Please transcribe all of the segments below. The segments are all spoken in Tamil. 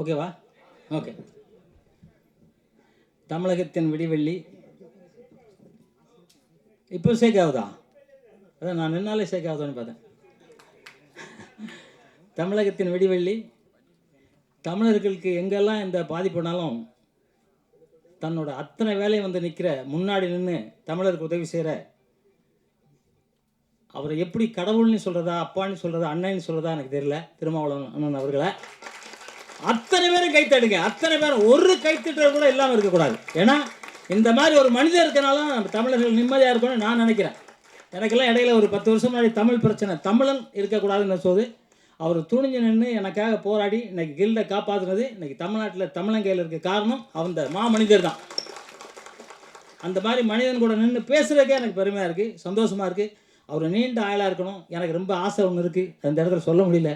ஓகேவா? ஓகே. தமிழகத்தின் விடிவெள்ளி இப்போ ஷேக் ஆகுதா? அதான் நான் நின்னாலே ஷேக் ஆகுதான்னு பார்த்தேன். தமிழகத்தின் விடிவெள்ளி தமிழர்களுக்கு எங்கெல்லாம் இந்த பாதிப்புனாலும் தன்னோட அத்தனை வேலையும் வந்து நிற்கிற, முன்னாடி நின்று தமிழருக்கு உதவி செய்கிற, அவரை எப்படி கடவுள்னு சொல்கிறதா, அப்பான்னு சொல்கிறதா, அண்ணன்னு சொல்கிறதா எனக்கு தெரியல, திருமாவளவன் அண்ணன் அவர்களை அத்தனை பேரும் கைத்தடுங்க. அத்தனை பேரும் ஒரு கைத்தட்டுறது கூட இல்லாமல் இருக்கக்கூடாது. ஏன்னா இந்த மாதிரி ஒரு மனிதர் இருக்கனால நம்ம தமிழர்கள் நிம்மதியாக இருக்கணும்னு நான் நினைக்கிறேன். எனக்கெல்லாம் இடையில ஒரு 10 வருஷம் முன்னாடி தமிழ் பிரச்சனை, தமிழன் இருக்கக்கூடாதுன்னு சொல்லுது. அவர் துணிஞ்சு நின்று எனக்காக போராடி இன்னைக்கு கில்டை காப்பாற்றுனது, இன்னைக்கு தமிழ்நாட்டில் தமிழங்கையில் இருக்க காரணம் அந்த மாமனிதர் தான். அந்த மாதிரி மனிதன் கூட நின்று பேசுகிறதுக்கே எனக்கு பெருமையாக இருக்குது, சந்தோஷமாக இருக்குது. அவர் நீண்ட ஆயுளாக இருக்கணும். எனக்கு ரொம்ப ஆசை ஒன்று இருக்குது, அந்த இடத்துல சொல்ல முடியல,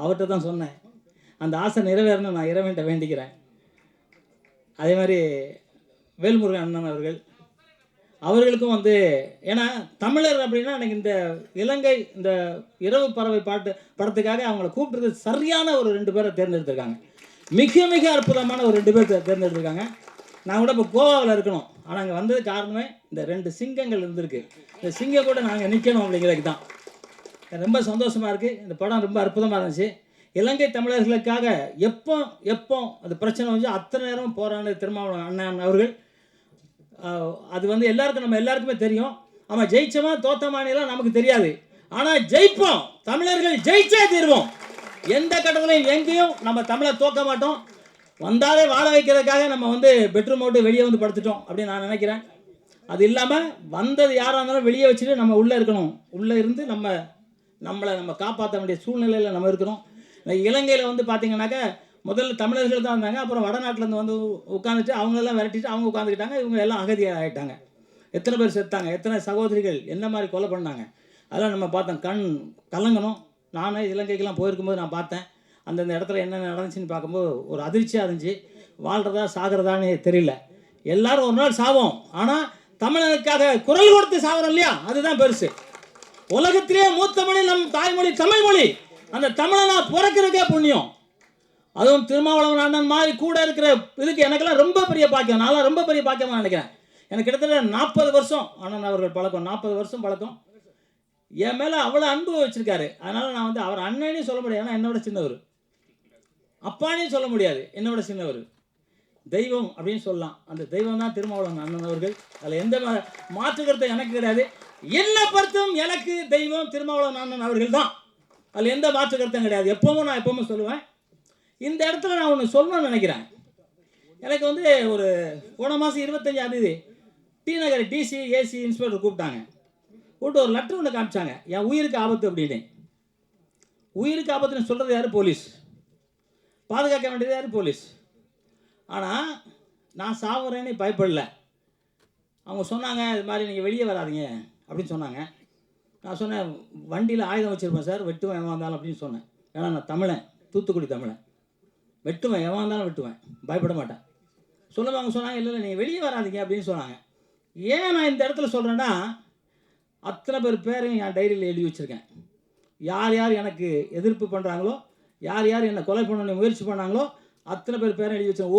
அவர்கிட்ட தான் சொன்னேன். அந்த ஆசை நிறைவேறணும் நான் இறைவன்கிட்ட வேண்டிக்கிறேன். அதே மாதிரி வேல்முருகன் அண்ணன் அவர்களுக்கும் வந்து, ஏன்னா தமிழர் அப்படின்னா எனக்கு இந்த இலங்கை இந்த இரவு பறவை படத்துக்காக அவங்கள கூப்பிட்டு சரியான ஒரு 2 பேரை தேர்ந்தெடுத்திருக்காங்க. மிக மிக அற்புதமான ஒரு 2 பேர் தேர்ந்தெடுத்திருக்காங்க. நான் கூட இப்போ கோவாவில் இருக்கணும், ஆனால் அங்கே வந்தது காரணமே இந்த 2 சிங்கங்கள் இருந்திருக்கு. இந்த சிங்கம் கூட நாங்கள் நிற்கணும் அப்படிங்கிறதுக்கு தான். ரொம்ப சந்தோஷமாக இருக்குது. இந்த படம் ரொம்ப அற்புதமாக இருந்துச்சு. இலங்கை தமிழர்களுக்காக எப்போ அது பிரச்சனை வந்து அத்தனை நேரம் போராடின திருமாவளவன் அண்ணன் அவர்கள். அது வந்து நம்ம எல்லாருக்குமே தெரியும். ஆமாம், ஜெயிச்சோமா தோத்தமானெல்லாம் நமக்கு தெரியாது, ஆனால் ஜெயிப்போம். தமிழர்கள் ஜெயிச்சே தீர்வோம். எந்த கட்டத்திலையும் எங்கேயும் நம்ம தமிழை தோக்க மாட்டோம். வந்தாலே வாழ வைக்கிறதுக்காக நம்ம வந்து பெட்ரூம் போட்டு வெளியே வந்து படுத்துட்டோம் அப்படின்னு நான் நினைக்கிறேன். அது இல்லாமல் வந்தது யாராக இருந்தாலும் வெளியே வச்சுட்டு நம்ம உள்ளே இருக்கணும். உள்ளே இருந்து நம்மளை காப்பாற்ற வேண்டிய சூழ்நிலையில் நம்ம இருக்கிறோம். இலங்கையில் வந்து பார்த்தீங்கன்னாக்கா முதல்ல தமிழர்கள் தான் இருந்தாங்க. அப்புறம் வடநாட்டிலேருந்து வந்து உட்காந்துட்டு அவங்களெல்லாம் விரட்டிட்டு அவங்க உட்காந்துக்கிட்டாங்க. இவங்க எல்லாம் அகதியாக ஆகிட்டாங்க. எத்தனை பேர் செத்தாங்க, எத்தனை சகோதரிகள் என்ன மாதிரி கொலை பண்ணாங்க, அதெல்லாம் நம்ம பார்த்தோம். கண் கலங்கணும். நானே இலங்கைக்கெல்லாம் போயிருக்கும்போது நான் பார்த்தேன். அந்தந்த இடத்துல என்னென்ன நடந்துச்சுன்னு பார்க்கும்போது ஒரு அதிர்ச்சியாக இருந்துச்சு. வாழ்கிறதா சாகிறதான்னு தெரியல. எல்லாரும் ஒரு நாள் சாவோம், ஆனால் தமிழனுக்காக குரல் கொடுத்து சாகிறோம் இல்லையா, அதுதான் பெருசு. உலகத்திலே மூத்த மொழி நம் தாய்மொழி தமிழ் மொழி. அந்த தமிழனா பிறக்கிறதுக்கே புண்ணியம். அதுவும் திருமாவளவன் அண்ணன் மாதிரி கூட இருக்கிற இதுக்கு எனக்கெல்லாம் ரொம்ப பெரிய பாக்கியம். நான்லாம் ரொம்ப பெரிய பாக்கியமாக நினைக்கிறேன். எனக்கு கிட்டத்தட்ட 40 வருஷம் அண்ணன் அவர்கள் பழக்கம், 40 வருஷம் பழக்கம். என் மேலே அவ்வளோ அன்பு வச்சுருக்காரு. அதனால் நான் வந்து அவர் அண்ணனையும் சொல்ல முடியாது, ஏன்னா என்னோட சின்னவர். அப்பானையும் சொல்ல முடியாது, என்னோட சின்னவர். தெய்வம் அப்படின்னு சொல்லலாம். அந்த தெய்வம் தான் திருமாவளவன் அண்ணன் அவர்கள். அதில் எந்த மாற்றுக்கருத்தும் எனக்கு கிடையாது. என்னை பொறுத்தும் எனக்கு தெய்வம் திருமாவளவன் அண்ணன் அவர்கள் தான். அதில் எந்த மாற்று கருத்தும் கிடையாது. நான் எப்பவும் சொல்லுவேன். இந்த இடத்துல நான் ஒன்று சொல்லணும்னு நினைக்கிறேன். எனக்கு வந்து ஒரு போன மாதம் 25ஆம் தேதி டி நகர் டிசி ஏசி இன்ஸ்பெக்டர் கூப்பிட்டாங்க. கூப்பிட்டு ஒரு லெட்டர் ஒன்று காமிச்சாங்க, என் உயிருக்கு ஆபத்து அப்படின்னு. உயிருக்கு ஆபத்துன்னு சொல்கிறது யார்? போலீஸ். பாதுகாக்க வேண்டியது யார்? போலீஸ். ஆனால் நான் சாவுறேன்னு பயப்படல. அவங்க சொன்னாங்க, இது மாதிரி நீங்கள் வெளியே வராதிங்க அப்படின்னு சொன்னாங்க. நான் சொன்னேன், வண்டியில் ஆயுதம் வச்சுருப்பேன் சார், வெட்டுவேன் எவன் வந்தாலும் அப்படின்னு சொன்னேன். ஏன்னா நான் தமிழன், தூத்துக்குடி தமிழன். வெட்டுவேன், எவன் வந்தாலும் வெட்டுவேன், பயப்பட மாட்டேன். சொல்லுவாங்க. அவங்க சொன்னாங்க, இல்லை நீங்கள் வெளியே வராதிங்க அப்படின்னு சொன்னாங்க. ஏன் நான் இந்த இடத்துல சொல்கிறேன்னா, அத்தனை பேரையும் என் டைரியில் எழுதி வச்சுருக்கேன். யார் யார் எனக்கு எதிர்ப்பு பண்ணுறாங்களோ, யார் யார் என்னை கொலை பண்ண முயற்சி பண்ணாங்களோ அத்தனை பேரையும் எழுதி வச்சேன்.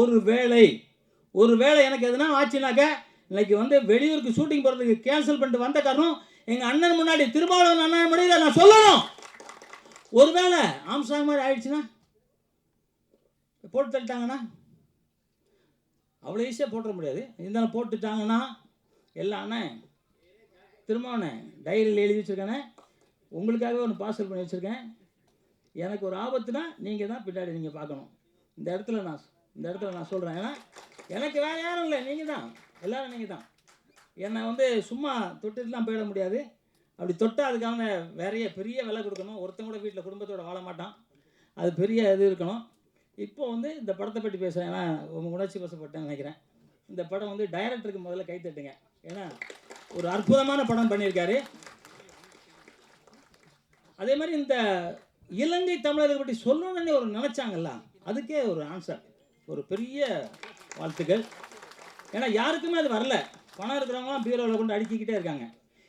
ஒரு வேளை எனக்கு எதுனா ஆச்சுனாக்க, இன்னைக்கு வந்து வெளியூருக்கு ஷூட்டிங் போகிறதுக்கு கேன்சல் பண்ணிட்டு வந்த காரணம் எங்கள் அண்ணன் முன்னாடி, திருமாவளவன் அண்ணன் முன்னாடி நான் சொல்லணும். ஒருவேளை ஆம்சாங் மாதிரி ஆயிடுச்சுன்னா, போட்டு தள்ளிட்டாங்கன்னா, அவ்வளோ ஈஸியாக போட்டுற முடியாது. இருந்தாலும் போட்டுட்டாங்கன்னா எல்லாம் அண்ணன் திருமாவளவன் டைரியில் எழுதி வச்சுருக்கேனே, உங்களுக்காகவே ஒன்று பார்சல் பண்ணி வச்சுருக்கேன். எனக்கு ஒரு ஆபத்துனா நீங்கள் தான் பின்னாடி நீங்கள் பார்க்கணும். இந்த இடத்துல நான் சொல்கிறேன். ஏன்னா எனக்கு வேறு யாரும் இல்லை, நீங்கள் தான், எல்லோரும் நீங்கள் தான். என்னை வந்து சும்மா தொட்டுட்டுலாம் போயிட முடியாது. அப்படி தொட்டால் அதுக்காக பெரிய விலை கொடுக்கணும். ஒருத்தன் கூட வீட்டில் குடும்பத்தோடு வாழ மாட்டான். அது பெரிய இது இருக்கணும். இப்போ வந்து இந்த படத்தை பற்றி பேசுகிறேன், ஏன்னா உணர்ச்சி வசப்பட்டேன்னு நினைக்கிறேன். இந்த படம் வந்து டைரக்டருக்கு முதல்ல கை தட்டுங்க. ஏன்னா ஒரு அற்புதமான படம் பண்ணியிருக்காரு. அதே மாதிரி இந்த இலங்கை தமிழர்கள் பற்றி சொல்லணும்னு ஒரு நினச்சாங்கல்ல, அதுக்கே ஒரு ஆன்சர், ஒரு பெரிய வாழ்த்துக்கள். ஏன்னா யாருக்குமே அது வரல. பணம் இருக்கிறவங்களாம் பீரோவில் கொண்டு அடுக்கிக்கிட்டே இருக்காங்க,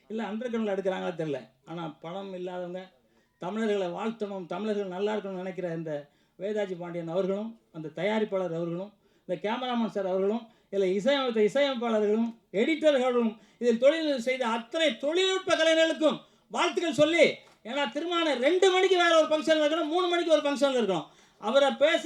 இல்லை அண்டர் கிரவுண்டில் எடுக்கிறாங்களா தெரில. ஆனால் பணம் இல்லாதவங்க தமிழர்களை வாழ்த்தணும், தமிழர்கள் நல்லா இருக்கணும்னு நினைக்கிற இந்த வேதாஜி பாண்டியன் அவர்களும், அந்த தயாரிப்பாளர் அவர்களும், இந்த கேமராமேன் சார் அவர்களும், இதில் இசையமைத்த இசையமைப்பாளர்களும், எடிட்டர்களும், இதில் தொழில் செய்த அத்தனை தொழில்நுட்ப கலைஞர்களுக்கும் வாழ்த்துக்கள் சொல்லி, ஏன்னா திருமணம் 2 மணிக்கு வேறு ஒரு ஃபங்க்ஷனில் இருக்கணும், 3 மணிக்கு ஒரு ஃபங்க்ஷனில் இருக்கணும். அவரை பேச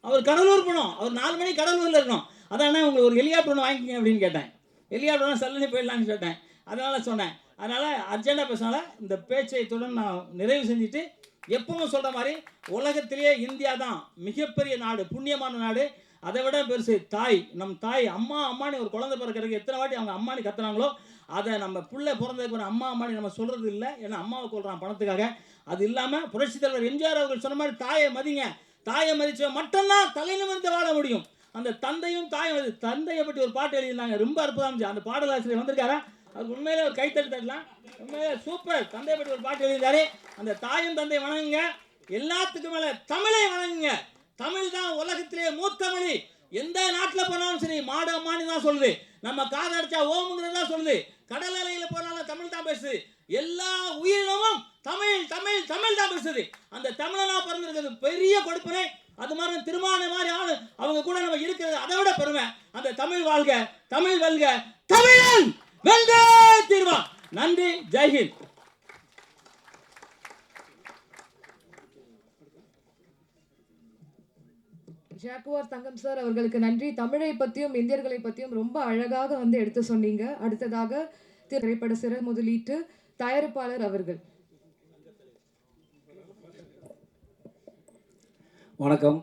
அவர் கடலூர் போனோம், அவர் 4 மணிக்கு கடலூரில் இருக்கணும். அதான் உங்களுக்கு ஒரு ஹெலிகாப்டர் ஒன்று வாங்கிக்கிங்க அப்படின்னு கேட்டேன். ஹெலிகாப்டர் சல்லுன்னு போயிடலான்னு கேட்டேன். அதனால் சொன்னேன். அதனால் அர்ஜென்ட்டாக பேசினால இந்த பேச்சைத்துடன் நான் நிறைவு செஞ்சுட்டு, எப்பவும் சொல்கிற மாதிரி உலகத்திலேயே இந்தியா தான் மிகப்பெரிய நாடு, புண்ணியமான நாடு. அதை விட பெருசு தாய். நம் தாய் அம்மா அம்மானி ஒரு குழந்தை பிறக்கிறதுக்கு எத்தனை வாட்டி அவங்க அம்மானி கத்துனாங்களோ, அதை நம்ம பிள்ளை பிறந்ததுக்கு ஒரு அம்மா அம்மானி நம்ம சொல்கிறது இல்லை. ஏன்னா அம்மாவை கொள்கிறான் பணத்துக்காக. அது இல்லாமல் புரட்சித் தலைவர் எம்ஜிஆர் அவர்கள் சொன்ன மாதிரி தாயை மதிங்க. தாயை மதிச்ச மட்டும்தான் தலைநிமிர்ந்து வாழ முடியும். அந்த தந்தையும் தாயும், தந்தையை பற்றி ஒரு பாட்டு எழுதியிருந்தாங்க, ரொம்ப அற்புதம் இருந்துச்சு. அந்த பாடலாசிரியர் வந்திருக்காரா? அது உண்மையிலே ஒரு கைத்தட்டு தட்டலாம். உண்மையிலே சூப்பர். தந்தையை பற்றி ஒரு பாட்டு எழுதியிருந்தாரு. அந்த தாயும் தந்தை வணங்குங்க. எல்லாத்துக்கும் மேலே தமிழை வணங்குங்க. தமிழ் தான் உலகத்திலே மூத்த மொழி. எந்த நாட்டில் போனாலும் சரி மாடு அம்மானி தான் சொல்லுது. நம்ம காதடிச்சா ஓமுங்கிறது தான் சொல்லுது. கடல் அலையில் போனாலும் தமிழ் தான் பேசுது. எல்லா உயிரினமும் தமிழ் தமிழ் தமிழ் தான் பேசுது. அந்த தமிழனா பிறந்திருக்கிறது பெரிய கொடுப்பனை. அது மாதிரி திருமான மாதிரி ஆளு அவங்க கூட நம்ம இருக்கிறது அதை விட பெருமை. அந்த தமிழ் வாழ்க, தமிழ் வெல்க, தமிழன் வெல்க தீர்வா. நன்றி, ஜெய்ஹிந்த். ஜாக்குவார் தங்கம் சார் அவர்களுக்கு நன்றி. தமிழை பற்றியும் இந்தியர்களை பற்றியும் ரொம்ப அழகாக எடுத்து சொன்னீங்க. அடுத்ததாக திரைப்பட சிற முதலீட்டு தயாரிப்பாளர் அவர்கள். வணக்கம்.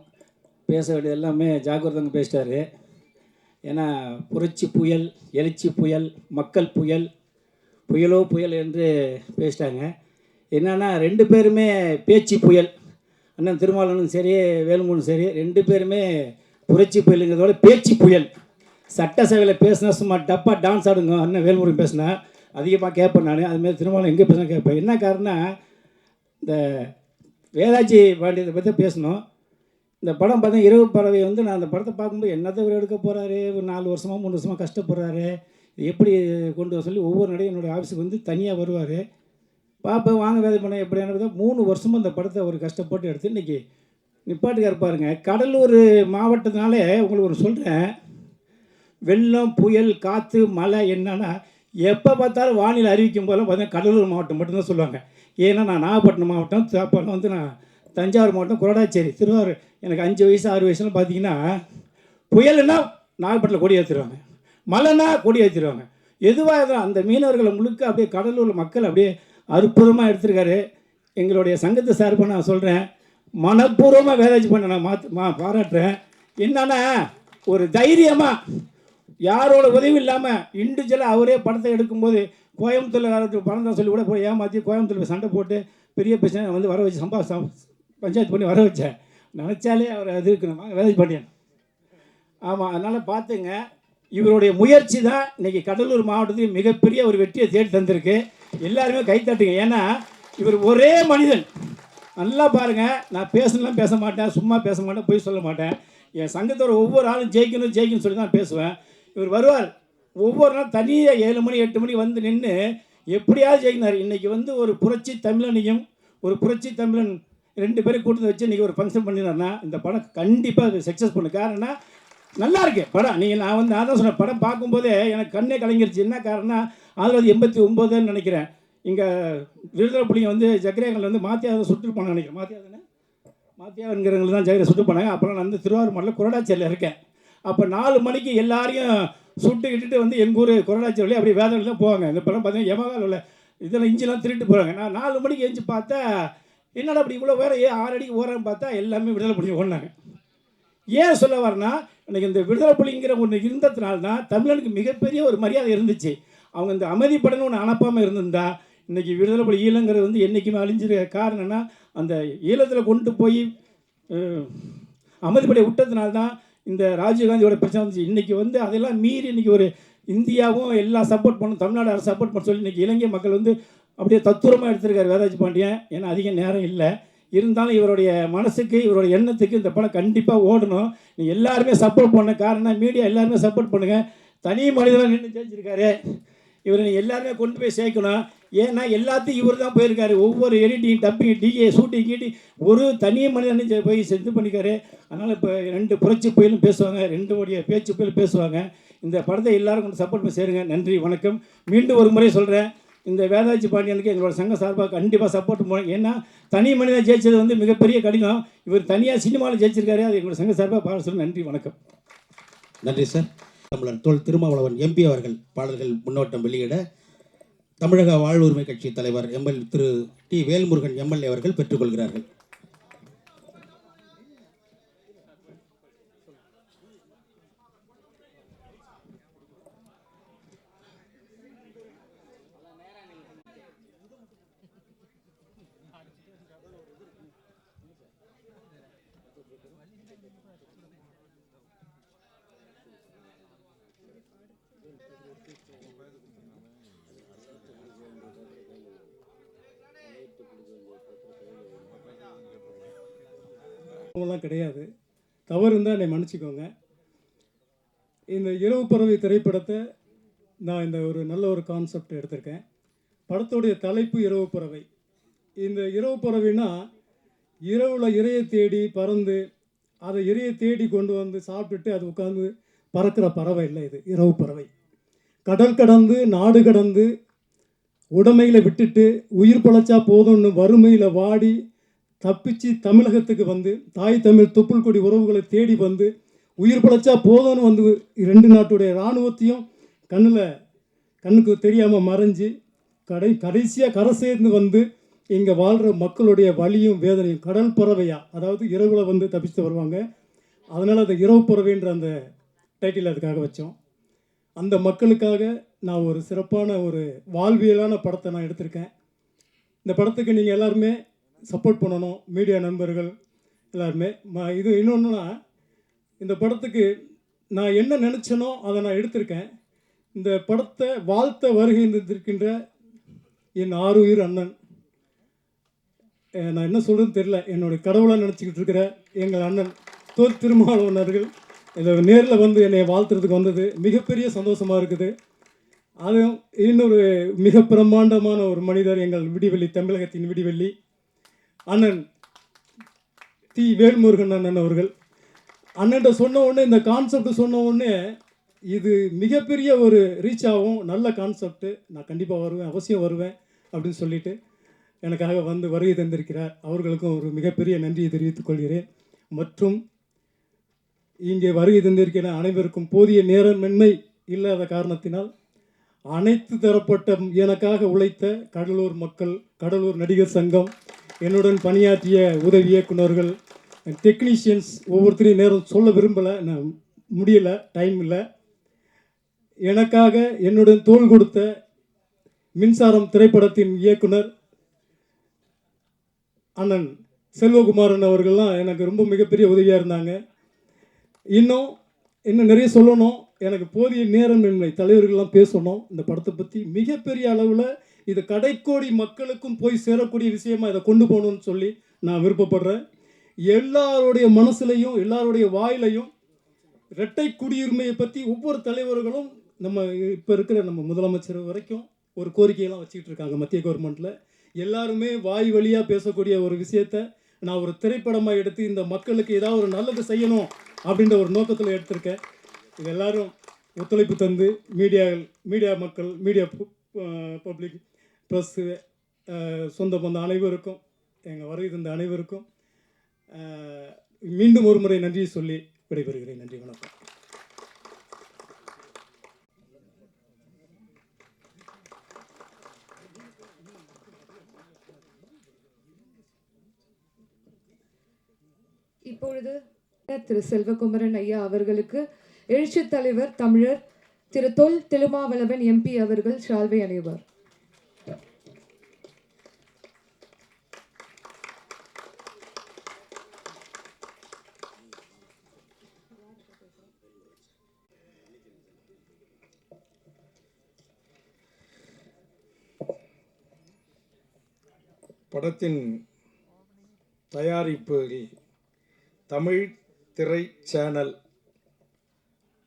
பேச வேண்டியது எல்லாமே ஜாக்குவார் தங்கம் பேசிட்டாரு. ஏன்னா புரட்சி புயல், எழுச்சி புயல், மக்கள் புயல், புயலோ புயல் என்று பேசிட்டாங்க. என்னென்னா 2 பேருமே பேச்சு புயல். அண்ணன் திருமாவளவனும் சரி, வேலுமணியும் சரி, 2 பேருமே புரட்சி புயலுங்கிறதோட பேச்சு புயல். சட்டசபையில் பேசினா சும்மா டப்பாக டான்ஸ் ஆடுங்க. அண்ணன் வேலுமணி பேசினா அதிகமாக கேட்பேன் நான். அதுமாதிரி திருமாவளவன் எங்கே பேசினா கேட்பேன். என்ன காரணம், இந்த வேதாஜி பாண்டியத்தை பற்றி பேசணும். இந்த படம் பார்த்தா இரவு பறவை நான் அந்த படத்தை பார்க்கும்போது என்னத்தை இவர் எடுக்க போகிறாரு, ஒரு 4 வருஷமாக 3 வருஷமாக கஷ்டப்படுறாரு, எப்படி கொண்டு வர சொல்லி ஒவ்வொரு நடையும் என்னுடைய ஆஃபீஸுக்கு தனியாக வருவார். பார்ப்பேன், வாங்க வேலை பண்ண எப்படியான 3 வருஷமாக அந்த படத்தை ஒரு கஷ்டப்பட்டு எடுத்து இன்றைக்கி நிப்பாட்டுக்காக இருப்பாருங்க. கடலூர் மாவட்டத்தினாலே உங்களுக்கு ஒரு சொல்கிறேன், வெள்ளம் புயல் காற்று மழை என்னன்னா எப்போ பார்த்தாலும் வானிலை அறிவிக்கும் போதெல்லாம் பார்த்தீங்கன்னா கடலூர் மாவட்டம் மட்டும்தான் சொல்லுவாங்க. ஏன்னா நான் நாகப்பட்டினம் மாவட்டம், அப்போல்லாம் நான் தஞ்சாவூர் மாவட்டம், கொரடாச்சேரி, திருவாரூர். எனக்கு 5 வயசு 6 வயசுலாம் பார்த்தீங்கன்னா புயலுன்னா நாகப்பட்டினம் கொடி ஏற்றிடுவாங்க, மழைன்னா கொடி ஏற்றிடுவாங்க. எதுவாக இருந்தாலும் அந்த மீனவர்களை முழுக்க அப்படியே கடலூர் மக்கள் அப்படியே அற்புதமாக எடுத்திருக்காரு. எங்களுடைய சங்கத்தை சார்பாக நான் சொல்கிறேன், மனப்பூர்வமாக வேதாஜி பண்ண நான் பாராட்டுறேன். என்னன்னா ஒரு தைரியமாக யாரோட உதவி இல்லாமல் இண்டிவிஜுவலாக அவரே படத்தை எடுக்கும்போது கோயம்புத்தூரில் பணம் தான் சொல்லி கூட போய் ஏமாற்றி கோயம்புத்தூரில் சண்டை போட்டு பெரிய பிரச்சனை வர வச்சு பஞ்சாயத்து பண்ணி வர வச்சேன். நினச்சாலே அவர் அது இருக்கணும் வேதாஜி பாண்டியன். ஆமாம், அதனால் பார்த்துங்க, இவருடைய முயற்சி தான் இன்றைக்கி கடலூர் மாவட்டத்தில் மிகப்பெரிய ஒரு வெற்றியை தேடி தந்திருக்கு. எல்லாருமே கைத்தட்டுங்க. ஏன்னா இவர் ஒரே மனிதன். நல்லா பாருங்கள், நான் பேசலாம் பேச மாட்டேன், சும்மா பேச மாட்டேன், போய் சொல்ல மாட்டேன். என் சங்கத்தோட ஒவ்வொரு ஆளும் ஜெயிக்கணும் ஜெயிக்கணும்னு சொல்லி தான் பேசுவேன். இவர் வருவார், ஒவ்வொரு நாள் தனியாக 7 மணி 8 மணி நின்று எப்படியாவது ஜெயிக்கினார். இன்றைக்கி ஒரு புரட்சி தமிழனையும் ஒரு புரட்சி தமிழன் 2 பேரும் கூட்டத்தை வச்சு இன்றைக்கி ஒரு ஃபங்க்ஷன் பண்ணினார்னா இந்த படம் கண்டிப்பாக சக்ஸஸ் பண்ணு. காரணம் நல்லா இருக்கு படம். நீங்கள் நான் தான் சொன்னேன், படம் பார்க்கும்போதே எனக்கு கண்ணே கலங்கிருச்சு. என்ன காரணம், 1989 நினைக்கிறேன், இங்கே விடுதலை புலிங்க ஜக்கரேகனில் மாத்தியாவை சுட்டு போனாங்க நினைக்கிறேன். மாத்தியாவுங்கிறவங்க தான் ஜெகரை சுட்டு போனாங்க. அப்புறம் நான் திருவாரூர் மாவட்டத்தில் கொரடாச்சேரியில் இருக்கேன். அப்போ 4 மணிக்கு எல்லாரையும் சுட்டு இட்டுட்டு எங்கள் ஊர் கொரடாச்சேரியில் அப்படியே வேதனையில் தான் போவாங்க. இந்த படம் பார்த்தீங்கன்னா எமகால் உள்ள இதெல்லாம் இஞ்சிலாம் திருட்டு போகிறாங்க. நான் 4 மணிக்கு எழுந்து பார்த்தா என்னடா அப்படி இவ்வளோ வேறு 6 அடிக்கு ஓடுறேன்னு பார்த்தா எல்லாமே விடுதலை புலி ஓடினாங்க. ஏன் சொல்ல வரேன்னா, எனக்கு இந்த விடுதலை புலிங்கிற ஒன்று இருந்ததுனால தான் தமிழனுக்கு மிகப்பெரிய ஒரு மரியாதை இருந்துச்சு. அவங்க இந்த அமைதிப்படன்னு ஒன்று அனுப்பாமல் இருந்திருந்தா இன்றைக்கி விடுதலை புலி ஈழங்கிறது என்றைக்குமே அழிஞ்சிருக்க. காரணம்னா அந்த ஈழத்தில் கொண்டு போய் அமைதிப்படையை விட்டதுனால தான் இந்த ராஜீவ்காந்தியோட பிரச்சனை வந்துச்சு. இன்றைக்கி அதெல்லாம் மீறி இன்றைக்கி ஒரு இந்தியாவும் எல்லாம் சப்போர்ட் பண்ணும், தமிழ்நாடு அரசு சப்போர்ட் பண்ண சொல்லி இன்றைக்கி இலங்கை மக்கள் அப்படியே தத்துரமாக எடுத்திருக்காரு வேதாஜி பாண்டியன். ஏன்னா அதிக நேரம் இல்லை, இருந்தாலும் இவருடைய மனசுக்கு இவருடைய எண்ணத்துக்கு இந்த படம் கண்டிப்பாக ஓடணும். நீங்கள் எல்லாருமே சப்போர்ட் பண்ண. காரணம் மீடியா எல்லாருமே சப்போர்ட் பண்ணுங்கள். தனி மனிதனாக நின்று ஜெயிச்சிருக்காரு. இவரை நீங்கள் எல்லாருமே கொண்டு போய் சேர்க்கணும். ஏன்னா எல்லாத்தையும் இவர் தான் போயிருக்காரு. ஒவ்வொரு எடிட்டிங், டப்பிங், டிஏ, ஷூட்டிங், கீட்டிங் ஒரு தனி மனிதன் போய் செஞ்சு பண்ணிக்காரு. அதனால் இப்போ 2 புரட்சி புயலும் பேசுவாங்க, 2 உடைய பேச்சு புயலும் பேசுவாங்க. இந்த படத்தை எல்லாரும் கொஞ்சம் சப்போர்ட் பண்ணி சேருங்க. நன்றி, வணக்கம். மீண்டும் ஒரு முறை சொல்கிறேன், இந்த வேதாஜி பாண்டியனுக்கு எங்களோட சங்க சார்பாக கண்டிப்பாக சப்போர்ட் போகணும். ஏன்னா தனி மனிதன் ஜெயிச்சது வந்து மிகப்பெரிய கடினம். இவர் தனியாக சினிமாவில் ஜெயிச்சிருக்காரு. அது எங்களோட சங்க சார்பாக பாட சொல்லி நன்றி, வணக்கம். நன்றி சார். தமிழர் தொல் திருமாவளவன் எம்பி அவர்கள் பாடல்கள் முன்னோட்டம் வெளியிட தமிழக வாழ்வுரிமை கட்சி தலைவர் திரு டி வேல்முருகன் எம்எல்ஏ அவர்கள் பெற்றுக்கொள்கிறார்கள். கிடையாது, தவறு இருந்தால் என்னை மன்னிச்சுக்கோங்க. இந்த இரவு பறவை திரைப்படத்தை நான் இந்த ஒரு நல்ல ஒரு கான்செப்ட் எடுத்திருக்கேன். படத்துடைய தலைப்பு இரவு பறவை. இந்த இரவு பறவைனா இரவில் இரையை தேடி பறந்து அதை இரையை தேடி கொண்டு வந்து சாப்பிட்டுட்டு அது உட்காந்து பறக்கிற பறவை இல்லை. இது இரவு பறவை. கடல் கடந்து நாடு கடந்து உடைமைகளை விட்டுட்டு உயிர் பழச்சா போதும்னு வறுமையில் வாடி தப்பிச்சு தமிழகத்துக்கு வந்து தாய் தமிழ் தொப்புள் கொடி உறவுகளை தேடி வந்து உயிர் பழச்சா போதும்னு வந்து 2 நாட்டுடைய இராணுவத்தையும் கண்ணுக்கு தெரியாமல் மறைஞ்சு கடைசியாக கரை சேர்ந்து வந்து இங்கே வாழ்கிற மக்களுடைய வலியும் வேதனையும் கடல் பறவையா, அதாவது இரவில் வந்து தப்பிச்சு வருவாங்க. அதனால் அந்த இரவு பறவைன்ற அந்த டைட்டில் அதுக்காக வச்சோம். அந்த மக்களுக்காக நான் ஒரு சிறப்பான ஒரு வாழ்வியலான படத்தை நான் எடுத்திருக்கேன். இந்த படத்துக்கு நீங்கள் எல்லாருமே சப்போர்ட் பண்ணணும், மீடியா நண்பர்கள் எல்லாருமே. இது இன்னொன்றுனா, இந்த படத்துக்கு நான் என்ன நினச்சனோ அதை நான் எடுத்திருக்கேன். இந்த படத்தை வாழ்த்த வருகின்ற என் ஆருயிர் அண்ணன், நான் என்ன சொல்கிறதுன்னு தெரில, என்னுடைய கடவுளாக நினச்சிக்கிட்டு இருக்கிற எங்கள் அண்ணன் தொல் திருமாவளவன் அவர்கள் இதை நேரில் வந்து என்னை வாழ்த்துறதுக்கு வந்தது மிகப்பெரிய சந்தோஷமாக இருக்குது. அதுவும் இன்னொரு மிக பிரம்மாண்டமான ஒரு மனிதர், எங்கள் விடிவெள்ளி, தமிழகத்தின் விடிவெள்ளி அண்ணன் டி வேல்முருகன் அண்ணன் அவர்கள். அண்ணன்ட்ட சொன்ன உடனே, இந்த கான்செப்ட் சொன்ன உடனே இது மிகப்பெரிய ஒரு ரீச் ஆகும், நல்ல கான்செப்ட்டு, நான் கண்டிப்பாக வருவேன், அவசியம் வருவேன் அப்படின்னு சொல்லிட்டு எனக்காக வந்து வருகை தந்திருக்கிறார். அவர்களுக்கும் ஒரு மிகப்பெரிய நன்றியை தெரிவித்துக் கொள்கிறேன். மற்றும் இங்கே வருகை தந்திருக்கிற அனைவருக்கும் போதிய நேரமின்மை இல்லாத காரணத்தினால் அனைத்து தரப்பட்ட எனக்காக உழைத்த கடலூர் மக்கள், கடலூர் நடிகர் சங்கம், என்னுடன் பணியாற்றிய உதவி இயக்குநர்கள், டெக்னீஷியன்ஸ், ஒவ்வொருத்தரையும் நேரம் சொல்ல விரும்பலை, நான் முடியலை, டைம் இல்லை. எனக்காக என்னுடன் தோள் கொடுத்த மின்சாரம் திரைப்படத்தின் இயக்குனர் அண்ணன் செல்வகுமாரன் அவர்கள்லாம் எனக்கு ரொம்ப மிகப்பெரிய உதவியாக இருந்தாங்க. இன்னும் நிறைய சொல்லணும், எனக்கு போதிய நேரம் இல்லை, தலைவர்கள்லாம் பேசணும் இந்த படத்தை பற்றி. மிகப்பெரிய அளவில் இது கடைக்கோடி மக்களுக்கும் போய் சேரக்கூடிய விஷயமா இதை கொண்டு போகணும்னு சொல்லி நான் விருப்பப்படுறேன். எல்லாருடைய மனசுலையும் எல்லாருடைய வாயிலையும் இரட்டை குடியுரிமையை பற்றி ஒவ்வொரு தலைவர்களும், நம்ம இப்போ இருக்கிற நம்ம முதலமைச்சர் வரைக்கும் ஒரு கோரிக்கையெல்லாம் வச்சுக்கிட்டு இருக்காங்க மத்திய கவர்மெண்ட்டில். எல்லாருமே வாய் வழியாக பேசக்கூடிய ஒரு விஷயத்தை நான் ஒரு திரைப்படமாக எடுத்து இந்த மக்களுக்கு ஏதாவது ஒரு நல்லது செய்யணும் அப்படின்ற ஒரு நோக்கத்தில் எடுத்திருக்கேன். இது எல்லாரும் ஒத்துழைப்பு தந்து மீடியா மக்கள், மீடியா பப்ளிக், ப்ரெஸ்ஸு, சொந்த பந்த அனைவருக்கும், எங்கள் வருகை தந்த அனைவருக்கும் மீண்டும் ஒரு முறை நன்றியை சொல்லி விடைபெறுகிறேன். நன்றி, வணக்கம். இப்பொழுது திரு செல்வகுமரன் ஐயா அவர்களுக்கு எழுச்சித் தலைவர் தமிழர் திரு தொல் திருமாவளவன் எம்பி அவர்கள் ஷால்வை அணிவார். படத்தின் தயாரிப்பு தமிழ் திரை சேனல்.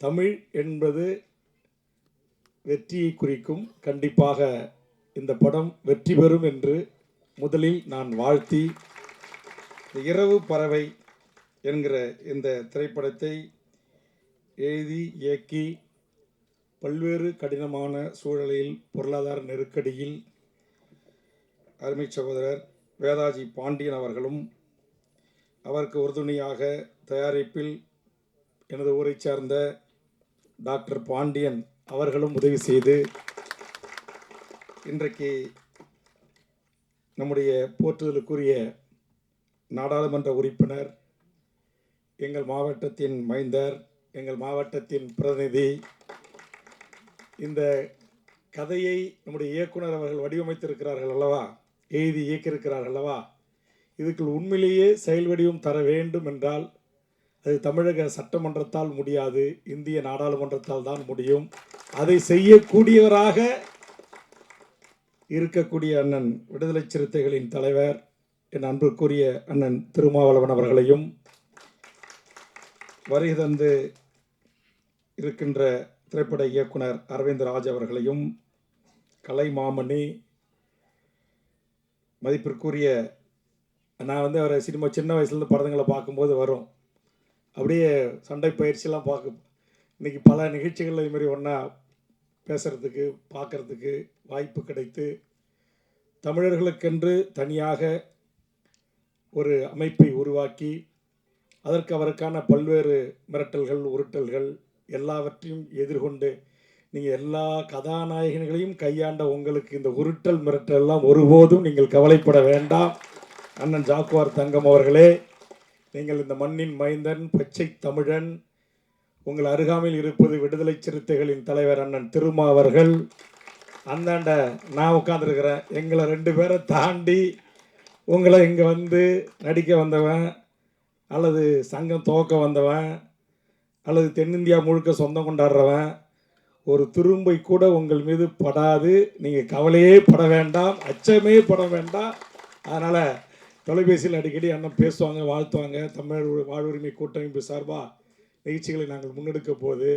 தமிழ் என்பது வெற்றியை குறிக்கும். கண்டிப்பாக இந்த படம் வெற்றி பெறும் என்று முதலில் நான் வாழ்த்தி, இந்த இரவு பறவை என்கிற இந்த திரைப்படத்தை எழுதி இயக்கி பல்வேறு கடினமான சூழலில் பொருளாதார நெருக்கடியில் அருமை சகோதரர் வேதாஜி பாண்டியன் அவர்களும், அவருக்கு உறுதுணையாக தயாரிப்பில் எனது ஊரைச் சார்ந்த டாக்டர் பாண்டியன் அவர்களும் உதவி செய்து இன்றைக்கு நம்முடைய போற்றுதலுக்குரிய நாடாளுமன்ற உறுப்பினர், எங்கள் மாவட்டத்தின் மைந்தர், எங்கள் மாவட்டத்தின் பிரதிநிதி, இந்த கதையை நம்முடைய இயக்குனர் அவர்கள் வடிவமைத்திருக்கிறார்கள் அல்லவா, எழுதி இயக்கியிருக்கிறார்கள் அல்லவா, இதுக்கு உண்மையிலேயே செயல் வடிவம் தர வேண்டும் என்றால் அது தமிழக சட்டமன்றத்தால் முடியாது, இந்திய நாடாளுமன்றத்தால் தான் முடியும். அதை செய்யக்கூடியவராக இருக்கக்கூடிய அண்ணன் விடுதலை சிறுத்தைகளின் தலைவர் என் அன்புக்குரிய அண்ணன் திருமாவளவன் அவர்களையும், வருகை தந்து இருக்கின்ற திரைப்பட இயக்குனர் அரவிந்த் ராஜ் அவர்களையும், கலை மாமணி, மதிப்பிற்குரிய, நான் அவரை சினிமா சின்ன வயசுலேருந்து படங்களை பார்க்கும்போது வரும், அப்படியே சண்டை பயிற்சியெல்லாம் இன்றைக்கி பல நிகழ்ச்சிகளில் இதுமாரி ஒன்றா பேசுகிறதுக்கு பார்க்குறதுக்கு வாய்ப்பு கிடைத்து, தமிழர்களுக்கென்று தனியாக ஒரு அமைப்பை உருவாக்கி அதற்கு அவருக்கான பல்வேறு மிரட்டல்கள் உருட்டல்கள் எல்லாவற்றையும் எதிர்கொண்டு நீங்கள் எல்லா கதாநாயகர்களையும் கையாண்ட உங்களுக்கு இந்த உருட்டல் மிரட்டல் எல்லாம் ஒருபோதும் நீங்கள் கவலைப்பட வேண்டாம். அண்ணன் ஜாக்குவார் தங்கம் அவர்களே, நீங்கள் இந்த மண்ணின் மைந்தன், பச்சை தமிழன். உங்கள் அருகாமையில் இருப்பது விடுதலை சிறுத்தைகளின் தலைவர் அண்ணன் திருமா அவர்கள். அந்தாண்ட நான் உட்காந்துருக்கிறேன். எங்களை 2 பேரை தாண்டி உங்களை இங்கே வந்து நடிக்க வந்தவன், அல்லது சங்கம் துவக்க வந்தவன், அல்லது தென்னிந்தியா முழுக்க சொந்தம் கொண்டாடுறவன், ஒரு துரும்பை கூட உங்கள் மீது படாது. நீங்கள் கவலையே பட வேண்டாம், அச்சமே பட வேண்டாம். அதனால் தொலைபேசியில் அடிக்கடி அண்ணன் பேசுவாங்க, வாழ்த்துவாங்க. தமிழ் வாழ்வுரிமை கூட்டமைப்பு சார்பாக நிகழ்ச்சிகளை நாங்கள் முன்னெடுக்க போது,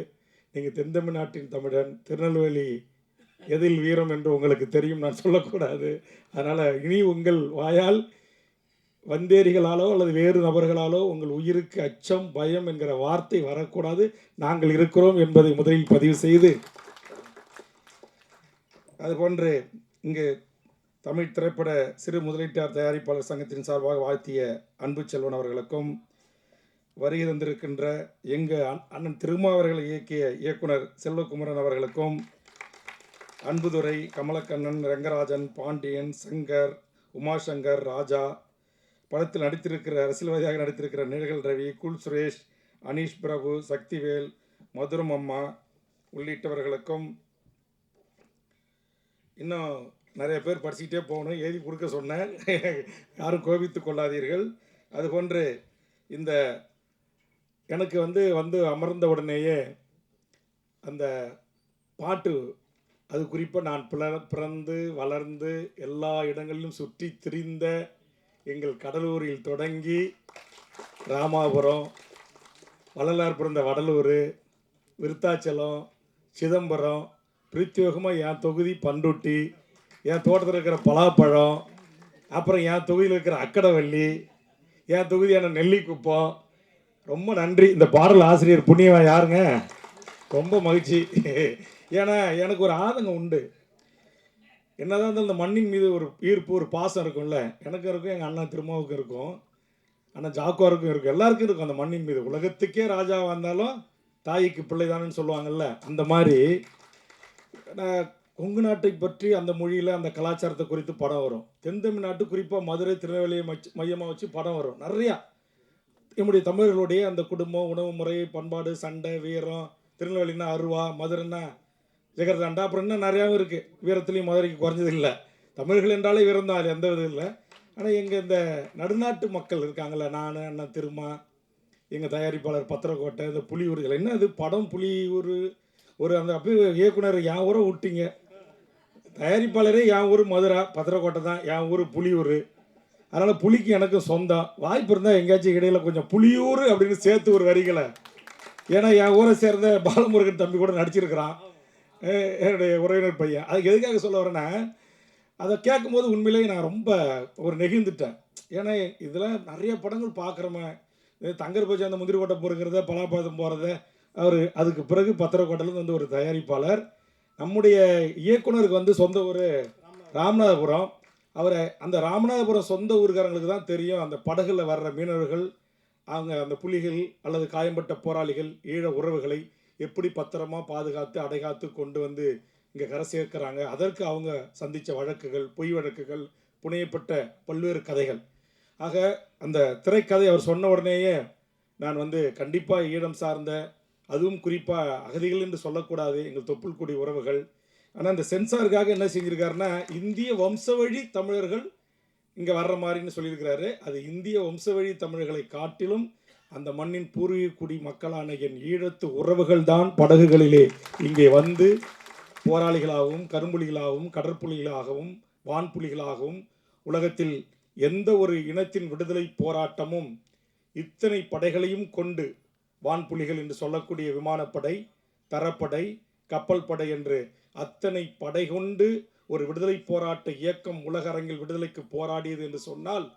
நீங்கள் தென்தமிழ்நாட்டின் தமிழன், திருநெல்வேலி எதில் வீரம் என்று உங்களுக்கு தெரியும், நான் சொல்லக்கூடாது. அதனால் இனி உங்கள் வாயால் வந்தேரிகளாலோ அல்லது வேறு நபர்களாலோ உங்கள் உயிருக்கு அச்சம் பயம் என்கிற வார்த்தை வரக்கூடாது. நாங்கள் இருக்கிறோம் என்பதை முதலில் பதிவு செய்து, அதுபோன்று இங்கு தமிழ் திரைப்பட சிறு முதலீட்டார் தயாரிப்பாளர் சங்கத்தின் சார்பாக வாழ்த்திய அன்பு செல்வன் அவர்களுக்கும், வருகை தந்திருக்கின்ற எங்கள் அண்ணன் திருமா அவர்களை இயக்கிய இயக்குனர் செல்வகுமரன் அவர்களுக்கும், அன்புதுரை, கமலக்கண்ணன், ரங்கராஜன், பாண்டியன், சங்கர், உமாசங்கர், ராஜா, படத்தில் நடித்திருக்கிற அரசியல்வாதியாக நடித்திருக்கிற நிழல் ரவி, குல் சுரேஷ், அனீஷ் பிரபு, சக்திவேல், மதுரம் அம்மா உள்ளிட்டவர்களுக்கும், இன்னும் நிறைய பேர் படிச்சுக்கிட்டே போகணும், எழுதி கொடுக்க சொன்னேன், யாரும் கோபித்து கொள்ளாதீர்கள். அதுபோன்று இந்த எனக்கு வந்து அமர்ந்த உடனேயே அந்த பாட்டு, அது குறிப்பாக நான் பிறந்து வளர்ந்து எல்லா இடங்களிலும் சுற்றி திரிந்த எங்கள் கடலூரில் தொடங்கி ராமாபுரம், வள்ளலார் பிறந்த வடலூர், விருத்தாச்சலம், சிதம்பரம், பிரத்யேகமாக என் தொகுதி பண்ருட்டி, என் தோட்டத்தில் இருக்கிற பலாப்பழம், அப்புறம் என் தொகுதியில் இருக்கிற அக்கடவள்ளி, என் தொகுதியான நெல்லிக்குப்பம். ரொம்ப நன்றி. இந்த பாடல் ஆசிரியர் புண்ணியவன் யாருங்க, ரொம்ப மகிழ்ச்சி. ஏன்னா எனக்கு ஒரு ஆதங்கம் உண்டு. என்னதான் இருந்தாலும் இந்த மண்ணின் மீது ஒரு ஈர்ப்பு, ஒரு பாசம் இருக்கும்ல. எனக்கும் இருக்கும், எங்கள் அண்ணன் திருமாவுக்கும் இருக்கும், அண்ணன் ஜாக்குவாருக்கும் இருக்கும், எல்லாருக்கும் இருக்கும் அந்த மண்ணின் மீது. உலகத்துக்கே ராஜா வந்தாலும் தாய்க்கு பிள்ளை தானேன்னு சொல்லுவாங்கல்ல, அந்த மாதிரி கொங்கு நாட்டை பற்றி அந்த மொழியில் அந்த கலாச்சாரத்தை குறித்து படம் வரும். தென் தமிழ்நாட்டு குறிப்பாக மதுரை, திருநெல்வேலியை மையமாக வச்சு படம் வரும் நிறையா. நம்முடைய தமிழர்களுடைய அந்த குடும்பம், உணவு முறை, பண்பாடு, சண்டை, வீரம், திருநெல்வேலின்னா அருவா, மதுரைன்னா ஜெகர்தாண்டா, அப்புறம் இன்னும் நிறையாவும் இருக்குது. வீரத்துலேயும் மதுரைக்கு குறைஞ்சது இல்லை. தமிழர்கள் என்றாலே வீரம் தான், அது எந்த விதம் இல்லை. ஆனால் எங்கள் இந்த நடுநாட்டு மக்கள் இருக்காங்களே, நான், அண்ணன் திருமா, எங்கள் தயாரிப்பாளர் பத்திரக்கோட்டை, இந்த புலியூர்கள், என்ன அது படம் புலியூர், ஒரு அந்த அப்படியே இயக்குனர் என் ஊரை விட்டீங்க, தயாரிப்பாளரே என் ஊர் மதுரை, பத்திரக்கோட்டை தான், என் ஊர் புலியூர். அதனால் புலிக்கு எனக்கு சொந்தம். வாய்ப்பு இருந்தால் எங்கேயாச்சும் இடையில் கொஞ்சம் புலியூர் அப்படின்னு சேர்த்து ஒரு வரிகளை, ஏன்னா என் ஊரை சேர்ந்த பாலமுருகன் தம்பி கூட நடிச்சிருக்கிறான், என்னுடைய உறவினர் பையன். அதுக்கு எதுக்காக சொல்ல வரேன்னா, அதை கேட்கும்போது உண்மையிலேயே நான் ரொம்ப ஒரு நெகிழ்ந்துட்டேன். ஏன்னா இதெல்லாம் நிறைய படங்கள் பார்க்குறோமே, தங்கர் பச்சி அந்த முந்திரி கொட்டை பொறுக்கிறத, பலாப்பழம் போகிறத, அதுக்கு பிறகு பத்திரக்கோட்டையிலேருந்து வந்து ஒரு தயாரிப்பாளர். நம்முடைய இயக்குனருக்கு வந்து சொந்த ஊர் ராமநாதபுரம். அவரை அந்த ராமநாதபுரம் சொந்த ஊருக்காரங்களுக்கு தான் தெரியும் அந்த படகுல வர்ற மீனவர்கள், அவங்க அந்த புலிகள் அல்லது காயம்பட்ட போராளிகள், ஈழ உறவுகளை எப்படி பத்திரமா பாதுகாத்து அடைகாத்து கொண்டு வந்து இங்கே கரை சேர்க்கிறாங்க. அதற்கு அவங்க சந்தித்த வழக்குகள், பொய் வழக்குகள், புனையப்பட்ட பல்வேறு கதைகள். ஆக அந்த திரைக்கதை அவர் சொன்ன உடனேயே நான் வந்து கண்டிப்பாக ஈழம் சார்ந்த, அதுவும் குறிப்பாக அகதிகள் என்று சொல்லக்கூடாது, எங்கள் தொப்புள் கொடி உறவுகள். ஆனால் இந்த சென்சாருக்காக என்ன செஞ்சுருக்காருன்னா, இந்திய வம்சவழி தமிழர்கள் இங்கே வர்ற மாதிரின்னு சொல்லியிருக்கிறாரு. அது இந்திய வம்சவழி தமிழர்களை காட்டிலும் அந்த மண்ணின் பூர்வீக குடி மக்களான என் ஈழத்து உறவுகள் தான் படகுகளிலே இங்கே வந்து போராளிகளாகவும், கரும்புலிகளாகவும், கடற்புலிகளாகவும், வான்புலிகளாகவும், உலகத்தில் எந்த ஒரு இனத்தின் விடுதலை போராட்டமும் இத்தனை படைகளையும் கொண்டு, வான்புலிகள் என்று சொல்லக்கூடிய விமானப்படை, தரப்படை, கப்பல் படை என்று அத்தனை படை கொண்டு ஒரு விடுதலை போராட்ட இயக்கம் உலக அரங்கில் விடுதலைக்கு போராடியது என்று சொன்னால்,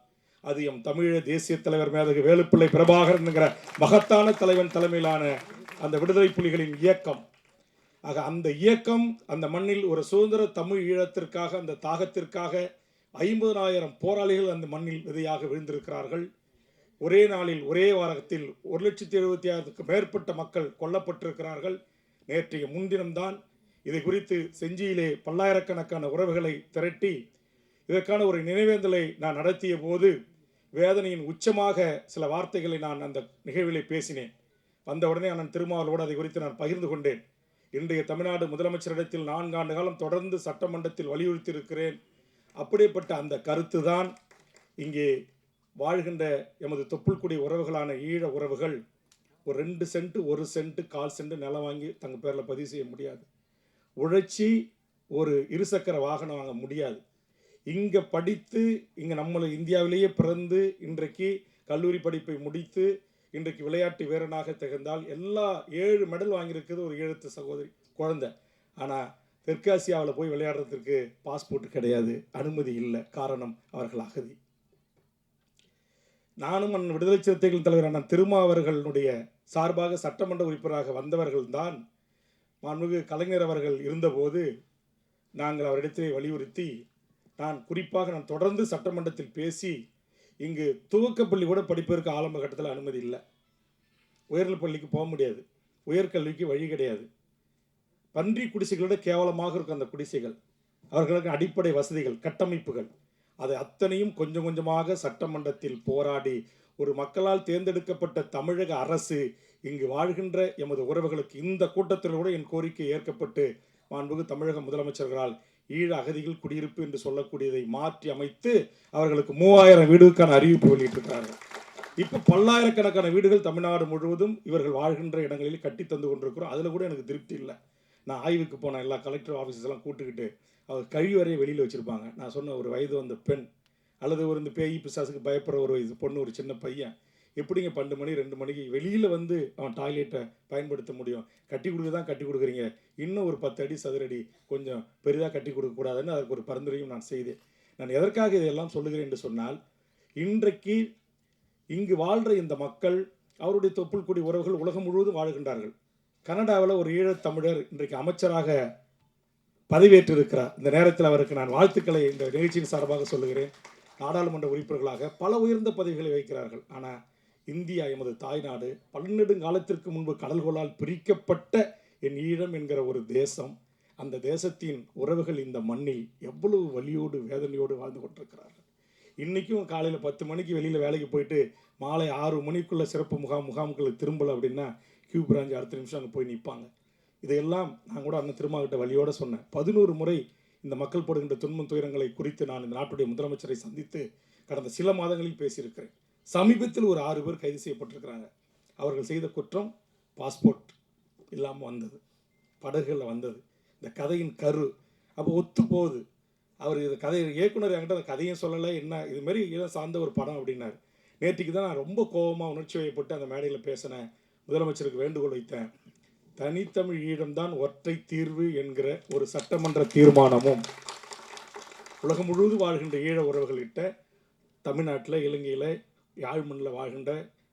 அது எம் தமிழீழ தேசிய தலைவர் மேதகு வேலுப்பிள்ளை பிரபாகரன் என்கிற மகத்தான தலைவன் தலைமையிலான அந்த விடுதலை புலிகளின் இயக்கம். ஆக அந்த இயக்கம் அந்த மண்ணில் ஒரு சுதந்திர தமிழ் ஈழத்திற்காக, அந்த தாகத்திற்காக 50,000 போராளிகள் அந்த மண்ணில் விதையாக விழுந்திருக்கிறார்கள். ஒரே நாளில், ஒரே வாரத்தில் 1,76,000க்கும் மேற்பட்ட மக்கள் கொல்லப்பட்டிருக்கிறார்கள். நேற்றைய முன்தினம்தான் இதை குறித்து செஞ்சியிலே பல்லாயிரக்கணக்கான உறவுகளை திரட்டி இதற்கான ஒரு நினைவேந்தலை நான் நடத்திய போது வேதனையின் உச்சமாக சில வார்த்தைகளை நான் அந்த நிகழ்விலே பேசினேன். வந்த உடனே அண்ணன் திருமாவளவோடு அதை குறித்து நான் பகிர்ந்து கொண்டேன். இன்றைய தமிழ்நாடு முதலமைச்சரிடத்தில் 4 ஆண்டு காலம் தொடர்ந்து சட்டமன்றத்தில் வலியுறுத்தி இருக்கிறேன். அப்படிப்பட்ட அந்த கருத்து தான் இங்கே வாழ்கின்ற எமது தொப்புள்குடி உறவுகளான ஈழ உறவுகள் ஒரு 2 சென்ட், 1 சென்ட், 1/4 சென்ட் நிலம் வாங்கி தங்க பேரில் பதிவு செய்ய முடியாது. உழைச்சி ஒரு இருசக்கர வாகனம் வாங்க முடியாது. இங்கே படித்து, இங்கே நம்மளை இந்தியாவிலேயே பிறந்து இன்றைக்கு கல்லூரி படிப்பை முடித்து இன்றைக்கு விளையாட்டு வீரனாக திகழ்ந்தால், எல்லா 7 மெடல் வாங்கியிருக்கிறது ஒரு ஈழத்து சகோதரி குழந்தை. ஆனால் தெற்காசியாவில் போய் விளையாடுறதுக்கு பாஸ்போர்ட் கிடையாது, அனுமதி இல்லை. காரணம், அவர்கள் அகதி. நானும் அண்ணன் விடுதலை சிறுத்தைகள் தலைவர் அண்ணன் திருமாவர்களுடைய சார்பாக சட்டமன்ற உறுப்பினராக வந்தவர்கள்தான். மாண்புமிகு கலைஞர் அவர்கள் இருந்தபோது நாங்கள் அவரிடத்திலே வலியுறுத்தி, நான் தொடர்ந்து சட்டமன்றத்தில் பேசி, இங்கு துவக்கப்பள்ளி கூட படிப்பதற்கு ஆரம்ப கட்டத்தில் அனுமதி இல்லை. உயர்நிலைப் பள்ளிக்கு போக முடியாது, உயர்கல்விக்கு வழி கிடையாது. பன்றி குடிசைகளோட கேவலமாக இருக்கும் அந்த குடிசைகள். அவர்களுக்கு அடிப்படை வசதிகள், கட்டமைப்புகள், அதை அத்தனையும் கொஞ்சம் கொஞ்சமாக சட்டமன்றத்தில் போராடி ஒரு மக்களால் தேர்ந்தெடுக்கப்பட்ட தமிழக அரசு இங்கு வாழ்கின்ற எமது உறவுகளுக்கு இந்த கூட்டத்தில் கூட என் கோரிக்கை ஏற்கப்பட்டு மாண்புமிகு தமிழக முதலமைச்சர்களால் ஈழ அகதிகள் குடியிருப்பு என்று சொல்லக்கூடியதை மாற்றி அமைத்து அவர்களுக்கு 3000 வீடுகளுக்கான அறிவிப்பு வெளியிட்டிருக்கிறார்கள். இப்போ பல்லாயிரக்கணக்கான வீடுகள் தமிழ்நாடு முழுவதும் இவர்கள் வாழ்கின்ற இடங்களில் கட்டி தந்து கொண்டிருக்கிறோம். அதில் கூட எனக்கு திருப்தி இல்லை. நான் ஆய்வுக்கு போன எல்லா கலெக்டர் ஆஃபீஸெல்லாம் கூட்டுக்கிட்டு அவர் கழிவறையை வெளியில் வச்சுருப்பாங்க. நான் சொன்ன ஒரு வயது வந்த பெண் அல்லது ஒரு இந்த பேய் பிசாசுக்கு பயப்படுற ஒரு பொண்ணு, ஒரு சின்ன பையன் எப்படிங்க 12 மணி 2 மணிக்கு வெளியில் வந்து அவன் டாய்லெட்டை பயன்படுத்த முடியும்? கட்டி கொடுக்க தான் கட்டி கொடுக்குறீங்க, இன்னும் ஒரு 10 அடி சதுரடி கொஞ்சம் பெரிதாக கட்டி கொடுக்கக்கூடாதுன்னு அதற்கு ஒரு பரிந்துரையும் நான் செய்தேன். நான் எதற்காக இதையெல்லாம் சொல்லுகிறேன் என்று சொன்னால், இன்றைக்கு இங்கு வாழ்கிற இந்த மக்கள், அவருடைய தொப்புள் கொடி உறவுகள் உலகம் முழுவதும் வாழ்கின்றார்கள். கனடாவில் ஒரு ஈழத்தமிழர் இன்றைக்கு அமைச்சராக பதவியேற்றிருக்கிறார். இந்த நேரத்தில் அவருக்கு நான் வாழ்த்துக்களை இந்த நிகழ்ச்சியின் சார்பாக சொல்லுகிறேன். நாடாளுமன்ற உறுப்பினர்களாக பல உயர்ந்த பதவிகளை வைக்கிறார்கள். ஆனால் இந்தியா எமது தாய்நாடு, பன்னெடுங்காலத்திற்கு முன்பு கடல்கோளால் பிரிக்கப்பட்ட என் ஈழம் என்கிற ஒரு தேசம், அந்த தேசத்தின் உறவுகள் இந்த மண்ணில் எவ்வளவு வலியோடு வேதனையோடு வாழ்ந்து கொண்டிருக்கிறார்கள். இன்றைக்கும் காலையில் 10 மணிக்கு வெளியில் வேலைக்கு போயிட்டு மாலை 6 மணிக்குள்ளே சிறப்பு முகாமுக்குள்ளே திரும்பலை அப்படின்னா கியூ பிரான்ச் அடுத்த நிமிஷம் அங்கே போய் நிற்பாங்க. இதையெல்லாம் நான் கூட அண்ணன் திருமாவட்ட வழியோடு சொன்னேன். 11 முறை இந்த மக்கள் படுகின்ற துன்பம் துயரங்களை குறித்து நான் இந்த நாட்டுடைய முதலமைச்சரை சந்தித்து கடந்த சில மாதங்களில் பேசியிருக்கிறேன். சமீபத்தில் ஒரு 6 பேர் கைது செய்யப்பட்டிருக்கிறாங்க. அவர்கள் செய்த குற்றம் பாஸ்போர்ட் இல்லாமல் வந்தது, படகுகளில் வந்தது. இந்த கதையின் கரு அப்போ ஒத்து போகுது. அவர் இந்த கதை இயக்குனர் என்கிட்ட அந்த கதையும் சொல்லலை, என்ன இதுமாரி இதை சார்ந்த ஒரு படம் அப்படின்னாரு. நேற்றுக்கு தான் நான் ரொம்ப கோபமாக உணர்ச்சி வயப்பட்டு அந்த மேடையில் பேசினேன். முதலமைச்சருக்கு வேண்டுகோள் வைத்தேன். தனித்தமிழ் ஈழம்தான் ஒற்றை தீர்வு என்கிற ஒரு சட்டமன்ற தீர்மானமும் உலகம் முழுவதும் வாழ்கின்ற ஈழ உறவுகள்கிட்ட, தமிழ்நாட்டில் இலங்கையில் யாழ்மண்ணில் வாழ்கின்ற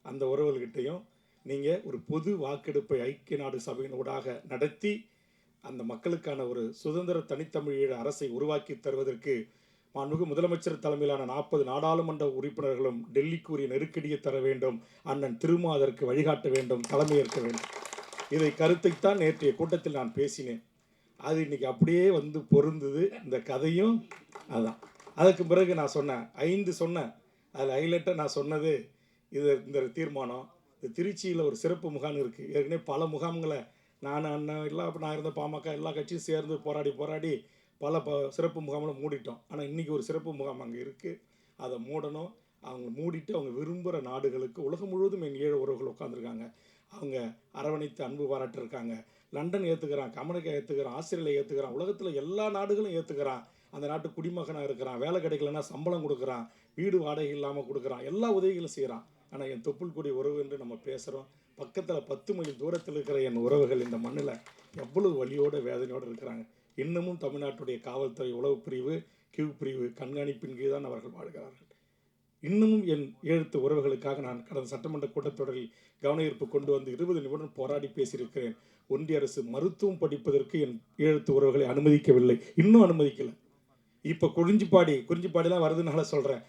அந்த உறவுகள்கிட்டையும் நீங்கள் ஒரு பொது வாக்கெடுப்பை ஐக்கிய நாடு சபையினூடாக நடத்தி அந்த மக்களுக்கான ஒரு சுதந்திர தனித்தமிழ் ஈழ அரசை உருவாக்கி தருவதற்கு மாண்புமிகு முதலமைச்சர் தலைமையிலான 40 நாடாளுமன்ற உறுப்பினர்களும் டெல்லிக்கு உரிய நெருக்கடியை தர வேண்டும். அண்ணன் திருமா அதற்கு வழிகாட்ட வேண்டும், தலைமையேற்க வேண்டும். இதை கருத்தைத்தான் நேற்றைய கூட்டத்தில் நான் பேசினேன். அது இன்னைக்கு அப்படியே வந்து பொருந்தது. இந்த கதையும் அதான். அதுக்கு பிறகு நான் சொன்னேன் 5 சொன்னேன். அதில் ஹைலைட்டாக நான் சொன்னது இந்த தீர்மானம். இந்த திருச்சியில் ஒரு சிறப்பு முகாம் இருக்குது. ஏற்கனவே பல முகாம்களை நான் அண்ணன் எல்லாம் நான் இருந்த பாமக எல்லா கட்சியும் சேர்ந்து போராடி பல சிறப்பு முகாமில் மூடிட்டோம். ஆனால் இன்றைக்கி ஒரு சிறப்பு முகாம் அங்கே இருக்குது. அதை மூடணும். அவங்க மூடிட்டு அவங்க விரும்புகிற நாடுகளுக்கு உலகம் முழுவதும் என் ஈழ உறவுகள் உட்காந்துருக்காங்க. அவங்க அரவணைத்து அன்பு பாராட்டிருக்காங்க. லண்டன் ஏற்றுக்கிறான், அமெரிக்கா ஏற்றுக்கிறான், ஆஸ்திரேலியா ஏற்றுக்கிறான், உலகத்தில் எல்லா நாடுகளும் ஏற்றுக்கிறான். அந்த நாட்டு குடிமகனாக இருக்கிறான், வேலை கிடைக்கலன்னா சம்பளம் கொடுக்குறான், வீடு வாடகை இல்லாமல் கொடுக்குறான், எல்லா உதவிகளும் செய்கிறான். ஆனால் என் தொப்புள் கொடி உறவு என்று நம்ம பேசுகிறோம். பக்கத்தில் 10 மைல் தூரத்தில் இருக்கிற என் உறவுகள் இந்த மண்ணில் எவ்வளவு வலியோடு வேதனையோடு இருக்கிறாங்க. இன்னமும் தமிழ்நாட்டுடைய காவல்துறை உளவு பிரிவு, கியூ பிரிவு கண்காணிப்பின் கீழ் தான் அவர்கள் வாழ்கிறார்கள். இன்னமும் என் எழுத்து உறவுகளுக்காக நான் கடந்த சட்டமன்ற கூட்டத்தொடரில் கவன ஈர்ப்பு கொண்டு வந்து 20 நிமிடம் போராடி பேசியிருக்கிறேன். ஒன்றிய அரசு மருத்துவம் படிப்பதற்கு என் எழுத்து உறவுகளை அனுமதிக்கவில்லை, இன்னும் அனுமதிக்கலை. இப்போ குறிஞ்சிப்பாடிலாம் வருதுனால சொல்கிறேன்.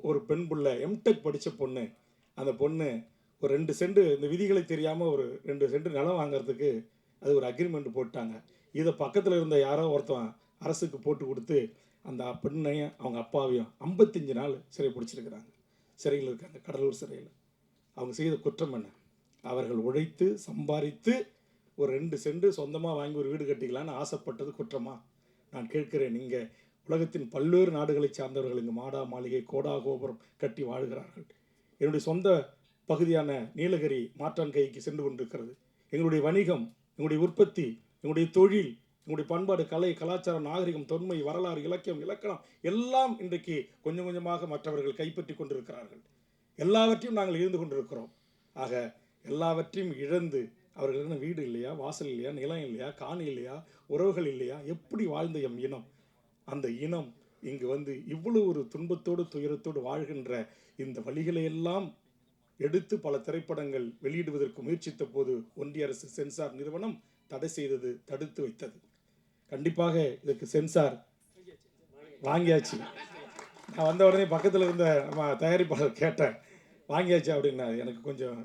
ஒரு பெண் புள்ள எம்டெக் படித்த பொண்ணு, அந்த பொண்ணு ஒரு 2 சென்ட் இந்த விதிகளை தெரியாமல் ஒரு 2 சென்ட் நிலம் வாங்கிறதுக்கு அது ஒரு அக்ரிமெண்ட் போட்டாங்க. இதை பக்கத்தில் இருந்த யாரோ ஒருத்தன் அரசுக்கு போட்டு கொடுத்து அந்த பெண்ணையும் அவங்க அப்பாவையும் 55 நாள் சிறை பிடிச்சிருக்கிறாங்க. சிறையில் இருக்காங்க, கடலூர் சிறையில். அவங்க செய்த குற்றம் என்ன? அவர்கள் உழைத்து சம்பாதித்து ஒரு 2 சென்ட் சொந்தமாக வாங்கி ஒரு வீடு கட்டிக்கலான்னு ஆசைப்பட்டது குற்றமா? நான் கேட்கிறேன். நீங்கள் உலகத்தின் பல்வேறு நாடுகளை சார்ந்தவர்கள் இங்கு மாடா மாளிகை, கோடா கோபுரம் கட்டி வாழ்கிறார்கள். என்னுடைய சொந்த பகுதியான நீலகிரி மாற்றான்கைக்கு சென்று கொண்டிருக்கிறது. எங்களுடைய வணிகம், எங்களுடைய உற்பத்தி, எங்களுடைய தொழில், எங்களுடைய பண்பாடு, கலை, கலாச்சாரம், நாகரிகம், தொன்மை, வரலாறு, இலக்கியம், இலக்கணம் எல்லாம் இன்றைக்கு கொஞ்சம் கொஞ்சமாக மற்றவர்கள் கைப்பற்றி கொண்டிருக்கிறார்கள். எல்லாவற்றையும் நாங்கள் இழந்து கொண்டிருக்கிறோம். ஆக எல்லாவற்றையும் இழந்து அவர்களுக்கு வீடு இல்லையா, வாசல் இல்லையா, நிலம் இல்லையா, காணி இல்லையா, உறவுகள் இல்லையா, எப்படி வாழ்ந்த எம் இனம்? அந்த இனம் இங்கு வந்து இவ்வளவு ஒரு துன்பத்தோடு துயரத்தோடு வாழ்கின்ற இந்த வழிகளையெல்லாம் எடுத்து பல திரைப்படங்கள் வெளியிடுவதற்கு முயற்சித்த போது ஒன்றிய அரசு சென்சார் நிறுவனம் தடை செய்தது, தடுத்து வைத்தது. கண்டிப்பாக இதற்கு சென்சார் வாங்கியாச்சு. நான் வந்த உடனே பக்கத்தில் இருந்த நம்ம தயாரிப்பாளர் கேட்டேன், வாங்கியாச்சு அப்படின்னாரு. எனக்கு கொஞ்சம்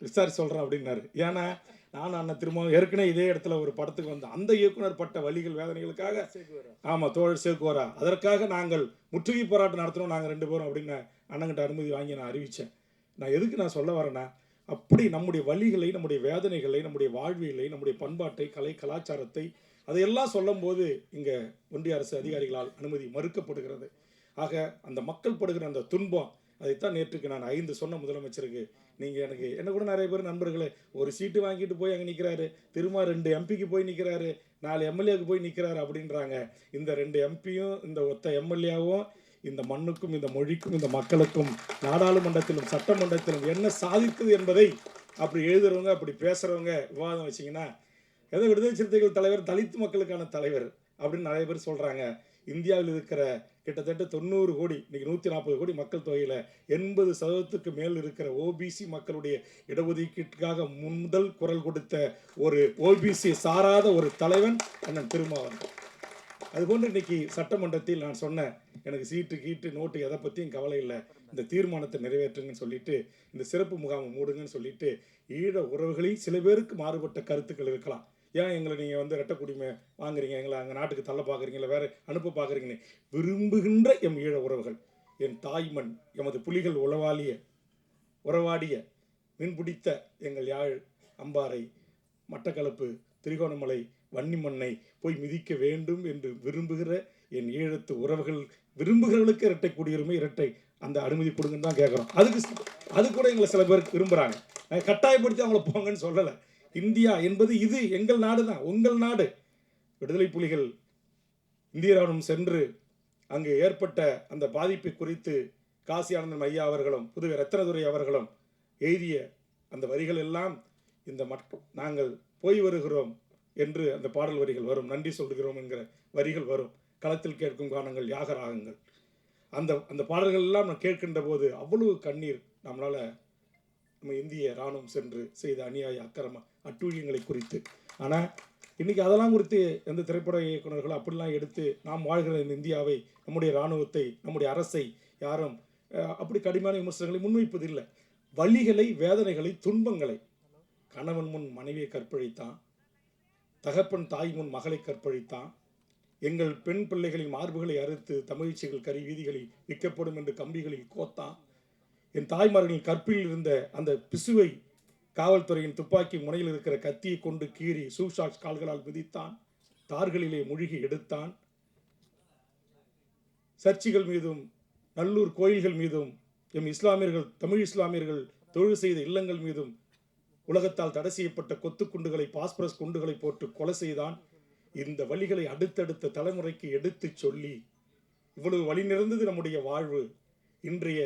விசாரிச்சு சொல்கிறேன் அப்படின்னாரு. ஏன்னா நான் அண்ணன் திரும்பவும் ஏற்கனவே இதே இடத்துல ஒரு படத்துக்கு வந்தேன். அந்த இயக்குனர் பட்ட வலிகள் வேதனைகளுக்காக, ஆமாம் தோழர் சேக்குவரா, அதற்காக நாங்கள் முற்றுகை போராட்டம் நடத்தணும் நாங்கள் 2 பேரும் அப்படின்னு அண்ணங்கிட்ட அனுமதி வாங்கி நான் அறிவித்தேன். நான் எதுக்கு நான் சொல்ல வரேன்னா, அப்படி நம்முடைய வலிகளை, நம்முடைய வேதனைகளை, நம்முடைய வாழ்வியலை, நம்முடைய பண்பாட்டை, கலை, கலாச்சாரத்தை அதையெல்லாம் சொல்லும் போது இங்கே ஒன்றிய அரசு அதிகாரிகளால் அனுமதி மறுக்கப்படுகிறது. ஆக அந்த மக்கள் படுகிற அந்த துன்பம், அதைத்தான் நேற்றுக்கு நான் 5 சொன்ன முதலமைச்சருக்கு. நீங்கள் எனக்கு என்ன கூட நிறைய பேர் நண்பர்களே, ஒரு சீட்டு வாங்கிட்டு போய் அங்கே நிற்கிறாரு, திரும்ப 2 எம்பிக்கு போய் நிற்கிறாரு, 4 எம்எல்ஏக்கு போய் நிற்கிறாரு அப்படின்றாங்க. இந்த 2 எம்பியும் இந்த ஒத்த எம்எல்ஏவும் இந்த மண்ணுக்கும் இந்த மொழிக்கும் இந்த மக்களுக்கும் நாடாளுமன்றத்திலும் சட்டமன்றத்திலும் என்ன சாதித்தது என்பதை அப்படி எழுதுறவங்க, அப்படி பேசுகிறவங்க விவாதம் வச்சிங்கன்னா, ஏதோ விடுதலை சிறுத்தைகள் தலைவர் தலித்து மக்களுக்கான தலைவர் அப்படின்னு நிறைய பேர் சொல்கிறாங்க. இந்தியாவில் இருக்கிற கிட்டத்தட்ட 90 கோடி, இன்றைக்கி 140 கோடி மக்கள் தொகையில் 80% மேல் இருக்கிற ஓபிசி மக்களுடைய இடஒதுக்கீட்டுக்காக முதல் குரல் கொடுத்த ஒரு ஓபிசி சாராத ஒரு தலைவன் அண்ணன் திருமாவளவன். அதுபோன்று இன்றைக்கி சட்டமன்றத்தில் நான் சொன்னேன், எனக்கு சீட்டு கீட்டு நோட்டு எதை பற்றியும் கவலை இல்லை, இந்த தீர்மானத்தை நிறைவேற்றுங்கன்னு சொல்லிட்டு, இந்த சிறப்பு முகாமை மூடுங்கன்னு சொல்லிட்டு, ஈழ உறவுகளில் சில பேருக்கு மாறுபட்ட கருத்துக்கள் இருக்கலாம். ஏன் எங்களை நீங்கள் வந்து ரெட்டை குடிமை வாங்குறீங்க, எங்களை அங்கே நாட்டுக்கு தள்ள பார்க்குறீங்க, இல்லை வேறு அனுப்ப பார்க்குறீங்கன்னு விரும்புகின்ற எம் ஈழ உறவுகள், என் தாய்மண், எமது புலிகள் உறவாடிய மீன்பிடித்த எங்கள் யாழ், அம்பாறை, மட்டக்களப்பு, திரிகோணமலை, வன்னிமண்ணை போய் மிதிக்க வேண்டும் என்று விரும்புகிற என் ஈழத்து உறவுகள், விரும்புகிறவர்களுக்கு இரட்டை குடியுரிமை, இரட்டை அந்த அனுமதி கொடுங்கன்னு தான் கேட்குறோம். அது கூட எங்களை சில பேர் விரும்புகிறாங்க. கட்டாயப்படுத்தி அவங்கள போங்கன்னு சொல்லலை. இந்தியா என்பது இது எங்கள் நாடு தான், உங்கள் நாடு. விடுதலை புலிகள் இந்திய ராணுவம் சென்று அங்கு ஏற்பட்ட அந்த பாதிப்பை குறித்து காசி ஆனந்தன் ஐயா அவர்களும் புதுவை ரத்னதுரை அவர்களும் எழுதிய அந்த வரிகள் எல்லாம் இந்த நாங்கள் போய் வருகிறோம் என்று அந்த பாடல் வரிகள் வரும், நன்றி சொல்கிறோம் என்கிற வரிகள் வரும். களத்தில் கேட்கும் கானங்கள் யாக ராகங்கள். அந்த அந்த பாடல்கள் எல்லாம் நான் கேட்கின்ற போது அவ்வளவு கண்ணீர். நம்மளால் நம்ம இந்திய இராணுவம் சென்று செய்த அநியாய அக்கிரம அட்டூழியங்களை குறித்து. ஆனால் இன்றைக்கி அதெல்லாம் குறித்து எந்த திரைப்பட இயக்குநர்கள் அப்படிலாம் எடுத்து நாம் வாழ்கிற இந்த இந்தியாவை, நம்முடைய இராணுவத்தை, நம்முடைய அரசை யாரும் அப்படி கடுமையான விமர்சனங்களை முன்வைப்பதில்லை. வலிகளை, வேதனைகளை, துன்பங்களை, கணவன் முன் மனைவியை கற்பழித்தான், தகப்பன் தாய் முன் மகளை கற்பழித்தான், எங்கள் பெண் பிள்ளைகளின் மார்புகளை அறுத்து தமிழ்ச்சிகள் கறி வீதிகளில் விற்கப்படும் என்று கம்பிகளில் கோத்தான், என் தாய்மார்களின் கற்பில் இருந்த அந்த பிசுவை காவல்துறையின் துப்பாக்கி முனையில் இருக்கிற கத்தியை கொண்டு கீறி சூஷாக்ஸ் கால்களால் மிதித்தான், தார்களிலே மூழ்கி எடுத்தான், சர்ச்சுகள் மீதும் நல்லூர் கோயில்கள் மீதும் எம் இஸ்லாமியர்கள், தமிழ் இஸ்லாமியர்கள் தொழில் செய்த இல்லங்கள் மீதும் உலகத்தால் தடை செய்யப்பட்ட கொத்துக்குண்டுகளை, பாஸ்பரஸ் குண்டுகளை போட்டு கொலை செய்தான். இந்த வழிகளை அடுத்தடுத்த தலைமுறைக்கு எடுத்து சொல்லி இவ்வளவு வழி நிறைந்தது நம்முடைய வாழ்வு. இன்றைய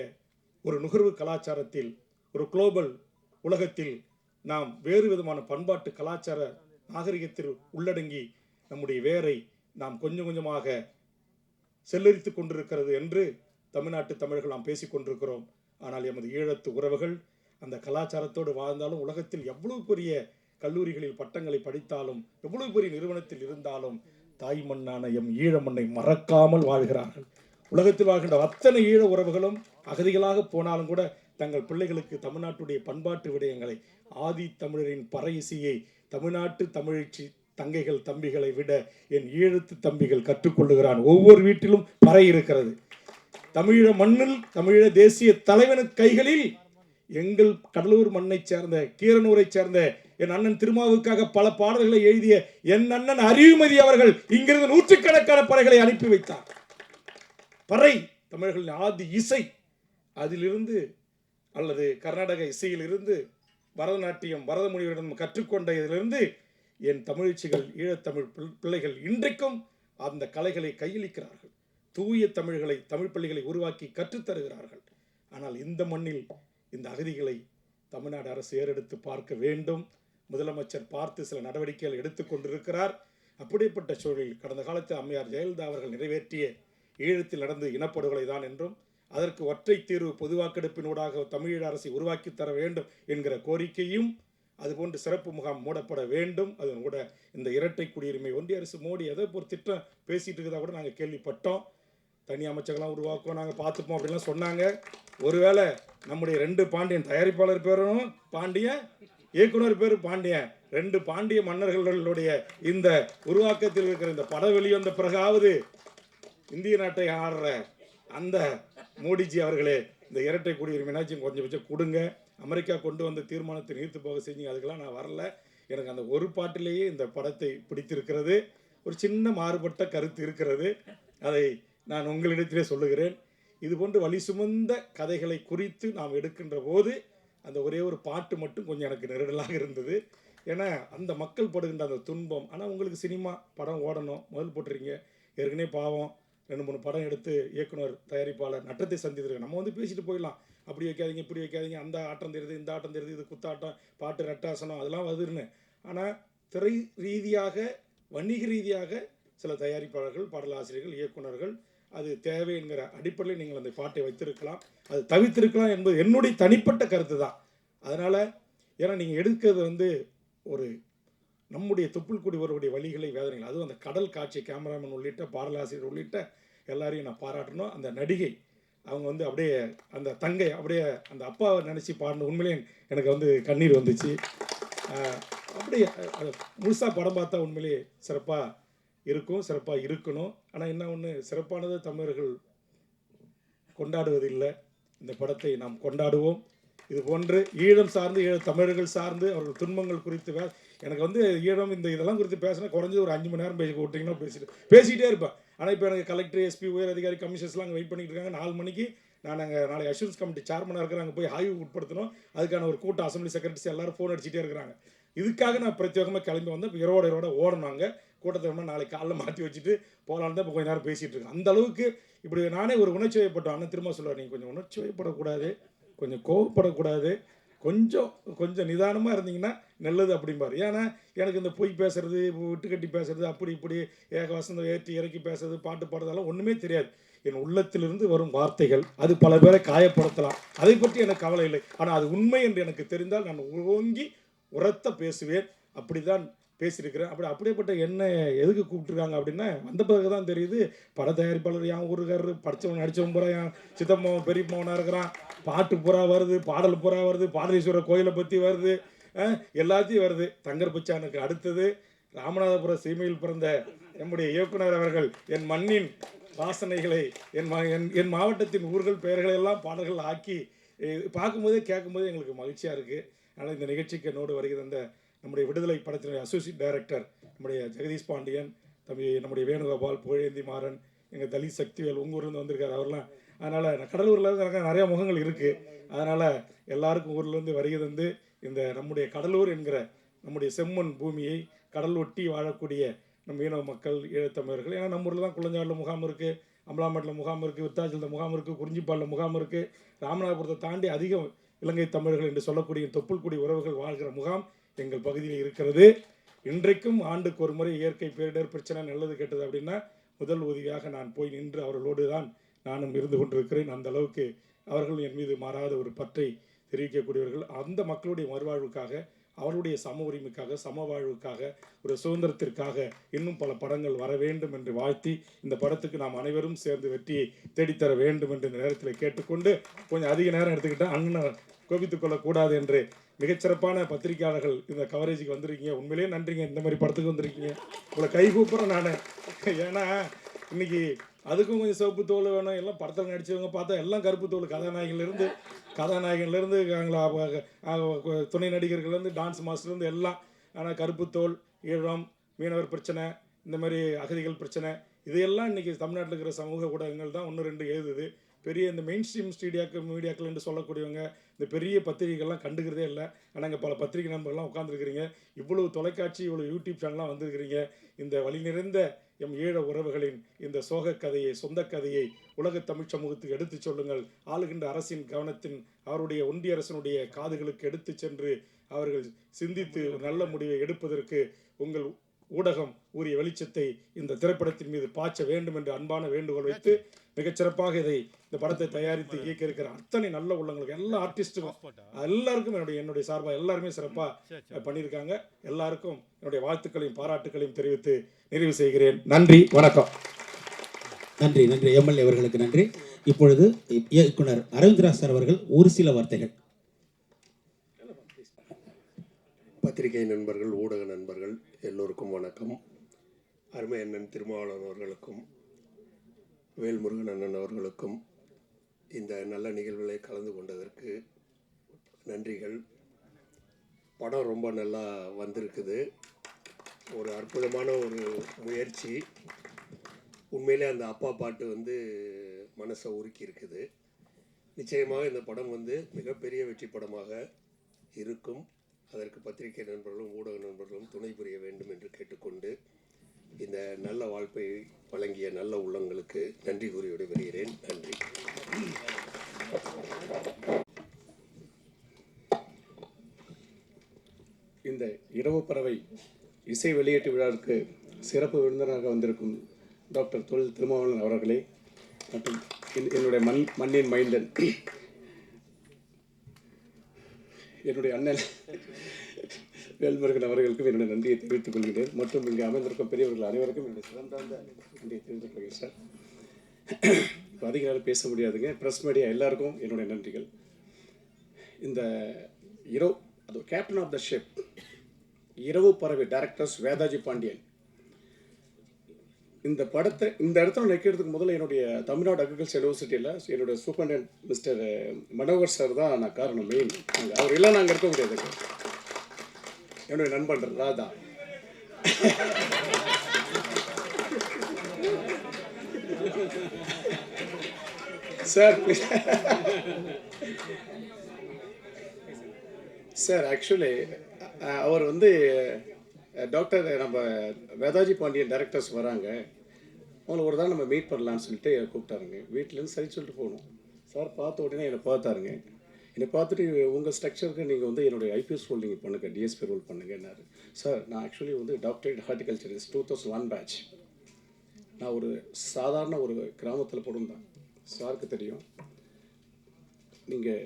ஒரு நுகர்வு கலாச்சாரத்தில், ஒரு குளோபல் உலகத்தில் நாம் வேறு விதமான பண்பாட்டு கலாச்சார நாகரிகத்தில் உள்ளடங்கி நம்முடைய வேரை நாம் கொஞ்சம் கொஞ்சமாக செல்லரித்து கொண்டிருக்கிறது என்று தமிழ்நாட்டு தமிழர்கள் நாம் பேசிக் கொண்டிருக்கிறோம். ஆனால் எமது ஈழத்து உறவுகள் அந்த கலாச்சாரத்தோடு வாழ்ந்தாலும், உலகத்தில் எவ்வளவு பெரிய கல்லூரிகளில் பட்டங்களை படித்தாலும், எவ்வளவு பெரிய நிறுவனத்தில் இருந்தாலும் தாய் மண்ணான எம் ஈழ மண்ணை மறக்காமல் வாழ்கிறார்கள். உலகத்தில் வாழ்கின்ற அத்தனை ஈழ உறவுகளும் அகதிகளாக போனாலும் கூட தங்கள் பிள்ளைகளுக்கு தமிழ்நாட்டுடைய பண்பாட்டு விடயங்களை, ஆதி தமிழரின் பறை இசையை தமிழ்நாட்டு தமிழச்சி தங்கைகள் தம்பிகளை விட என் ஈழத்து தம்பிகள் கற்றுக்கொள்ளுகிறான். ஒவ்வொரு வீட்டிலும் பறை இருக்கிறது. தமிழீழ மண்ணில் தமிழீழ தேசிய தலைவன் கைகளில் எங்கள் கடலூர் மண்ணை சேர்ந்த, கீரனூரை சேர்ந்த என் அண்ணன் திருமாவுக்காக பல பாடல்களை எழுதிய என் அண்ணன் அறிவுமதி அவர்கள் இங்கிருந்து நூற்றுக்கணக்கான பறைகளை அனுப்பி வைத்தார். பறை தமிழர்களின் ஆதி இசை. அதிலிருந்து அல்லது கர்நாடக இசையிலிருந்து பரதநாட்டியம் பரதமொழியிடம் கற்றுக்கொண்ட இதிலிருந்து என் தமிழ்ச்சிகள், ஈழத்தமிழ் பிள்ளைகள் இன்றைக்கும் அந்த கலைகளை கையளிக்கிறார்கள். தூய தமிழ்களை, தமிழ் பள்ளிகளை உருவாக்கி கற்றுத்தருகிறார்கள். ஆனால் இந்த மண்ணில் இந்த அகதிகளை தமிழ்நாடு அரசு ஏறெடுத்து பார்க்க வேண்டும். முதலமைச்சர் பார்த்து சில நடவடிக்கைகள் எடுத்துக்கொண்டிருக்கிறார். அப்படிப்பட்ட சூழலில் கடந்த காலத்தில் அம்மையார் ஜெயலலிதா அவர்கள் நிறைவேற்றிய ஈழத்தில் நடந்து இனப்படுகொலை தான் என்றும், அதற்கு ஒற்றை தீர்வு பொது வாக்கெடுப்பினூடாக தமிழீழ அரசை உருவாக்கி தர வேண்டும் என்கிற கோரிக்கையும், அதுபோன்று சிறப்பு முகாம் மூடப்பட வேண்டும். அதன் கூட இந்த இரட்டை குடியுரிமை ஒன்றிய அரசு மோடி எதை ஒரு திட்டம் பேசிட்டு இருக்கிறதா கூட நாங்கள் கேள்விப்பட்டோம். தனி அமைச்சகம்லாம் உருவாக்குவோம், நாங்கள் பார்த்துப்போம் அப்படின்லாம் சொன்னாங்க. ஒருவேளை நம்முடைய 2 பாண்டியன், தயாரிப்பாளர் பேரும் பாண்டியன், இயக்குனர் பேர் பாண்டியன், 2 பாண்டிய மன்னர்களுடைய இந்த உருவாக்கத்தில் இருக்கிற இந்த படம் வெளிவந்த பிறகாவது இந்திய நாட்டை ஆடுற அந்த மோடிஜி அவர்களே இந்த இரட்டை குடியுரிமைனாச்சும் கொஞ்சம் கொடுங்க. அமெரிக்கா கொண்டு வந்த தீர்மானத்தை நீர்த்து போக செஞ்சு அதுக்கெல்லாம் நான் வரல. எனக்கு அந்த ஒரு பாட்டிலேயே இந்த படத்தை பிடித்திருக்கிறது. ஒரு சின்ன மாறுபட்ட கருத்து இருக்கிறது, அதை நான் உங்களிடத்திலே சொல்லுகிறேன். இதுபோன்று வலி சுமந்த கதைகளை குறித்து நாம் எடுக்கின்ற போது அந்த ஒரே ஒரு பாட்டு மட்டும் கொஞ்சம் எனக்கு நெருடலாக இருந்தது. ஏன்னா அந்த மக்கள் படுகின்ற அந்த துன்பம். ஆனால் உங்களுக்கு சினிமா படம் ஓடணும், முதல் போட்டுறீங்க. ஏற்கனவே பாவம் 2-3 படம் எடுத்து இயக்குனர் தயாரிப்பாளர் நட்டத்தை சந்தித்திருக்கேன். நம்ம பேசிட்டு போயிடலாம், அப்படி வைக்காதீங்க இப்படி வைக்காதீங்க, அந்த ஆட்டம் தெரியுது இந்த ஆட்டம் தெரியுது, இது குத்தாட்டம் பாட்டு ரட்டாசனம் அதெல்லாம் வருதுன்னு. ஆனால் திரை ரீதியாக வணிக ரீதியாக சில தயாரிப்பாளர்கள், பாடலாசிரியர்கள், இயக்குனர்கள் அது தேவை என்கிற அடிப்படையில் நீங்கள் அந்த பாட்டை வைத்திருக்கலாம், அது தவிர்த்திருக்கலாம் என்பது என்னுடைய தனிப்பட்ட கருத்து தான். அதனால் ஏன்னா நீங்கள் எடுக்கிறது ஒரு நம்முடைய தொப்புள்குடி ஒருவருடைய வழிகளை, வேதனைகள், அதுவும் அந்த கடல் காட்சி கேமராமேன் உள்ளிட்ட பாடலாசிரியர் உள்ளிட்ட எல்லாரையும் நான் பாராட்டணும். அந்த நடிகை அவங்க அப்படியே அந்த தங்கை அப்படியே அந்த அப்பாவை நினச்சி பாடின உண்மையிலே எனக்கு கண்ணீர் வந்துச்சு. அப்படியே முழுசாக படம் பார்த்தா உண்மையிலேயே சிறப்பாக இருக்கும், சிறப்பாக இருக்கணும். ஆனால் என்ன ஒன்று, சிறப்பானது தமிழர்கள் கொண்டாடுவதில்லை. இந்த படத்தை நாம் கொண்டாடுவோம். இது போன்று ஈழம் சார்ந்து, ஈழ தமிழர்கள் சார்ந்து அவர்கள் துன்பங்கள் குறித்து எனக்கு ஈழம் இதெல்லாம் குறித்து பேசினா குறைஞ்சது ஒரு 5 மணி நேரம் பேசி விட்டிங்கன்னா பேசிகிட்டே இருப்பேன். ஆனால் இப்போ எனக்கு கலெக்டர், எஸ்பி, உயர் அதிகாரி, கமிஷனர்ஸ்லாம் அங்கே வெயிட் பண்ணிட்டு இருக்காங்க. 4 மணிக்கு நான் நாளைக்கு அஷூரன்ஸ் கமிட்டி சேர்மனாக இருக்கிறாங்க, போய் ஆய்வு உட்படுத்தணும். அதுக்கான ஒரு கூட்டம், அசம்பிளி செக்ரட்டரிஸ் எல்லாரும் ஃபோன் அடிச்சுட்டே இருக்கிறாங்க. இதுக்காக நான் பிரத்யேகமாக கிளம்பி வந்தேன். இப்போ இரவோட ஓடனாங்க கூட்டத்தை நாளைக்கு காலைல மாற்றி வச்சுட்டு போகலான்னு தான் இப்போ கொஞ்சம் நேரம் பேசிகிட்டு இருக்கேன். அந்த அளவுக்கு இப்படி நானே ஒரு உணர்ச்சி வயப்பட்டோம். அண்ணன் திரும்ப சொல்லுவார், நீங்கள் கொஞ்சம் உணர்ச்சி வயப்படக்கூடாது, கொஞ்சம் கோவப்படக்கூடாது, கொஞ்சம் கொஞ்சம் நிதானமாக இருந்தீங்கன்னா நல்லது அப்படிம்பார். ஏன்னா எனக்கு இந்த பொய் பேசுறது, விட்டு கட்டி பேசுறது, அப்படி இப்படி ஏக வசந்தம் ஏற்றி இறக்கி பேசுறது, பாட்டு பாடுறதெல்லாம் ஒன்றுமே தெரியாது. என் உள்ளத்திலிருந்து வரும் வார்த்தைகள் அது பல பேரை காயப்படுத்தலாம், அதை பற்றி எனக்கு கவலை இல்லை. ஆனால் அது உண்மை என்று எனக்கு தெரிந்தால் நான் ஓங்கி உரத்த பேசுவேன். அப்படி தான் பேசியிருக்கிறேன். அப்படியேப்பட்ட என்ன எதுக்கு கூப்பிட்டுருக்காங்க அப்படின்னா, வந்த பிறகு தான் தெரியுது பட தயாரிப்பாளர் என் ஊருக்காரரு, படித்தவன் நடித்தவன் பூரா என் சித்தம்மாவன் பெரியம்மாவனாக இருக்கிறான், பாட்டு பூரா வருது, பாடல் பூரா வருது, பாடலீஸ்வரர் கோயிலை பற்றி வருது, எல்லாத்தையும் வருது. தங்கர் பச்சானுக்கு அடுத்தது ராமநாதபுரம் சீமையில் பிறந்த நம்முடைய இயக்குனர் அவர்கள் என் மண்ணின் வாசனைகளை என் மாவட்டத்தின் ஊர்கள் பெயர்களை எல்லாம் பாடல்கள் ஆக்கி பார்க்கும்போதே கேட்கும்போதே எங்களுக்கு மகிழ்ச்சியாக இருக்குது. அதனால் இந்த நிகழ்ச்சிக்கு என்னோடு வருகிற அந்த நம்முடைய விடுதலை படத்தினுடைய அசோசியேட் டைரக்டர் நம்முடைய ஜெகதீஷ் பாண்டியன், நம்முடைய வேணுகோபால், புகழேந்தி மாறன், எங்கள் தலித் சக்திவேல் உங்கள் ஊர்லேருந்து வந்திருக்காரு அவர்லாம். அதனால் நான் கடலூரில் எனக்கு நிறையா முகங்கள் இருக்குது. அதனால் எல்லாருக்கும் ஊர்லேருந்து வருகை தந்து இந்த நம்முடைய கடலூர் என்கிற நம்முடைய செம்மண் பூமியை கடல் ஒட்டி வாழக்கூடிய நம் மீனவ மக்கள், ஈழத்தமிழர்கள், ஏன்னா நம்ம ஊரில் தான் குள்ளஞ்சாடில் முகாம் இருக்குது, அம்பலாமேட்டில் முகாம் இருக்குது, விருத்தாச்சலத்தில் முகாம் இருக்குது, குறிஞ்சிப்பாலில் முகாம் இருக்குது, ராமநாதபுரத்தை தாண்டி அதிகம் இலங்கை தமிழர்கள் என்று சொல்லக்கூடிய தொப்புள்குடி உறவுகள் வாழ்கிற முகாம் எங்கள் பகுதியில் இருக்கிறது. இன்றைக்கும் ஆண்டுக்கு ஒரு முறை இயற்கை பேரிடர் பிரச்சனை நல்லது கெட்டது அப்படின்னா முதல் உதவியாக நான் போய் நின்று அவர்களோடு தான் நானும் இருந்து கொண்டிருக்கிறேன். அந்த அளவுக்கு அவர்கள் என் மீது மாறாத ஒரு பற்றை தெரிவிக்கக்கூடியவர்கள். அந்த மக்களுடைய மறுவாழ்வுக்காக, அவருடைய சம உரிமைக்காக, சம வாழ்வுக்காக, ஒரு சுதந்திரத்திற்காக இன்னும் பல படங்கள் வர வேண்டும் என்று வாழ்த்தி, இந்த படத்துக்கு நாம் அனைவரும் சேர்ந்து வெற்றியை தேடித்தர வேண்டும் என்று இந்த நேரத்தில் கேட்டுக்கொண்டு, கொஞ்சம் அதிக நேரம் எடுத்துக்கிட்டால் அண்ணனை கோபித்துக் கொள்ளக்கூடாது என்று மிகச்சிறப்பான பத்திரிகையாளர்கள் இந்த கவரேஜுக்கு வந்திருக்கீங்க. உண்மையிலேயே நன்றிங்க. இந்த மாதிரி படத்துக்கு வந்திருக்கீங்க. உங்களை கை கூப்புறேன் நான். ஏன்னா இன்னைக்கு அதுக்கும் கொஞ்சம் சிவப்பு தோல் வேணும். எல்லாம் படத்தில் நடித்தவங்க பார்த்தா எல்லாம் கருப்பு தோல், கதாநாயகன்லேருந்து துணை நடிகர்கள்லேருந்து டான்ஸ் மாஸ்டர்லேருந்து எல்லாம். ஆனால் கருப்பு தோல், ஈழம், மீனவர் பிரச்சனை, இந்த மாதிரி அகதிகள் பிரச்சனை, இதையெல்லாம் இன்றைக்கி தமிழ்நாட்டில் இருக்கிற சமூக ஊடகங்கள் தான் 1-2 எழுதுது. பெரிய இந்த மெயின் ஸ்ட்ரீம் மீடியாக்கள் என்று சொல்லக்கூடியவங்க இந்த பெரிய பத்திரிகைகள்லாம் கண்டுக்கிறதே இல்லை. ஆனால் இங்கே பல பத்திரிகை நண்பர்கள்லாம் உட்காந்துருக்கிறீங்க. இவ்வளவு தொலைக்காட்சி, இவ்வளோ யூடியூப் சேனல்லாம் வந்திருக்கிறீங்க. இந்த வழி நிறைந்த எம் ஈழ உறவுகளின் இந்த சோக கதையை, சொந்த கதையை உலக தமிழ் சமூகத்துக்கு எடுத்து சொல்லுங்கள். ஆளுகின்ற அரசின் கவனத்தின், அவருடைய ஒன்றிய அரசினுடைய காதுகளுக்கு எடுத்து சென்று அவர்கள் சிந்தித்து நல்ல முடிவை எடுப்பதற்கு உங்கள் ஊடகம் உரிய வெளிச்சத்தை இந்த திரைப்படத்தின் மீது பாய்ச்ச வேண்டும் என்று அன்பான வேண்டுகோள் வைத்து, மிகச்சிறப்பாக இந்த படத்தை தயாரித்து இயக்க இருக்கிற அத்தனை நல்ல உள்ளங்களுக்கு, எல்லா ஆர்டிஸ்ட்டுக்கும் எல்லாருக்கும் என்னுடைய சார்பாக எல்லாருமே சிறப்பாக பண்ணியிருக்காங்க. எல்லாருக்கும் என்னுடைய வாழ்த்துக்களையும் பாராட்டுகளையும் தெரிவித்து நிறைவு செய்கிறேன். நன்றி, வணக்கம். நன்றி நன்றி எம்எல்ஏ அவர்களுக்கு நன்றி. இப்பொழுது இயக்குனர் அரவிந்த்ராஜ் சார் அவர்கள் ஒரு சில வார்த்தைகள். பத்திரிகை நண்பர்கள், ஊடக நண்பர்கள் எல்லோருக்கும் வணக்கம். அருமை அண்ணன் திருமாவளவன் அவர்களுக்கும் வேல்முருகன் அண்ணன் அவர்களுக்கும் இந்த நல்ல நிகழ்வுகளை கலந்து கொண்டதற்கு நன்றிகள். படம் ரொம்ப நல்லா வந்திருக்குது. ஒரு அற்புதமான ஒரு முயற்சி. உண்மையிலே அந்த அப்பா பாட்டு மனசை உருக்கி இருக்குது. நிச்சயமாக இந்த படம் மிகப்பெரிய வெற்றி படமாக இருக்கும். அதற்கு பத்திரிகை நண்பர்களும் ஊடக நண்பர்களும் துணை புரிய வேண்டும் என்று கேட்டுக்கொண்டு, இந்த நல்ல வாய்ப்பை வழங்கிய நல்ல உள்ளங்களுக்கு நன்றி கூறி விடைபெறுகிறேன். நன்றி. இந்த இரவு பறவை இசை வெளியீட்டு விழாவிற்கு சிறப்பு விருந்தினராக வந்திருக்கும் டாக்டர் தொல் திருமாவளவன் அவர்களே மற்றும் என்னுடைய மண்ணின் மைந்தன் என்னுடைய அண்ணன் வேல்முருகன் அவர்களுக்கும் என்னுடைய நன்றியை தெரிவித்துக் கொள்கிறேன். மற்றும் இங்கே அமைந்திருக்கும் பெரியவர்கள் அனைவருக்கும் என்னுடைய சிறந்தார்ந்த நன்றியை தெரிவித்துக் கொள்கிறேன் சார். இப்போ அதிக நேரம் பேச முடியாதுங்க. ப்ரெஸ் மீடியா எல்லாருக்கும் என்னுடைய நன்றிகள். இந்த அது கேப்டன் ஆஃப் த ஷிப் இரவு பறவை டைரக்டர்ஸ் வேதாஜி பாண்டியன். இந்த படத்தை இந்த இடத்துல நிற்கிறதுக்கு முதல்ல என்னுடைய தமிழ்நாடு அக்ரிகல்ச்சர் யூனிவர்சிட்டியில் என்னுடைய சூப்பரண்டென்ட் மிஸ்டர் மனோகர் சார் தான் நான் காரணம் மெயின். அவர் இல்லை நாங்கள் இருக்க முடியாது. என்னுடைய நண்பன் ராதா சார் சார் ஆக்சுவலி அவர் டாக்டர் நம்ம வேதாஜி பாண்டியன் டைரக்டர்ஸ் வராங்க, அவங்கள ஒரு தான் நம்ம மீட் பண்ணலான்னு சொல்லிட்டு கூப்பிட்டாருங்க. வீட்டிலேருந்து சரி சொல்லிட்டு போகணும். சார் பார்த்த உடனே என்னை பார்த்தாருங்க. என்னை பார்த்துட்டு உங்கள் ஸ்ட்ரக்சருக்கு நீங்கள் வந்து என்னுடைய ஐபிஎஸ் ரோல் நீங்கள் பண்ணுங்கள், டிஎஸ்பி ரோல் பண்ணுங்கன்னாரு. சார் நான் ஆக்சுவலி வந்து டாக்டரேட் ஹார்டிகல்ச்சர் 2001 பேட்ச். நான் ஒரு சாதாரண ஒரு கிராமத்தில் பிறந்தேன். சாருக்கு தெரியும், நீங்கள்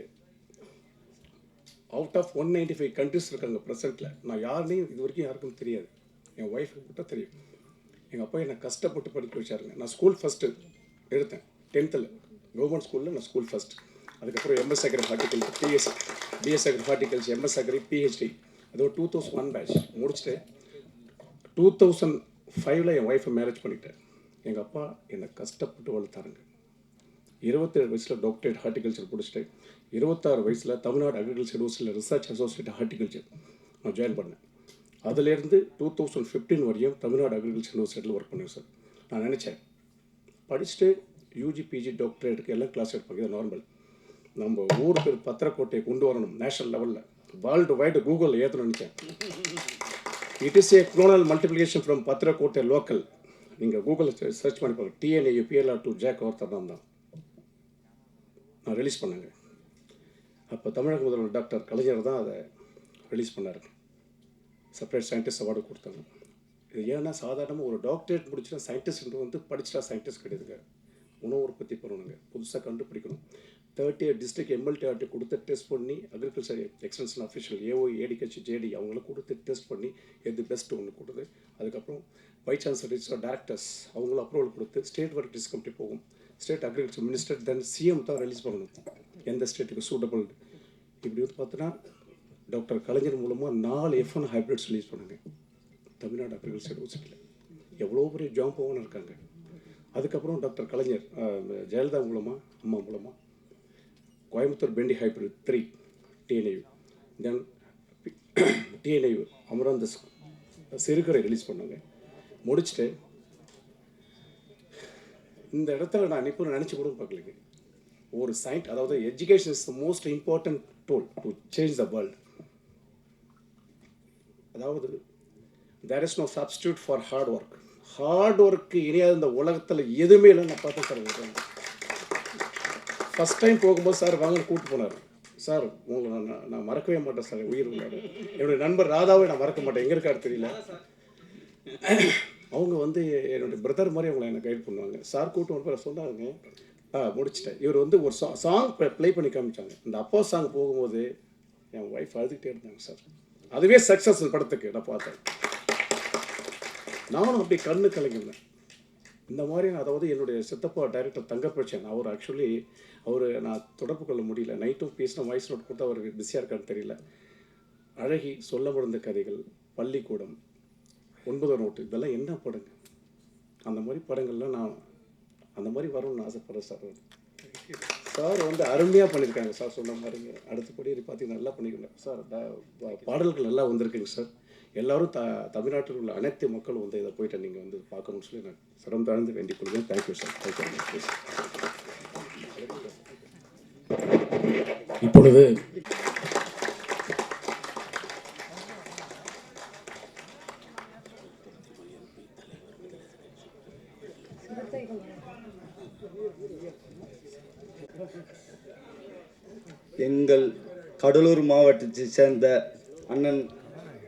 அவுட் ஆஃப் 195 கண்ட்ரிஸ் இருக்காங்க ப்ரெசென்ட்டில். நான் யாருனையும் இது வரைக்கும் யாருக்கும் தெரியாது. என் ஒய்ஃபுக்கு மட்டும் தெரியும். எங்கள் அப்பா என்னை கஷ்டப்பட்டு படிக்க வச்சாருங்க. நான் ஸ்கூல் ஃபஸ்ட்டு எடுத்தேன் 10th கவர்மெண்ட் ஸ்கூலில். நான் ஸ்கூல் ஃபஸ்ட். அதுக்கப்புறம் MS agri horticulture, BS agri horticulture, MS agri, PhD. அது ஒரு 2001 பேட்ச் முடிச்சுட்டு 2005 என் ஒய்ஃபை மேரேஜ் பண்ணிட்டேன். எங்கள் அப்பா என்னை கஷ்டப்பட்டு வளர்த்தாருங்க. 27 வயசில் டாக்டரேட் ஹார்டிகல்ச்சர் முடிச்சுட்டு 26 வயசில் தமிழ்நாடு அக்ரிகல்ச்சர் யூனிவர்சிட்டியில் ரிசர்ச் அசோசியேட் ஹார்டிகல்ச்சர் நான் ஜாயின் பண்ணேன். அதிலேருந்து 2015 வரையும் தமிழ்நாடு அக்ரிகல்ச்சர் யூனிவர்சிட்டியில் ஒர்க் பண்ணேன் சார். நான் நினச்சேன் படிச்சுட்டு யூஜி பிஜி டாக்டரேட்டுக்கு எல்லாம் கிளாஸ் எடுப்பாங்க, இது நார்மல். நம்ம ஊர் பேர் பத்திரக்கோட்டையை கொண்டு வரணும் நேஷனல் லெவலில், வேர்ல்டு வைடு கூகுளில் ஏற்றணும்னு நினச்சேன். It is a clonal multiplication from Pathirakottai local. நீங்கள் கூகுளில் சர்ச் பண்ணி பாருங்கள். TNAU PLR to ஜாக் ஒருத்தர் தான் நான் ரிலீஸ் பண்ணேங்க. அப்போ தமிழக முதல்வர் டாக்டர் கலைஞர் தான் அதை ரிலீஸ் பண்ணார். செப்பரேட் சயின்டிஸ்ட் அவார்டு கொடுத்தாங்க. இது ஏன்னா சாதாரணமாக ஒரு டாக்டரேட் முடிச்சுட்டா சயின்டிஸ்ட் வந்து படிச்சுட்டா சயின்டிஸ்ட் கிடையாதுங்க. உணவு உற்பத்தி பண்ணணுங்க, புதுசாக கண்டுபிடிக்கணும். 38 டிஸ்ட்ரிக்ட் MLTRT கொடுத்து டெஸ்ட் பண்ணி, agriculture extension official AO ADH JD அவங்கள கொடுத்து டெஸ்ட் பண்ணி எது பெஸ்ட்டு ஒன்று கொடுத்து, அதுக்கப்புறம் வைஸ் சான்சலர் டேரக்டர்ஸ் அவங்களும் அப்ரூவல் கொடுத்து ஸ்டேட் வரைக்கும் கமிட்டி போகும். ஸ்டேட் அக்ரிகல்ச்சர் மினிஸ்டர் தென் CM தான் ரிலீஸ் பண்ணணும் எந்த ஸ்டேட்டுக்கு சூட்டபிள். இப்படி வந்து பார்த்தோன்னா டாக்டர் கலைஞர் மூலமாக 4 F1 ஹைப்ரிட்ஸ் ரிலீஸ் பண்ணுங்க தமிழ்நாடு அக்ரிகல்ச்சர் யூனிவர்சிட்டியில். எவ்வளோ பெரிய ஜாம் போகணும்னு இருக்காங்க. அதுக்கப்புறம் டாக்டர் கலைஞர் ஜெயலலிதா மூலமாக, அம்மா மூலமாக கோயம்புத்தூர் பெண்டி ஹைப்ரிட் 3 TNAU, தென் TNAU அமராந்த சிறுகரை ரிலீஸ் பண்ணாங்க. முடிச்சுட்டு இந்த இடத்துல நான் இப்போ நினச்சி கூட பார்க்கலைங்க. ஒரு அதாவது education is the most important tool to change the world. அதாவது there is no substitute for hard work. Hard ஒர்க்கு இனியாத இந்த உலகத்தில் எதுவுமே இல்லை. நான் பார்த்தேன் சார். ஃபஸ்ட் டைம் போகும்போது சார் வாங்க கூப்பிட்டு போனார். சார் உங்களை நான் மறக்கவே மாட்டேன் சார், உயிர் உள்ளாரு. என்னுடைய நண்பர் ராதாவை நான் மறக்க மாட்டேன். எங்கே இருக்காரு தெரியல. அவங்க வந்து என்னுடைய பிரதர் மாதிரி அவங்கள என்னை கைட் பண்ணுவாங்க. சார் கூட்டம் ஒரு சொன்னாங்க. முடிச்சிட்டேன். இவர் வந்து ஒரு சாங் ப்ளே பண்ணி காமிச்சாங்க. இந்த அப்பா சாங் போகும்போது என் ஒய்ஃப் அழுதுகிட்டே இருந்தாங்க சார். அதுவே சக்ஸஸ் படத்துக்கு நான் பார்த்தேன். நானும் அப்படி கண்ணு கலங்கினேன். இந்த மாதிரி அதாவது என்னுடைய சித்தப்பா டைரக்டர் தங்கப்பிரச்சன், அவர் ஆக்சுவலி நான் தொடர்பு கொள்ள முடியல. நைட்டும் பேசின வாய்ஸ் நோட் கொடுத்தா அவர் பிஸியாக இருக்கான்னு தெரியல. அழகி, சொல்ல முடிந்த கதைகள், பள்ளிக்கூடம், 9 நோட்டு, இதெல்லாம் என்ன படங்க. அந்த மாதிரி படங்கள்லாம் நான் அந்த மாதிரி வரும்னு ஆசைப்படுறேன் சார். சார் வந்து அருமையாக பண்ணியிருக்காங்க சார். சொன்ன மாதிரிங்க அடுத்தபடி பார்த்தீங்கன்னா நல்லா பண்ணிக்கிறேன் சார். பாடல்கள் எல்லாம் வந்திருக்குங்க சார். எல்லோரும் தமிழ்நாட்டில் உள்ள அனைத்து மக்களும் வந்து இதை போயிட்டு நீங்கள் வந்து பார்க்கணும்னு சொல்லி நான் சிரம் தாழ்ந்து வேண்டிக் கொள்கிறேன். Thank you sir. தேங்க்யூ. இப்பொழுது எங்கள் கடலூர் மாவட்டத்தை சேர்ந்த அண்ணன்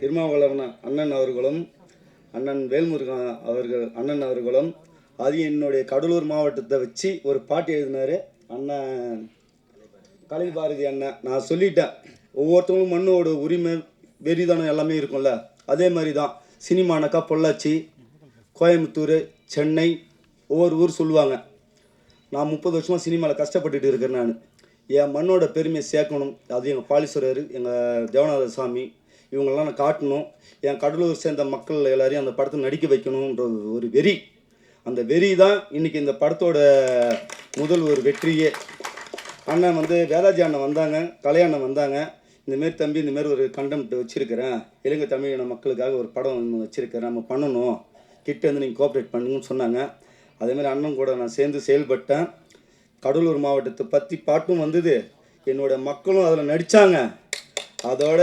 திருமாவளவன் அண்ணன் அவர்களும், அண்ணன் வேல்முருகன் அண்ணன் அவர்களும், அது என்னுடைய கடலூர் மாவட்டத்தை வச்சு ஒரு பாட்டு எழுதினார் அண்ணன் கலை பாரதி அண்ணன். நான் சொல்லிட்டேன், ஒவ்வொருத்தவங்களும் மண்ணோட உரிமை வெறிதானம் எல்லாமே இருக்கும்ல, அதே மாதிரி தான் சினிமானாக்கா பொள்ளாச்சி, கோயம்புத்தூர், சென்னை, ஒவ்வொரு ஊர் சொல்லுவாங்க. நான் 30 வருஷமாக சினிமாவில் கஷ்டப்பட்டுட்டு இருக்கிறேன். நான் என் மண்ணோட பெருமையை சேர்க்கணும். அது எங்கள் பாலீஸ்வரர், எங்கள் தேவநாத சாமி, இவங்களெலாம் நான் காட்டணும். என் கடலூர் சேர்ந்த மக்கள் எல்லாரையும் அந்த படத்தை நடிக்க வைக்கணுன்ற ஒரு வெறி. அந்த வெறி தான் இன்றைக்கி இந்த படத்தோட முதல் ஒரு வெற்றியே. அண்ணன் வந்து வேதாஜி அண்ணன் வந்தாங்க, கலையண்ணன் வந்தாங்க. இந்தமாரி தம்பி, இந்தமாரி ஒரு கண்டெம்ட் வச்சுருக்கிறேன், இலங்கை தமிழின மக்களுக்காக ஒரு படம் ஒன்று வச்சுருக்கிறேன், நம்ம பண்ணணும், கிட்ட வந்து நீங்கள் கோஆப்ரேட் பண்ணுங்கன்னு சொன்னாங்க. அதேமாதிரி அண்ணன் கூட நான் சேர்ந்து செயல்பட்டேன். கடலூர் மாவட்டத்தை பற்றி பாட்டும் வந்தது, என்னோட மக்களும் அதில் நடித்தாங்க. அதோட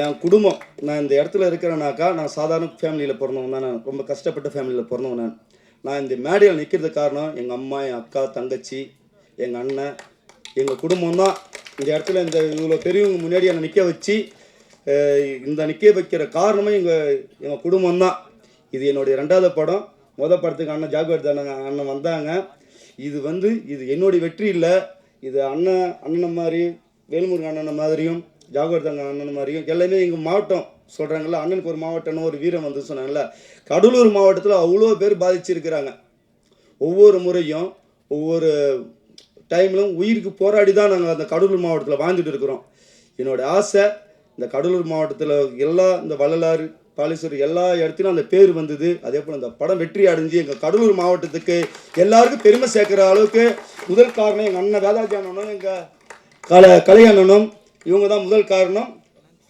என் குடும்பம், நான் இந்த இடத்துல இருக்கிறேனாக்கா நான் சாதாரண ஃபேமிலியில் பிறந்தவன் தான். நான் ரொம்ப கஷ்டப்பட்ட ஃபேமிலியில் பிறந்தவன். நான் இந்த மேடையில் நிற்கிறது காரணம் எங்கள் அம்மா, என் அக்கா, தங்கச்சி, எங்கள் அண்ணன், எங்கள் குடும்பம் தான். இந்த இடத்துல இந்த இவ்வளோ பெரியவங்க முன்னாடி என்னை நிற்க வச்சு இந்த நிற்க வைக்கிற காரணமே எங்கள் குடும்பம் தான். இது என்னுடைய 2வது படம். மொதல் படத்துக்கு அண்ணன் ஜாகுவார் அண்ணன் வந்தாங்க. இது இது என்னுடைய வெற்றி இல்லை, இது அண்ணன் மாதிரி வேல்முருகன் அண்ணன் மாதிரியும் ஜாகுவார் அண்ணன் மாதிரியும் எல்லாமே எங்கள் மாவட்டம் சொல்கிறாங்கல்ல, அண்ணனுக்கு ஒரு மாவட்டம்னு ஒரு வீரம் வந்து சொன்னாங்கல்ல, கடலூர் மாவட்டத்தில் அவ்வளோ பேர் பாதிச்சிருக்கிறாங்க. ஒவ்வொரு முறையும் ஒவ்வொரு டைம்லும் உயிருக்கு போராடி தான் நாங்கள் அந்த கடலூர் மாவட்டத்தில் வாழ்ந்துட்டு இருக்கிறோம். என்னோடய ஆசை இந்த கடலூர் மாவட்டத்தில் இந்த வள்ளலாறு பாலேஸ்வரர் எல்லா இடத்துலையும் அந்த பேர் வந்தது. அதே போல் அந்த படம் வெற்றி அடைஞ்சு எங்கள் கடலூர் மாவட்டத்துக்கு எல்லாருக்கும் பெருமை சேர்க்குற அளவுக்கு முதல் காரணம் எங்கள் அண்ணன் வேதாஜி அண்ணனும் எங்கள் கலை அண்ணனும், இவங்க தான் முதல் காரணம்.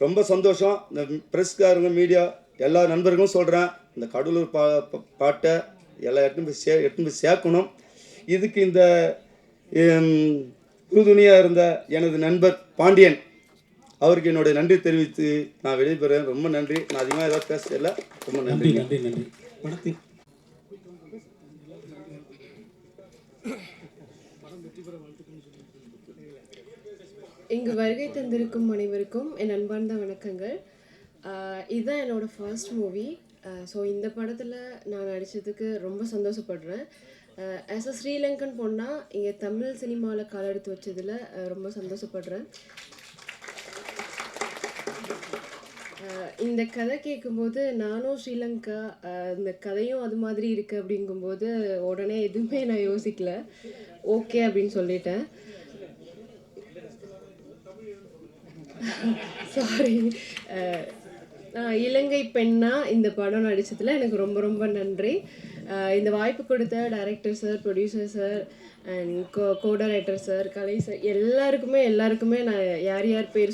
ரொம்ப சந்தோஷம். இந்த ப்ரெஸ்காரங்க மீடியா எல்லா நண்பர்களும் சொல்கிறேன், இந்த கடலூர் பாட்டை எல்லா இடத்துலையும் போய் சேர்க்கணும். இதுக்கு இந்த உறுதுணையாக இருந்த எனது நண்பர் பாண்டியன் அவருக்கு என்னுடைய நன்றி தெரிவித்து நான் விடைபெறேன். ரொம்ப நன்றி. நான் அதிகமாக ஏதாவது பேசல. ரொம்ப நன்றி. நன்றி நன்றி. படத்தில் இங்கு வருகை தந்திருக்கும் அனைவருக்கும் என் அன்பார்ந்த வணக்கங்கள். இதுதான் என்னோடய ஃபர்ஸ்ட் மூவி. ஸோ இந்த படத்தில் நான் நடித்ததுக்கு ரொம்ப சந்தோஷப்படுறேன். ஆஸ் அ ஸ்ரீலங்கன் பொண்ணாக இங்கே தமிழ் சினிமாவில் கால் எடுத்து வச்சதில் ரொம்ப சந்தோஷப்படுறேன். இந்த கதை கேட்கும்போது நானும் ஸ்ரீலங்கா, இந்த கதையும் அது மாதிரி இருக்குது அப்படிங்கும்போது உடனே எதுவுமே நான் யோசிக்கல, ஓகே அப்படின்னு சொல்லிட்டேன். சாரி. நான் இலங்கை பெண்ணாக இந்த படம் நடித்ததில் எனக்கு ரொம்ப ரொம்ப நன்றி. இந்த வாய்ப்பு கொடுத்த director sir, producer sir and co director sir, Kalai sir எல்லாருக்குமே நான் யார் பேர்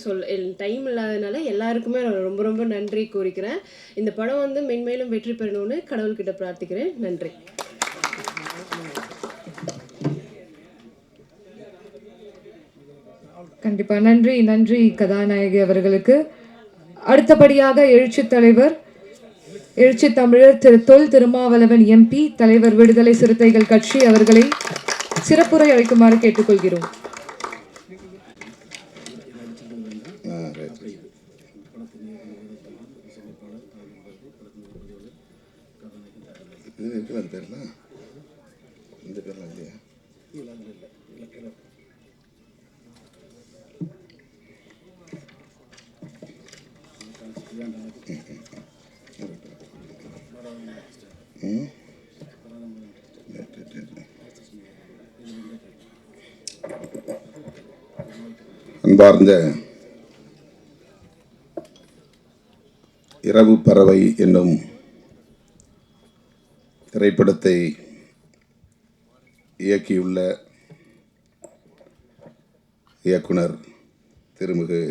டைம் இல்லாதனால எல்லாருக்குமே நான் ரொம்ப ரொம்ப நன்றி கூறிக்கிறேன். இந்த படம் மென்மேலும் வெற்றி பெறணும்னு கடவுள்கிட்ட பிரார்த்திக்கிறேன். நன்றி. கண்டிப்பா நன்றி கதாநாயகி அவர்களுக்கு. அடுத்தபடியாக எழுச்சி தலைவர், எழுச்சி தமிழர் தொல் திருமாவளவன் எம்பி, தலைவர் விடுதலை சிறுத்தைகள் கட்சி அவர்களை சிறப்புரை அளிக்குமாறு கேட்டுக்கொள்கிறோம். அன்பார்ந்த இரவு பறவை என்னும் திரைப்படத்தை இயக்கியுள்ள இயக்குனர் திருமிகு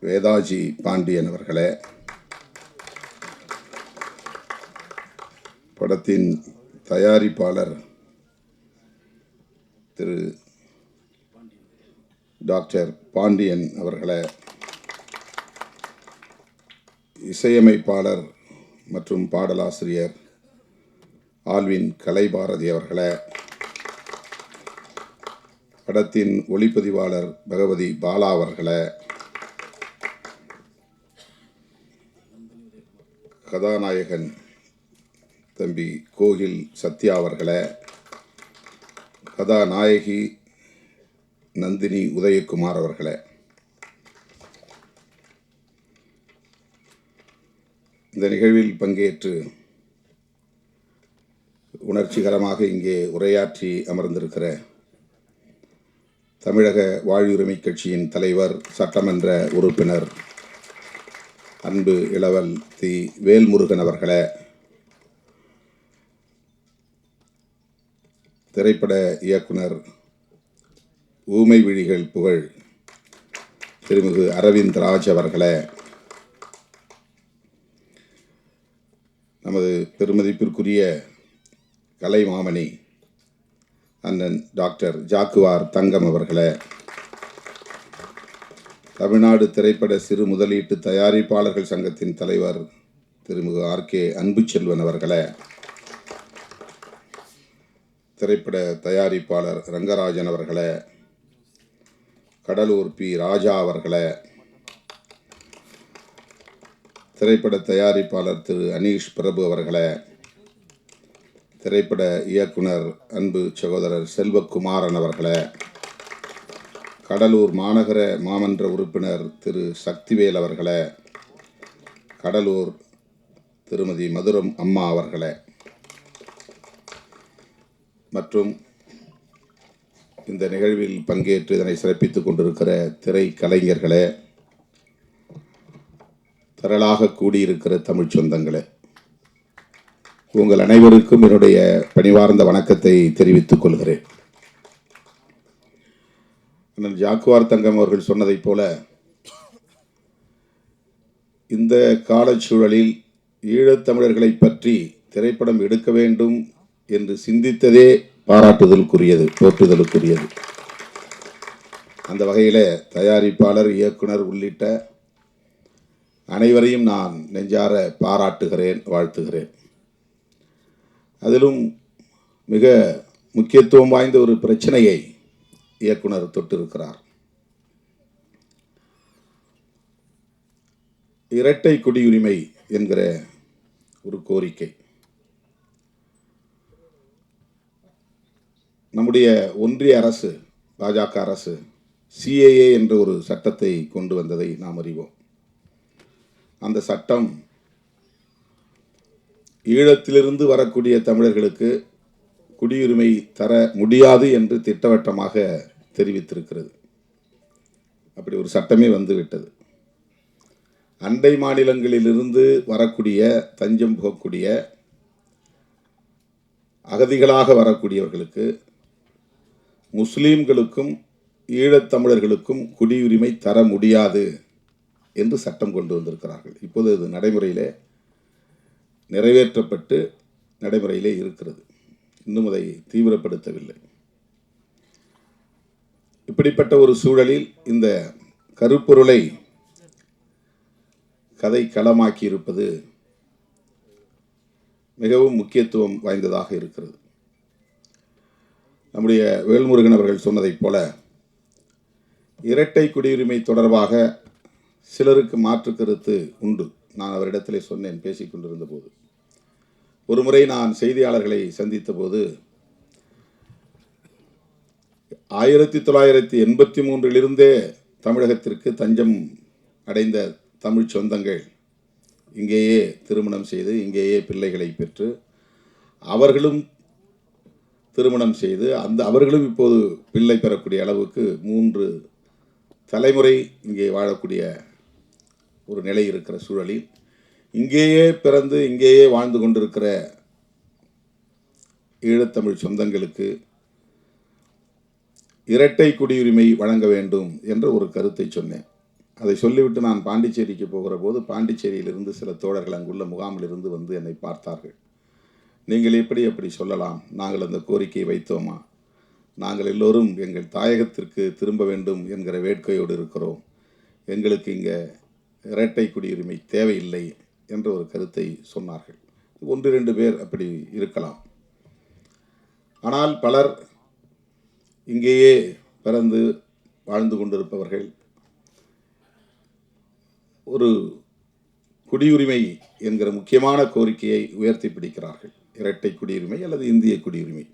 வேதாஜி பாண்டியன் அவர்களே, படத்தின் தயாரிப்பாளர் திரு டாக்டர் பாண்டியன் அவர்களே, இசையமைப்பாளர் மற்றும் பாடலாசிரியர் ஆல்வின் கலைபாரதி அவர்களே, படத்தின் ஒளிப்பதிவாளர் பகவதி பாலா அவர்களே, கதாநாயகன் தம்பி கோகில் சத்யா அவர்களே, கதாநாயகி நந்தினி உதயகுமார் அவர்களே, இந்த நிகழ்வில் பங்கேற்று உணர்ச்சிகரமாக இங்கே உரையாற்றி அமர்ந்திருக்கிற தமிழக வாழ்வுரிமை கட்சியின் தலைவர், சட்டமன்ற உறுப்பினர் அன்பு இளவல் தி வேல்முருகன் அவர்களே, திரைப்பட இயக்குனர் ஊமை விழிகள் புகழ் திருமிகு அரவிந்த் ராஜ் அவர்களே, நமது பெருமதிப்பிற்குரிய கலைமாமணி அண்ணன் டாக்டர் ஜாக்குவார் தங்கம் அவர்களே, தமிழ்நாடு திரைப்பட சிறு முதலீட்டு தயாரிப்பாளர்கள் சங்கத்தின் தலைவர் திருமிகு ஆர்கே அன்புச்செல்வன் அவர்களே, திரைப்பட தயாரிப்பாளர் ரங்கராஜன் அவர்களே, கடலூர் பி. ராஜா அவர்களை, திரைப்பட தயாரிப்பாளர் திரு அனீஷ் பிரபு அவர்களை, திரைப்பட இயக்குனர் அன்பு சகோதரர் செல்வகுமாரன் அவர்களை, கடலூர் மாநகர மாமன்ற உறுப்பினர் திரு சக்திவேல் அவர்களை, கடலூர் திருமதி மதுரம் அம்மா அவர்களை மற்றும் இந்த நிகழ்வில் பங்கேற்று இதனை சிறப்பித்துக் கொண்டிருக்கிற திரை கலைஞர்களே, திரளாக கூடியிருக்கிற தமிழ் சொந்தங்களே, உங்கள் அனைவருக்கும் என்னுடைய பணிவார்ந்த வணக்கத்தை தெரிவித்துக் கொள்கிறேன். ஜாக்குவார் தங்கம் அவர்கள் சொன்னதைப் போல இந்த காலச்சூழலில் ஈழத்தமிழர்களை பற்றி திரைப்படம் எடுக்க வேண்டும் என்று சிந்தித்ததே பாராட்டுதலுக்குரியது, போற்றுதலுக்குரியது. அந்த வகையில் தயாரிப்பாளர், இயக்குனர் உள்ளிட்ட அனைவரையும் நான் நெஞ்சார பாராட்டுகிறேன், வாழ்த்துகிறேன். அதிலும் மிக முக்கியத்துவம் வாய்ந்த ஒரு பிரச்சனையை இயக்குனர் தொட்டிருக்கிறார். இரட்டை குடியுரிமை என்கிற ஒரு கோரிக்கை. நம்முடைய ஒன்றிய அரசு, பாஜக அரசு CAA என்ற ஒரு சட்டத்தை கொண்டு வந்ததை நாம் அறிவோம். அந்த சட்டம் ஈழத்திலிருந்து வரக்கூடிய தமிழர்களுக்கு குடியுரிமை தர முடியாது என்று திட்டவட்டமாக தெரிவித்திருக்கிறது. அப்படி ஒரு சட்டமே வந்துவிட்டது. அண்டை மாநிலங்களிலிருந்து வரக்கூடிய, தஞ்சம் போகக்கூடிய, அகதிகளாக வரக்கூடியவர்களுக்கு, முஸ்லீம்களுக்கும் ஈழத்தமிழர்களுக்கும் குடியுரிமை தர முடியாது என்று சட்டம் கொண்டு வந்திருக்கிறார்கள். இப்போது இது நடைமுறையிலே நிறைவேற்றப்பட்டு நடைமுறையிலே இருக்கிறது. இன்னும் அதை தீவிரப்படுத்தவில்லை. இப்படிப்பட்ட ஒரு சூழலில் இந்த கருப்பொருளை கதை களமாக்கி இருப்பது மிகவும் முக்கியத்துவம் வாய்ந்ததாக இருக்கிறது. நம்முடைய வேல்முருகன் அவர்கள் சொன்னதைப் போல இரட்டை குடியுரிமை தொடர்பாக சிலருக்கு மாற்று கருத்து உண்டு. நான் அவரிடத்திலே சொன்னேன் பேசிக்கொண்டிருந்த போது. ஒரு முறை நான் செய்தியாளர்களை சந்தித்த போது 1983 தமிழகத்திற்கு தஞ்சம் அடைந்த தமிழ் சொந்தங்கள் இங்கேயே திருமணம் செய்து, இங்கேயே பிள்ளைகளை பெற்று, அவர்களும் திருமணம் செய்து, அவர்களும் இப்போது பிள்ளை பெறக்கூடிய அளவுக்கு 3 தலைமுறை இங்கே வாழக்கூடிய ஒரு நிலை இருக்கிற சூழலில், இங்கேயே பிறந்து இங்கேயே வாழ்ந்து கொண்டிருக்கிற ஈழத்தமிழ் சொந்தங்களுக்கு இரட்டை குடியுரிமை வழங்க வேண்டும் என்ற ஒரு கருத்தை சொன்னேன். அதை சொல்லிவிட்டு நான் பாண்டிச்சேரிக்கு போகிற போது, பாண்டிச்சேரியிலிருந்து சில தோழர்கள் அங்குள்ள முகாமில் இருந்து வந்து என்னை பார்த்தார்கள். நீங்கள் எப்படி சொல்லலாம்? நாங்கள் அந்த கோரிக்கையை வைத்தோமா? நாங்கள் எல்லோரும் எங்கள் தாயகத்திற்கு திரும்ப வேண்டும் என்கிற வேட்கையோடு இருக்கிறோம். எங்களுக்கு இங்கே இரட்டை குடியுரிமை தேவையில்லை என்ற ஒரு கருத்தை சொன்னார்கள். 1-2 பேர் அப்படி இருக்கலாம். ஆனால் பலர் இங்கேயே பிறந்து வாழ்ந்து கொண்டிருப்பவர்கள் ஒரு குடியுரிமை என்கிற முக்கியமான கோரிக்கையை உயர்த்தி பிடிக்கிறார்கள். இரட்டை குடியுரிமை அல்லது இந்திய குடியுரிமை.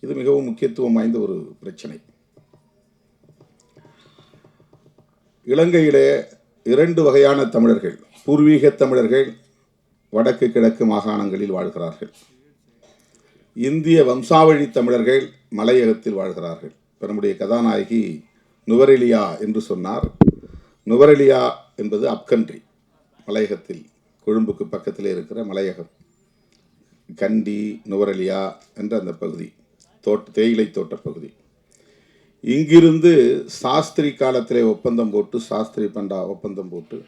இது மிகவும் முக்கியத்துவம் வாய்ந்த ஒரு பிரச்சனை. இலங்கையிலே 2 வகையான தமிழர்கள், பூர்வீக தமிழர்கள் வடக்கு கிழக்கு மாகாணங்களில் வாழ்கிறார்கள். இந்திய வம்சாவழி தமிழர்கள் மலையகத்தில் வாழ்கிறார்கள். இப்போ நம்முடைய கதாநாயகி நுவரெலியா என்று சொன்னார். நுவரெலியா என்பது அப்கண்ட்ரி, மலையகத்தில், கொழும்புக்கு பக்கத்திலே இருக்கிற மலையகம். கண்டி, நுவரெலியா என்ற அந்த பகுதி தேயிலை தோட்ட பகுதி. இங்கிருந்து சாஸ்திரி காலத்திலே ஒப்பந்தம் போட்டு, சாஸ்திரி பண்டா ஒப்பந்தம் போட்டு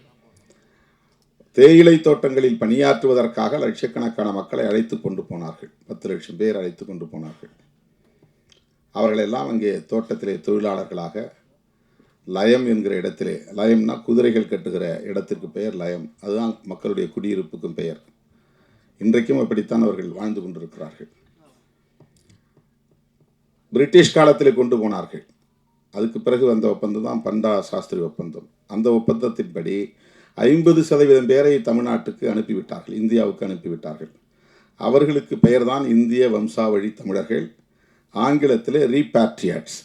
தேயிலை தோட்டங்களில் பணியாற்றுவதற்காக லட்சக்கணக்கான மக்களை அழைத்து கொண்டு போனார்கள். 10 லட்சம் பேர் அழைத்து கொண்டு போனார்கள். அவர்களெல்லாம் அங்கே தோட்டத்திலே தொழிலாளர்களாக லயம் என்கிற இடத்திலே, லயம்னா குதிரைகள் கட்டுகிற இடத்திற்கு பெயர் லயம், அதுதான் மக்களுடைய குடியிருப்புக்கும் பெயர். இன்றைக்கும் அப்படித்தான் அவர்கள் வாழ்ந்து கொண்டிருக்கிறார்கள். பிரிட்டிஷ் காலத்திலே கொண்டு போனார்கள். அதுக்கு பிறகு வந்த ஒப்பந்தம் தான் பண்டா சாஸ்திரி ஒப்பந்தம். அந்த ஒப்பந்தத்தின்படி 50% பேரை தமிழ்நாட்டுக்கு அனுப்பிவிட்டார்கள், இந்தியாவுக்கு அனுப்பிவிட்டார்கள். அவர்களுக்கு பெயர் தான் இந்திய வம்சாவழி தமிழர்கள், ஆங்கிலத்தில் ரீபேட்ரியாட்ஸ்,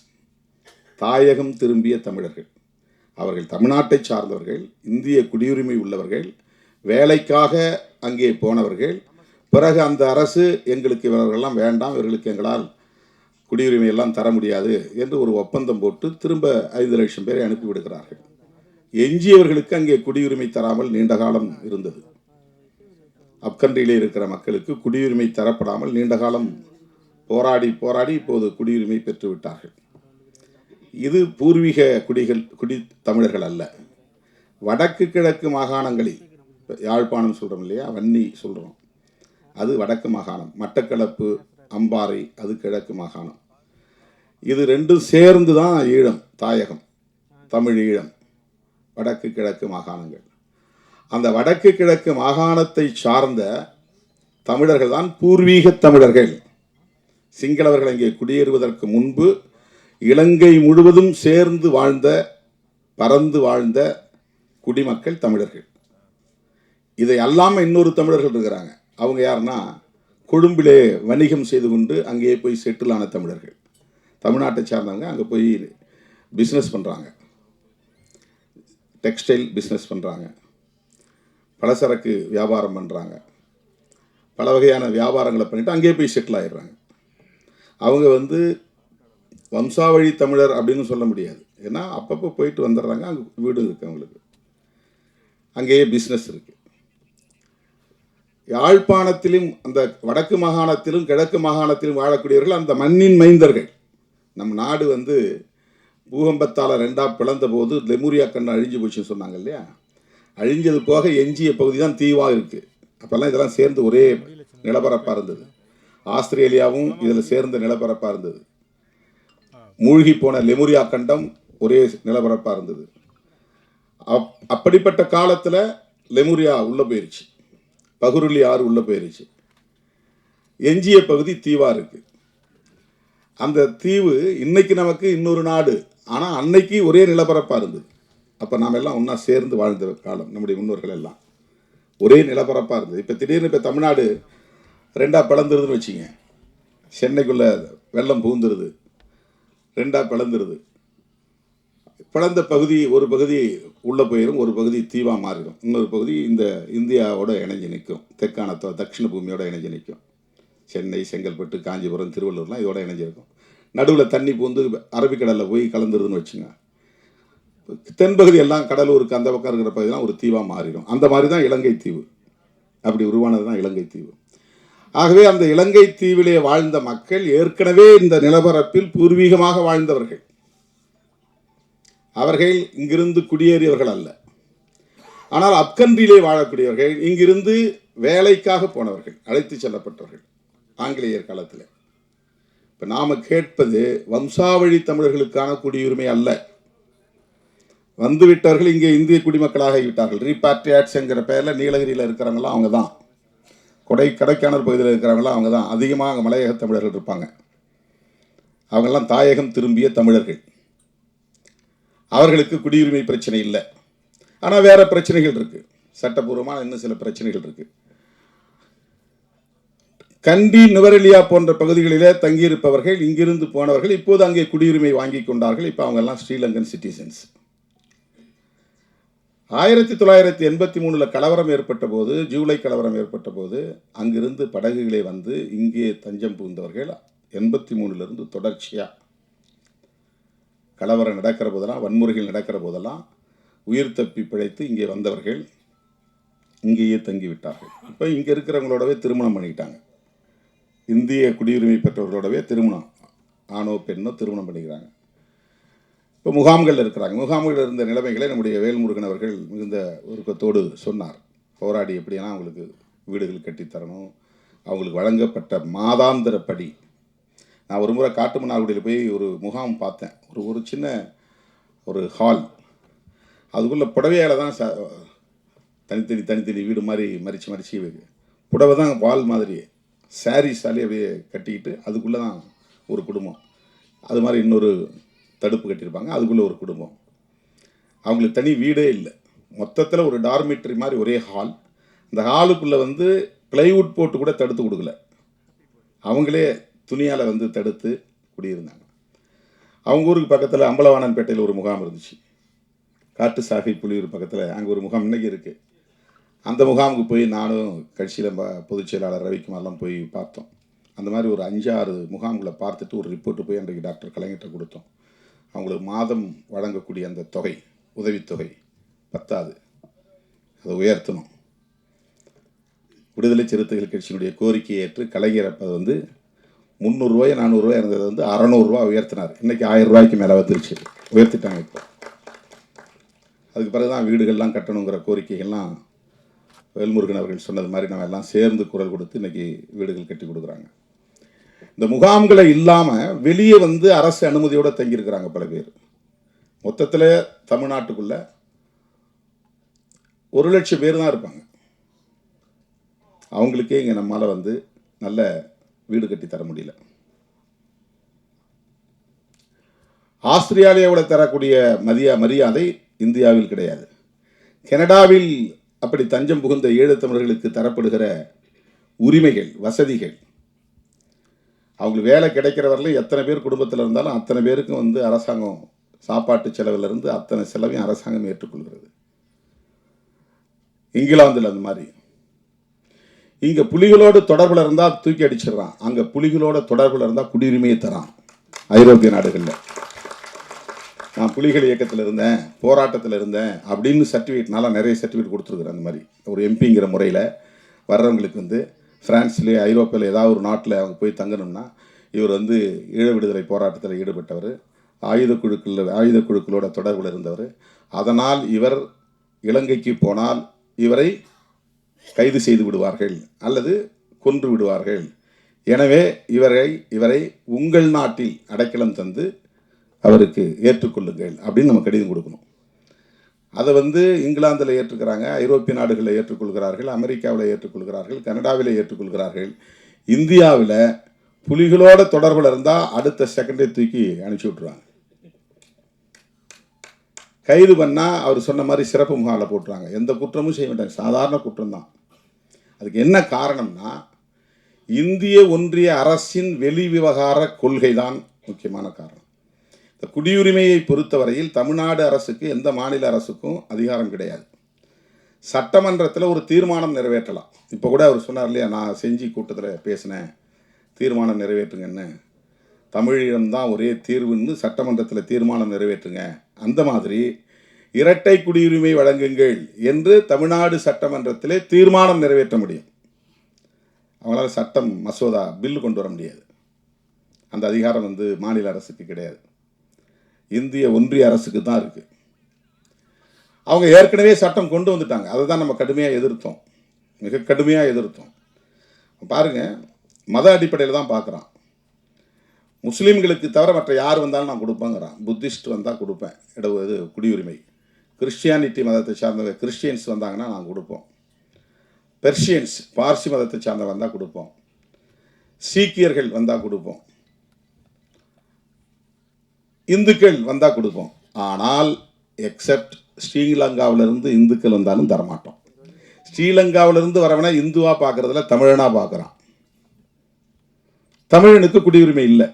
தாயகம் திரும்பிய தமிழர்கள். அவர்கள் தமிழ்நாட்டை சார்ந்தவர்கள், இந்திய குடியுரிமை உள்ளவர்கள், வேலைக்காக அங்கே போனவர்கள். பிறகு அந்த அரசு எங்களுக்கு இவர்களெல்லாம் வேண்டாம், இவர்களுக்கு எங்களால் குடியுரிமை எல்லாம் தர முடியாது என்று ஒரு ஒப்பந்தம் போட்டு திரும்ப 5 லட்சம் பேரை அனுப்பிவிடுகிறார்கள். எஞ்சியவர்களுக்கு அங்கே குடியுரிமை தராமல் நீண்ட காலம் இருந்தது. அப்கண்ட்ரியிலே இருக்கிற மக்களுக்கு குடியுரிமை தரப்படாமல் நீண்ட காலம் போராடி போராடி இப்போது குடியுரிமை பெற்றுவிட்டார்கள். இது பூர்வீக குடி தமிழர்கள் அல்ல. வடக்கு கிழக்கு மாகாணங்களில், யாழ்ப்பாணம் சொல்கிறோம் இல்லையா, வன்னி சொல்கிறோம், அது வடக்கு மாகாணம். மட்டக்களப்பு, அம்பாறை, அது கிழக்கு மாகாணம். இது ரெண்டும் சேர்ந்து தான் ஈழம், தாயகம், தமிழ் ஈழம், வடக்கு கிழக்கு மாகாணங்கள். அந்த வடக்கு கிழக்கு மாகாணத்தை சார்ந்த தமிழர்கள் தான் பூர்வீக தமிழர்கள். சிங்களவர்கள் அங்கே குடியேறுவதற்கு முன்பு இலங்கை முழுவதும் சேர்ந்து வாழ்ந்த, பறந்து வாழ்ந்த குடிமக்கள் தமிழர்கள். இதை அல்லாமல் இன்னொரு தமிழர்கள் இருக்கிறாங்க. அவங்க யாருன்னா, கொழும்பிலே வணிகம் செய்து கொண்டு அங்கேயே போய் செட்டில் ஆன தமிழர்கள். தமிழ்நாட்டை சார்ந்தவங்க அங்கே போய் பிஸ்னஸ் பண்ணுறாங்க, டெக்ஸ்டைல் பிஸ்னஸ் பண்ணுறாங்க, பலசரக்கு வியாபாரம் பண்ணுறாங்க, பல வகையான வியாபாரங்களை பண்ணிவிட்டு அங்கேயே போய் செட்டில் ஆகிடுறாங்க. அவங்க வம்சாவழி தமிழர் அப்படின்னு சொல்ல முடியாது. ஏன்னா அப்பப்போ போயிட்டு வந்துடுறாங்க, அங்கே வீடு இருக்குது, அவங்களுக்கு அங்கேயே பிஸ்னஸ் இருக்குது. யாழ்ப்பாணத்திலும் அந்த வடக்கு மாகாணத்திலும் கிழக்கு மாகாணத்திலும் வாழக்கூடியவர்கள் அந்த மண்ணின் மைந்தர்கள். நம் நாடு பூகம்பத்தால் 2ஆக பிளந்த போது லெமுரியா கண்டம் அழிஞ்சு போச்சுன்னு சொன்னாங்க இல்லையா, அழிஞ்சது போக எஞ்சிய பகுதி தான் தீவாக இருக்குது. அப்போல்லாம் இதெல்லாம் சேர்ந்து ஒரே நிலப்பரப்பாக இருந்தது. ஆஸ்திரேலியாவும் இதில் சேர்ந்த நிலப்பரப்பாக இருந்தது. மூழ்கி போன லெமுரியா கண்டம் ஒரே நிலப்பரப்பாக இருந்தது. அப்படிப்பட்ட காலத்தில் லெமுரியா உள்ளே போயிடுச்சு, பகுருளி ஆறு உள்ளே போயிடுச்சு, எஞ்சிய பகுதி தீவாக இருக்குது. அந்த தீவு இன்னைக்கு நமக்கு இன்னொரு நாடு, ஆனால் அன்னைக்கு ஒரே நிலப்பரப்பாக இருந்தது. அப்போ நாம் எல்லாம் ஒன்றா சேர்ந்து வாழ்ந்த காலம், நம்முடைய முன்னோர்கள் எல்லாம் ஒரே நிலப்பரப்பாக இருந்தது. இப்போ திடீர்னு இப்போ தமிழ்நாடு 2ஆக பிளந்துருதுன்னு வச்சுங்க, சென்னைக்குள்ளே வெள்ளம் புகுந்துருது, 2ஆக பிளந்துருது. பிளந்த பகுதி ஒரு பகுதி உள்ளே போயிடும், ஒரு பகுதி தீவாக மாறிடும், இன்னொரு பகுதி இந்த இந்தியாவோட இணைஞ்சு நிற்கும், தெற்கான தட்சிண பூமியோட இணைஞ்சு நிற்கும். சென்னை, செங்கல்பட்டு, காஞ்சிபுரம், திருவள்ளூர்லாம் இதோட இணைஞ்சிருக்கும். நடுவில் தண்ணி பூந்து அரபிக்கடலில் போய் கலந்துருதுன்னு வச்சுங்க, தென்பகுதி எல்லாம் கடலூருக்கு அந்த பக்கம் இருக்கிற பகுதியெல்லாம் ஒரு தீவாக மாறிடும். அந்த மாதிரி தான் இலங்கை தீவு, அப்படி உருவானது தான் இலங்கை தீவு. ஆகவே அந்த இலங்கை தீவிலே வாழ்ந்த மக்கள் ஏற்கனவே இந்த நிலப்பரப்பில் பூர்வீகமாக வாழ்ந்தவர்கள். அவர்கள் இங்கிருந்து குடியேறியவர்கள் அல்ல. ஆனால் அப்கண்ட்ரியிலே வாழக்கூடியவர்கள், இங்கிருந்து வேலைக்காக போனவர்கள், அழைத்து செல்லப்பட்டவர்கள் ஆங்கிலேயர் காலத்தில். இப்போ நாம் கேட்பது வம்சாவழி தமிழர்களுக்கான குடியுரிமை அல்ல. வந்துவிட்டவர்கள் இங்கே இந்திய குடிமக்களாக ஆகிவிட்டார்கள். ரீபாட்ரியாட்ஸ் என்கிற பெயரில் நீலகிரியில் இருக்கிறவங்களாம் அவங்க தான், கொடைக்கானல் பகுதியில் இருக்கிறவங்களாம் அவங்க தான். அதிகமாக மலையக தமிழர்கள் இருப்பாங்க. அவங்கெல்லாம் தாயகம் திரும்பிய தமிழர்கள். அவர்களுக்கு குடியுரிமை பிரச்சனை இல்லை. ஆனால் வேறு பிரச்சனைகள் இருக்குது, சட்டப்பூர்வமான இன்னும் சில பிரச்சனைகள் இருக்குது. கண்டி, நுவரெலியா போன்ற பகுதிகளிலே தங்கியிருப்பவர்கள், இங்கிருந்து போனவர்கள் இப்போது அங்கே குடியுரிமை வாங்கி கொண்டார்கள். இப்போ அவங்கெல்லாம் ஸ்ரீலங்கன் சிட்டிசன்ஸ். 1983 கலவரம் ஏற்பட்ட போது, ஜூலை கலவரம் ஏற்பட்ட போது, அங்கிருந்து படகுகளே வந்து இங்கே தஞ்சம் புகுந்தவர்கள் 83 தொடர்ச்சியாக கலவரம் நடக்கிற போதெல்லாம், வன்முறைகள் நடக்கிற போதெல்லாம் உயிர் தப்பி பிழைத்து இங்கே வந்தவர்கள் இங்கேயே தங்கிவிட்டார்கள். இப்போ இங்கே இருக்கிறவங்களோடவே திருமணம் பண்ணிக்கிட்டாங்க. இந்திய குடியுரிமை பெற்றவர்களோடவே திருமணம், ஆணோ பெண்ணோ திருமணம் பண்ணிக்கிறாங்க. இப்போ முகாம்கள் இருக்கிறாங்க. முகாம்கள் இருந்த நிலைமைகளை நம்முடைய வேல்முருகன் அவர்கள் மிகுந்த உருக்கத்தோடு சொன்னார். போராடி எப்படியெல்லாம் அவங்களுக்கு வீடுகள் கட்டித்தரணும், அவங்களுக்கு வழங்கப்பட்ட மாதாந்திரப்படி. நான் ஒரு முறை காட்டுமன்னார்குடியில் போய் ஒரு முகாம் பார்த்தேன். ஒரு சின்ன ஒரு ஹால், அதுக்குள்ளே புடவையால் தான் தனித்தனி வீடு மாதிரி மறித்து புடவை தான் வால் மாதிரி சாரீஸாலே அப்படியே கட்டிக்கிட்டு அதுக்குள்ளே தான் ஒரு குடும்பம். அது மாதிரி இன்னொரு தடுப்பு கட்டியிருப்பாங்க, அதுக்குள்ளே ஒரு குடும்பம். அவங்களுக்கு தனி வீடே இல்லை, மொத்தத்தில் ஒரு டார்மிட்ரி மாதிரி ஒரே ஹால். இந்த ஹாலுக்குள்ளே வந்து பிளைவுட் போட்டு கூட தடுத்து கொடுக்கல, அவங்களே துணியால் வந்து தடுத்து குடியிருந்தாங்க. அவங்க ஊருக்கு பக்கத்தில் அம்பலவாணன்பேட்டையில் ஒரு முகாம் இருந்துச்சு, காட்டு சாகை புலியூர் பக்கத்தில். அங்கே ஒரு முகாம் இன்றைக்கி இருக்குது. அந்த முகாமுக்கு போய் நானும் கட்சியில் பொதுச் செயலாளர் ரவிக்குமார்லாம் போய் பார்த்தோம். அந்த மாதிரி ஒரு 5-6 முகாம்களை பார்த்துட்டு ஒரு ரிப்போர்ட்டு போய் அன்றைக்கு டாக்டர் கலைஞர்கிட்ட கொடுத்தோம். அவங்களுக்கு மாதம் வழங்கக்கூடிய அந்த தொகை, உதவித்தொகை பத்தாது, அதை உயர்த்தணும். விடுதலை சிறுத்தைகள் கட்சியினுடைய கோரிக்கையை ஏற்று கலைஞர் அப்போ வந்து 300 ரூபாய் 400 ரூபாய் இருந்தது வந்து 600 ரூபா உயர்த்தினார். இன்றைக்கி 1000 ரூபாய்க்கு மேலே வந்துருச்சு, உயர்த்திட்டாங்க. இப்போ அதுக்கு பிறகு தான் வீடுகள்லாம் கட்டணுங்கிற கோரிக்கைகள்லாம் வேல்முருகன் அவர்கள் சொன்னது மாதிரி நம்ம எல்லாம் சேர்ந்து குரல் கொடுத்து இன்றைக்கி வீடுகள் கட்டி கொடுக்குறாங்க. இந்த முகாம்களை இல்லாமல் வெளியே வந்து அரசு அனுமதியோடு தங்கியிருக்கிறாங்க பல பேர். மொத்தத்தில் தமிழ்நாட்டுக்குள்ள 1 லட்சம் பேர் தான் இருப்பாங்க. அவங்களுக்கே இங்கே நம்மளால் வந்து நல்ல வீடு கட்டி தர முடியல. ஆஸ்திரேலியாவில் தரக்கூடிய மரியாதை இந்தியாவில் கிடையாது. கனடாவில் அப்படி தஞ்சம் புகுந்த ஈழத்தமிழர்களுக்கு தரப்படுகிற உரிமைகள், வசதிகள், அவங்களுக்கு வேலை கிடைக்கிற வரலையும் எத்தனை பேர் குடும்பத்தில் இருந்தாலும் அத்தனை பேருக்கும் வந்து அரசாங்கம் சாப்பாட்டு செலவிலிருந்து அத்தனை செலவையும் அரசாங்கம் ஏற்றுக்கொள்கிறது. இங்கிலாந்தில் அந்த மாதிரி. இங்கே புலிகளோடு தொடர்பில் இருந்தால் தூக்கி அடிச்சிடறான், அங்கே புலிகளோட தொடர்பில் இருந்தால் குடியுரிமையை தரான். ஐரோப்பிய நாடுகளில் நான் புலிகள் இயக்கத்தில் இருந்தேன், போராட்டத்தில் இருந்தேன் அப்படின்னு சர்டிஃபிகேட்னால நிறைய சர்டிஃபிகேட் கொடுத்துருக்குறேன். அந்த மாதிரி ஒரு எம்பிங்கிற முறையில் வர்றவங்களுக்கு வந்து ஃப்ரான்ஸ்லேயே ஐரோப்பியில் ஏதாவது ஒரு நாட்டில் அவங்க போய் தங்கணும்னா இவர் வந்து ஈழ விடுதலை போராட்டத்தில் ஈடுபட்டவர், ஆயுத குழுக்களோட தொடர்பில் இருந்தவர். அதனால் இவர் இலங்கைக்கு போனால் இவரை கைது செய்து விடுவார்கள் அல்லது கொன்று விடுவார்கள். எனவே இவரை உங்கள் நாட்டில் அடைக்கலம் தந்து அவருக்கு ஏற்றுக்கொள்ளுங்கள் அப்படின்னு நம்ம கடிதம் கொடுக்கணும். அதை வந்து இங்கிலாந்தில் ஏற்றுக்கிறாங்க, ஐரோப்பிய நாடுகளில் ஏற்றுக்கொள்கிறார்கள், அமெரிக்காவில் ஏற்றுக்கொள்கிறார்கள், கனடாவில் ஏற்றுக்கொள்கிறார்கள். இந்தியாவில் புலிகளோட தொடர்பில் இருந்தால் அடுத்த செகண்டே தூக்கி அனுப்பிச்சி விட்ருவாங்க. கைது பண்ணால் அவர் சொன்ன மாதிரி சிறப்பு முகாமில் போட்டுறாங்க. எந்த குற்றமும் செய்ய மாட்டாங்க, சாதாரண குற்றம் தான். அதுக்கு என்ன காரணம்னா இந்திய ஒன்றிய அரசின் வெளி விவகார கொள்கை தான் முக்கியமான காரணம். இந்த குடியுரிமையை பொறுத்தவரையில் தமிழ்நாடு அரசுக்கு எந்த மாநில அரசுக்கும் அதிகாரம் கிடையாது. சட்டமன்றத்தில் ஒரு தீர்மானம் நிறைவேற்றலாம். இப்போ கூட அவர் சொன்னார் இல்லையா, நான் செஞ்சி கூட்டத்தில் பேசினேன், தீர்மானம் நிறைவேற்றுங்கன்னு, தமிழிடம்தான் ஒரே தீர்வுன்னு சட்டமன்றத்தில் தீர்மானம் நிறைவேற்றுங்க. அந்த மாதிரி இரட்டை குடியுரிமை வழங்குங்கள் என்று தமிழ்நாடு சட்டமன்றத்திலே தீர்மானம் நிறைவேற்ற முடியும். அவங்களால சட்டம் மசோதா பில்லு கொண்டு வர முடியாது. அந்த அதிகாரம் வந்து மாநில அரசுக்கு கிடையாது, இந்திய ஒன்றிய அரசுக்கு தான் இருக்குது. அவங்க ஏற்கனவே சட்டம் கொண்டு வந்துட்டாங்க, அதை தான் நம்ம கடுமையாக எதிர்த்தோம், மிக கடுமையாக எதிர்த்தோம். பாருங்கள், மத அடிப்படையில் தான் பார்க்குறான். முஸ்லீம்களுக்கு தவிர மற்ற யார் வந்தாலும் நான் கொடுப்பேங்கிறான். புத்திஸ்ட் வந்தால் கொடுப்பேன் இது குடியுரிமை. கிறிஸ்டியானிட்டி மதத்தை சார்ந்தவங்க கிறிஸ்டியன்ஸ் வந்தாங்கன்னா நான் கொடுப்போம். பெர்ஷியன்ஸ் பார்சி மதத்தை சார்ந்தவங்க வந்தால் கொடுப்போம். சீக்கியர்கள் வந்தால் கொடுப்போம். இந்துக்கள் வந்தால் கொடுப்போம். ஆனால் எக்ஸப்ட் ஸ்ரீலங்காவிலிருந்து இந்துக்கள் வந்தாலும் தரமாட்டோம். ஸ்ரீலங்காவிலிருந்து வரவனா இந்துவாக பார்க்குறதுல தமிழனாக பார்க்குறான். தமிழனுக்கு குடியுரிமை இல்லை.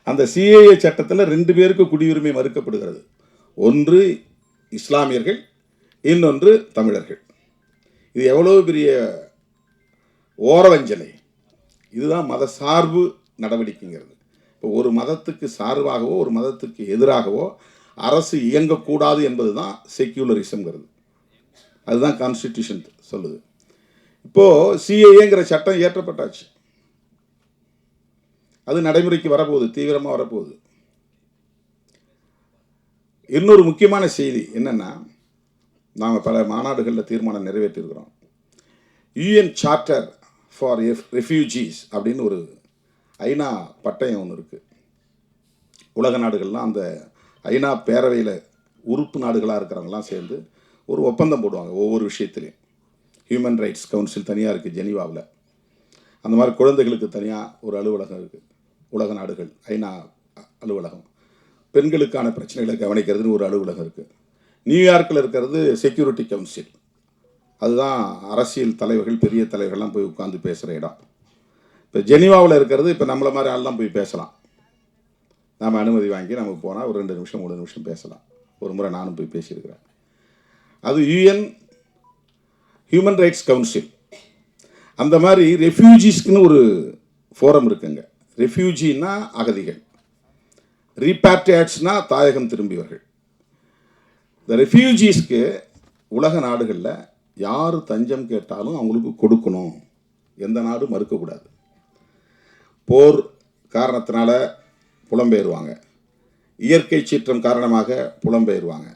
அந்த சிஏஏ சட்டத்தில் 2 பேருக்கு குடியுரிமை மறுக்கப்படுகிறது. ஒன்று இஸ்லாமியர்கள், இன்னொன்று தமிழர்கள். இது எவ்வளோ பெரிய ஓரவஞ்சனை! இதுதான் மத சார்பு நடவடிக்கைங்கிறது. இப்போ ஒரு மதத்துக்கு சார்பாகவோ ஒரு மதத்துக்கு எதிராகவோ அரசு இயங்கக்கூடாது என்பது தான் செக்யூலரிசம்ங்கிறது. அதுதான் கான்ஸ்டிடியூஷன் சொல்லுது. இப்போது சிஏஏங்கிற சட்டம் இயற்றப்பட்டாச்சு, அது நடைமுறைக்கு வரப்போகுது, தீவிரமாக வரப்போகுது. இன்னொரு முக்கியமான செய்தி என்னென்னா, நாங்கள் பல மாநாடுகளில் தீர்மானம் நிறைவேற்றியிருக்கிறோம். யூஎன் சார்ட்டர் ஃபார் ரெஃப்யூஜிஸ் அப்படின்னு ஒரு ஐநா பட்டயம் ஒன்று இருக்குது. உலக நாடுகள்லாம் அந்த ஐநா பேரவையில் உறுப்பு நாடுகளாக இருக்கிறவங்களாம் சேர்ந்து ஒரு ஒப்பந்தம் போடுவாங்க ஒவ்வொரு விஷயத்துலையும். ஹியூமன் ரைட்ஸ் கவுன்சில் தனியாக இருக்குது ஜெனீவாவில். அந்த மாதிரி குழந்தைகளுக்கு தனியாக ஒரு அலுவலகம் இருக்குது. உலக நாடுகள் ஐநா அலுவலகம். பெண்களுக்கான பிரச்சனைகளை கவனிக்கிறதுன்னு ஒரு அலுவலகம் இருக்குது. நியூயார்க்கில் இருக்கிறது செக்யூரிட்டி கவுன்சில். அதுதான் அரசியல் தலைவர்கள், பெரிய தலைவர்கள்லாம் போய் உட்காந்து பேசுகிற இடம். இப்போ ஜெனீவாவில் இருக்கிறது இப்போ நம்மளை மாதிரி ஆள்லாம் போய் பேசலாம். நாம் அனுமதி வாங்கி நமக்கு போனால் ஒரு 2 நிமிஷம் 3 நிமிஷம் பேசலாம். ஒரு முறை நானும் போய் பேசியிருக்கிறேன். அது யூஎன் ஹியூமன் ரைட்ஸ் கவுன்சில். அந்த மாதிரி ரெஃப்யூஜிஸ்க்குன்னு ஒரு ஃபோரம் இருக்குங்க. ரெஃப்யூஜின்னா அகதிகள், ரீபேட்ரியாட்ஸ்னா தாயகம் திரும்பியவர்கள். இந்த ரெஃப்யூஜிஸ்க்கு உலக நாடுகளில் யார் தஞ்சம் கேட்டாலும் அவங்களுக்கு கொடுக்கணும், எந்த நாடும் மறுக்கக்கூடாது. போர் காரணத்தினால புலம்பெயர்வாங்க, இயற்கை சீற்றம் காரணமாக புலம்பெயர்வாங்க,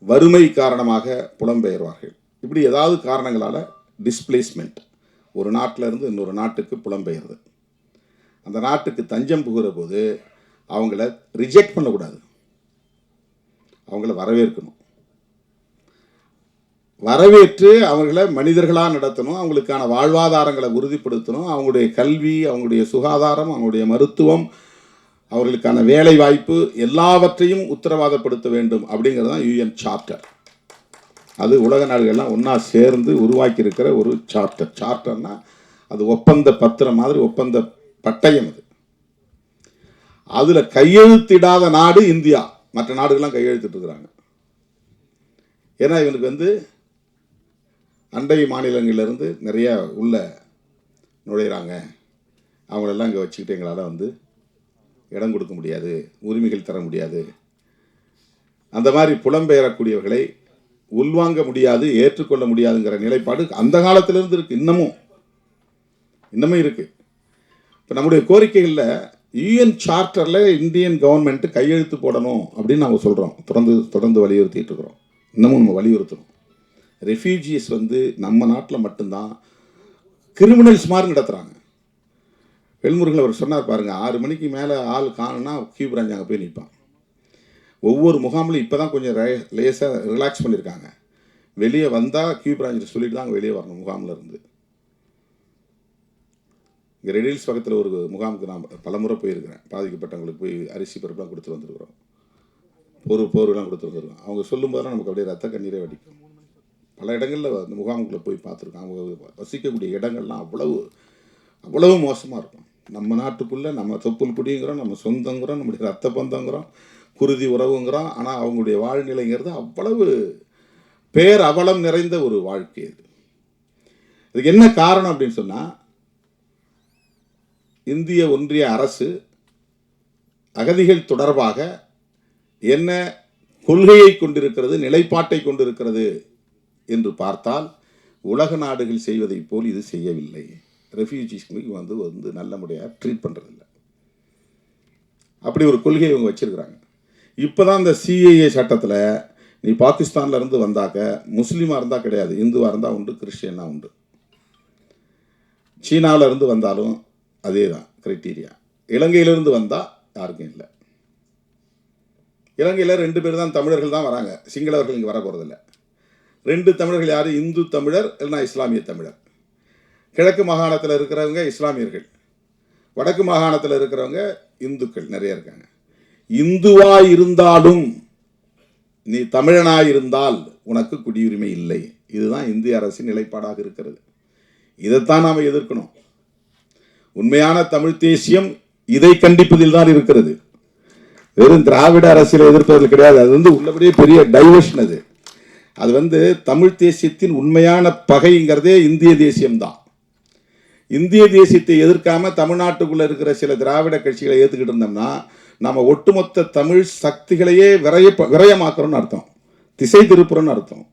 வறுமை காரணமாக புலம்பெயர்வார்கள். இப்படி ஏதாவது காரணங்களால் டிஸ்பிளேஸ்மெண்ட், ஒரு நாட்டில் இருந்து இன்னொரு நாட்டுக்கு புலம்பெயர்து. அந்த நாட்டுக்கு தஞ்சம் புகிற போது அவங்கள ரிஜெக்ட் பண்ணக்கூடாது, அவங்கள வரவேற்கணும். வரவேற்று அவர்களை மனிதர்களாக நடத்தணும், அவங்களுக்கான வாழ்வாதாரங்களை உறுதிப்படுத்தணும். அவங்களுடைய கல்வி, அவங்களுடைய சுகாதாரம், அவங்களுடைய மருத்துவம், அவர்களுக்கான வேலை வாய்ப்பு எல்லாவற்றையும் உத்தரவாதப்படுத்த வேண்டும் அப்படிங்கிறது தான் யூஎன் சார்ட்டர். அது உலக நாடுகள்லாம் ஒன்றா சேர்ந்து உருவாக்கி இருக்கிற ஒரு சார்ட்டர். சார்ட்டர்னா அது ஒப்பந்த பத்திரம் மாதிரி, ஒப்பந்த பட்டயம். அது அதில் கையெழுத்திடாத நாடு இந்தியா. மற்ற நாடுகள்லாம் கையெழுத்திட்டு இருக்கிறாங்க. ஏன்னா இவனுக்கு அண்டை மாநிலங்களிலிருந்து நிறைய உள்ள நுழையிறாங்க, அவங்களெல்லாம் இங்கே வச்சுக்கிட்டு எங்களால் இடம் கொடுக்க முடியாது, உரிமைகள் தர முடியாது. அந்த மாதிரி புலம்பெயரக்கூடியவர்களை உள்வாங்க முடியாது, ஏற்றுக்கொள்ள முடியாதுங்கிற நிலைப்பாடு அந்த காலத்திலிருந்து இருக்குது, இன்னமும் இருக்குது. இப்போ நம்முடைய கோரிக்கைகளில் யூஎன் சார்ட்டரில் இந்தியன் கவர்மெண்ட்டு கையெழுத்து போடணும் அப்படின்னு நம்ம சொல்கிறோம், தொடர்ந்து வலியுறுத்திட்டு இருக்கிறோம். இன்னமும் நம்ம வலியுறுத்தணும். ரெஃப்யூஜிஸ் நம்ம நாட்டில் மட்டும்தான் கிரிமினல்ஸ் மாதிரி நடத்துகிறாங்க. வேல்முருகன் அவர் சொன்னார் பாருங்கள், 6 மணிக்கு மேலே ஆள் காணுன்னா கியூ பிரான்ச் அங்கே போய் நிற்பான். ஒவ்வொரு முகாமிலும் இப்போ தான் கொஞ்சம் லேசாக ரிலாக்ஸ் பண்ணியிருக்காங்க. வெளியே வந்தால் கியூ பிரான்ச்சில் சொல்லிட்டு தான் அங்கே வெளியே வரணும் முகாமில் இருந்து. இங்கே ரெடில்ஸ் பக்கத்தில் ஒரு முகாமுக்கு நான் பலமுறை போயிருக்கிறேன். பாதிக்கப்பட்டவங்களுக்கு போய் அரிசி பருப்புலாம் கொடுத்துட்டு வந்துருக்குறோம், போர்வெல்லாம் கொடுத்து வந்துருக்கோம். அவங்க சொல்லும்போதெல்லாம் நமக்கு அப்படியே ரத்த கண்ணீரே வடிக்கும். பல இடங்களில் அந்த முகாமுக்குள்ளே போய் பார்த்துருக்கோம். அவங்க வசிக்கக்கூடிய இடங்கள்லாம் அவ்வளவு மோசமாக இருக்கும். நம்ம நாட்டுக்குள்ளே நம்ம தொப்புள் குடிங்கிறோம், நம்ம சொந்தங்கிறோம், நம்முடைய ரத்த பந்தங்கிறோம், குருதி உறவுங்கிறோம். ஆனால் அவங்களுடைய வாழ்நிலைங்கிறது அவ்வளவு பேரவலம் நிறைந்த ஒரு வாழ்க்கை. இதுக்கு என்ன காரணம் அப்படின்னு சொன்னால், இந்திய ஒன்றிய அரசு அகதிகள் தொடர்பாக என்ன கொள்கையை கொண்டிருக்கிறது, நிலைப்பாட்டை கொண்டிருக்கிறது என்று பார்த்தால் உலக நாடுகள் செய்வதை போல் இது செய்யவில்லை. ரெஃப்யூஜிஸ்க்கு நல்ல முறையாக ட்ரீட் பண்ணுறதில்ல. அப்படி ஒரு கொள்கையை இவங்க வச்சுருக்கிறாங்க. இப்போ தான் இந்த சிஏஏ சட்டத்தில் நீ பாகிஸ்தானில் இருந்து வந்தாக்க முஸ்லீமாக இருந்தால் கிடையாது, இந்துவாக இருந்தால் உண்டு, கிறிஸ்டியனாக உண்டு. சீனாவில் இருந்து வந்தாலும் அதே தான் க்ரைட்டீரியா. இலங்கையிலிருந்து வந்தால் யாருக்கும் இல்லை. இலங்கையில் 2 பேர் தான் தமிழர்கள் தான் வராங்க, சிங்களவர்கள் இங்கே வர போகிறதில்ல. 2 தமிழர்கள் யார்? இந்து தமிழர் இல்லைனா இஸ்லாமிய தமிழர். கிழக்கு மாகாணத்தில் இருக்கிறவங்க இஸ்லாமியர்கள், வடக்கு மாகாணத்தில் இருக்கிறவங்க இந்துக்கள் நிறைய இருக்காங்க. இந்துவாய் இருந்தாலும் நீ தமிழனாய் இருந்தால் உனக்கு குடியுரிமை இல்லை. இதுதான் இந்திய அரசின் நிலைப்பாடாக இருக்கிறது. இதைத்தான் நாம் எதிர்க்கணும். உண்மையான தமிழ் தேசியம் இதை கண்டிப்பதில் தான் இருக்கிறது. வெறும் திராவிட அரசியலை எதிர்ப்பதில் கிடையாது. அது உள்ளபடியே பெரிய டைவர்ஷன். அது தமிழ் தேசியத்தின் உண்மையான பகைங்கிறதே இந்திய தேசியம்தான். இந்திய தேசியத்தை எதிர்க்காம தமிழ்நாட்டுக்குள்ளே இருக்கிற சில திராவிட கட்சிகளை ஏற்றுக்கிட்டு இருந்தோம்னா நம்ம ஒட்டுமொத்த தமிழ் சக்திகளையே விரயமாக்குறோம்னு அர்த்தம், திசை திருப்புறோன்னு அர்த்தம்.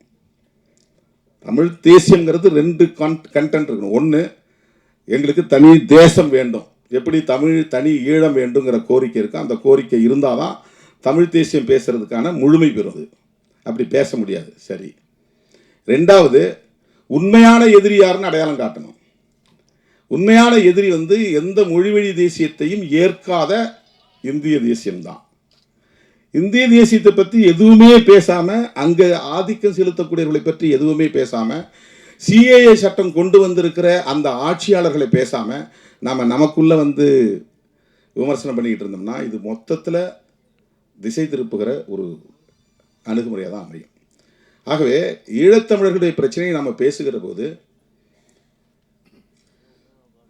தமிழ் தேசியங்கிறது 2 கண்டென்ட் இருக்கணும். ஒன்று, எங்களுக்கு தனி தேசம் வேண்டும், எப்படி தமிழ் தனி ஈழம் வேண்டுங்கிற கோரிக்கை இருக்கு. அந்த கோரிக்கை இருந்தால் தான் தமிழ் தேசியம் பேசுறதுக்கான முழுமை பெறுது. அப்படி பேச முடியாது. சரி. 2வது, உண்மையான எதிரி யாருன்னு அடையாளம் காட்டணும். உண்மையான எதிரி எந்த மொழிவழி தேசியத்தையும் ஏற்காத இந்திய தேசியம்தான். இந்திய தேசியத்தை பற்றி எதுவுமே பேசாமல், அங்கே ஆதிக்கம் செலுத்தக்கூடியவர்களை பற்றி எதுவுமே பாசாமல், சிஏஏ சட்டம் கொண்டு வந்திருக்கிற அந்த ஆட்சியாளர்களை பேசாமல் நாம் நமக்குள்ளே விமர்சனம் பண்ணிக்கிட்டு இருந்தோம்னா இது மொத்தத்தில் திசை திருப்புகிற ஒரு அணுகுமுறையாக தான் அமையும். ஆகவே ஈழத்தமிழர்களுடைய பிரச்சனையை நாம் பேசுகிற போது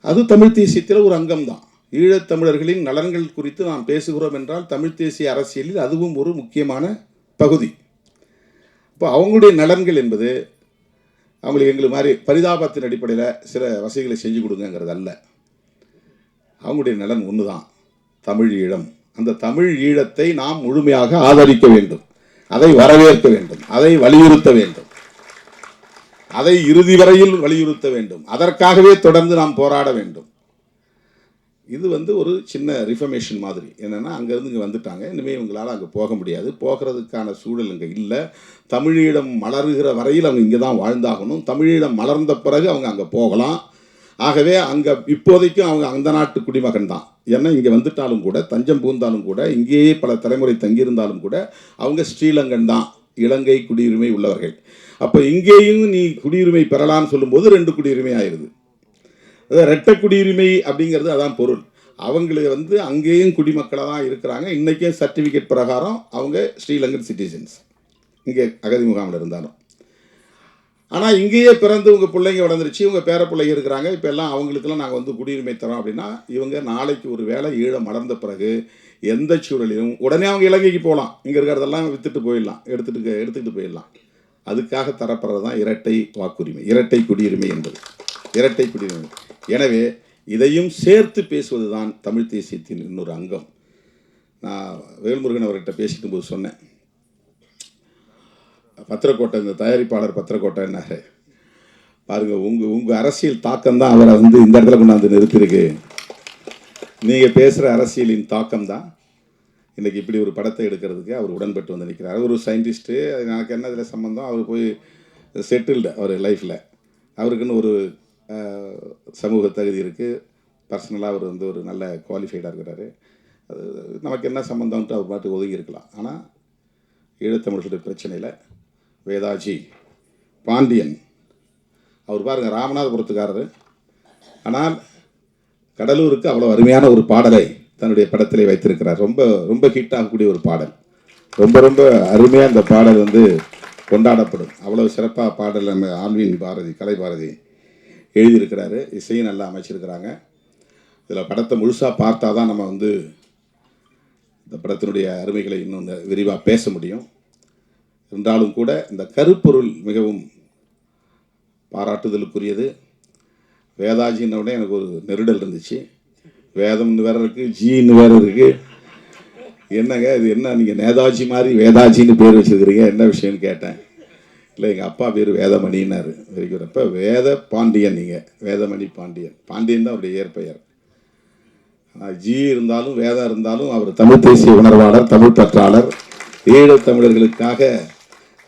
அது தமிழ் தேசியத்தில் ஒரு அங்கம்தான். ஈழத்தமிழர்களின் நலன்கள் குறித்து நாம் பேசுகிறோம் என்றால் தமிழ் தேசிய அரசியலில் அதுவும் ஒரு முக்கியமான பகுதி. இப்போ அவங்களுடைய நலன்கள் என்பது அவங்களுக்கு எங்களுக்கு மாதிரி பரிதாபத்தின் அடிப்படையில் சில வசதிகளை செஞ்சு கொடுங்கிறது அல்ல. அவங்களுடைய நலன் ஒன்று தான், தமிழ் ஈழம். அந்த தமிழ் ஈழத்தை நாம் முழுமையாக ஆதரிக்க வேண்டும், அதை வரவேற்க வேண்டும், அதை வலியுறுத்த வேண்டும், அதை இறுதி வரையில் வலியுறுத்த வேண்டும். அதற்காகவே தொடர்ந்து நாம் போராட வேண்டும். இது ஒரு சின்ன ரிஃபர்மேஷன் மாதிரி. என்னென்னா, அங்கேருந்து இங்கே வந்துட்டாங்க, இனிமேல் இவங்களால் அங்கே போக முடியாது, போகிறதுக்கான சூழல் இங்கே இல்லை. தமிழீழம் மலர்கிற வரையில் அவங்க இங்கே தான் வாழ்ந்தாகணும். தமிழீழம் மலர்ந்த பிறகு அவங்க அங்கே போகலாம். ஆகவே அங்கே இப்போதைக்கும் அவங்க அந்த நாட்டு குடிமகன் தான். ஏன்னா இங்கே வந்துட்டாலும் கூட, தஞ்சம் புகுந்தாலும் கூட, இங்கேயே பல தலைமுறை தங்கியிருந்தாலும் கூட அவங்க ஸ்ரீலங்கன் தான், இலங்கை குடியுரிமை உள்ளவர்கள். அப்போ இங்கேயும் நீ குடியுரிமை பெறலான்னு சொல்லும்போது 2 குடியுரிமை ஆயிடுது. அதாவது இரட்டை குடியுரிமை அப்படிங்கிறது அதான் பொருள். அவங்களுக்கு அங்கேயும் குடிமக்களாக தான் இருக்கிறாங்க. இன்றைக்கும் சர்டிஃபிகேட் பிரகாரம் அவங்க ஸ்ரீலங்கன் சிட்டிசன்ஸ், இங்கே அகதி முகாமில் இருந்தாலும். ஆனால் இங்கேயே பிறந்து உங்கள் பிள்ளைங்க வளர்ந்துருச்சு, உங்கள் பேர பிள்ளைங்க இருக்கிறாங்க, இப்போ எல்லாம் அவங்களுக்கெல்லாம் நாங்கள் குடியுரிமை தரோம் அப்படின்னா, இவங்க நாளைக்கு ஒரு வேளை ஈழம் மலர்ந்த பிறகு எந்த சூழலிலும் உடனே அவங்க இலங்கைக்கு போகலாம். இங்கே இருக்கிறதெல்லாம் விற்றுட்டு போயிடலாம், எடுத்துக்கிட்டு போயிடலாம். அதுக்காக தரப்படுறது தான் இரட்டை வாக்குரிமை, இரட்டை குடியுரிமை என்பது, இரட்டை குடியுரிமை. எனவே இதையும் சேர்த்து பேசுவது தான் தமிழ் தேசியத்தின் இன்னொரு அங்கம். நான் வேல்முருகன் அவர்கிட்ட பேசிக்கும் போது சொன்னேன், பத்திரக்கோட்டை, இந்த தயாரிப்பாளர் பத்திரக்கோட்டை என்னாரு பாருங்கள், உங்கள் அரசியல் தாக்கம் தான் அவரை இந்த இடத்துல கொண்டாந்து நிறுத்திருக்கு. நீங்கள் பேசுகிற அரசியலின் தாக்கம் தான் இன்றைக்கி இப்படி ஒரு படத்தை எடுக்கிறதுக்கு அவர் உடன்பட்டு வந்து நிற்கிறார். அவர் ஒரு சயின்டிஸ்ட்டு, எனக்கு என்ன இதில் சம்மந்தம், அவர் போய் செட்டில்டு அவர் லைஃப்பில், அவருக்குன்னு ஒரு சமூக தகுதி இருக்குது, பர்சனலாக அவர் ஒரு நல்ல குவாலிஃபைடாக இருக்கிறாரு. அது நமக்கு என்ன சம்மந்தம்ன்ட்டு அவர் பாட்டு ஒதுங்கி இருக்கலாம். ஆனால் ஈழத்தமிழர்களுடைய பிரச்சனையில் வேதாஜி பாண்டியன் அவர் பாருங்கள், ராமநாதபுரத்துக்காரர், ஆனால் கடலூருக்கு அவ்வளோ அருமையான ஒரு பாடலை தன்னுடைய படத்திலே வைத்திருக்கிறார். ரொம்ப ரொம்ப ஹிட் ஆகக்கூடிய ஒரு பாடல், ரொம்ப ரொம்ப அருமையாக அந்த பாடல் கொண்டாடப்படும். அவ்வளோ சிறப்பாக பாடல் நம்ம ஆல்வின் பாரதி, கலை பாரதி எழுதியிருக்கிறாரு, இசையும் நல்லா அமைச்சிருக்கிறாங்க. இதில் படத்தை முழுசாக பார்த்தா தான் நம்ம இந்த படத்தினுடைய அருமைகளை இன்னும் விரிவாக பேச முடியும். என்றாலும் கூட இந்த கருப்பொருள் மிகவும் பாராட்டுதலுக்குரியது. வேதாஜின்னோடனே எனக்கு ஒரு நெருடல் இருந்துச்சு. வேதம்னு வேறு இருக்குது, ஜின்னு வேறு இருக்குது. என்னங்க இது, என்ன நீங்கள் நேதாஜி மாதிரி வேதாஜின்னு பேர் வச்சுருக்கிறீங்க, என்ன விஷயம்னு கேட்டேன். இல்லை, எங்கள் அப்பா பேர் வேதமணின்னாரு. வரைக்கும் அப்போ வேத பாண்டியன், நீங்கள் வேதமணி பாண்டியன், பாண்டியன் தான் அவருடைய இயற்பெயர். ஜி இருந்தாலும் வேதம் இருந்தாலும் அவர் தமிழ் தேசிய உணர்வாளர், தமிழ் பற்றாளர், ஈழத்தமிழர்களுக்காக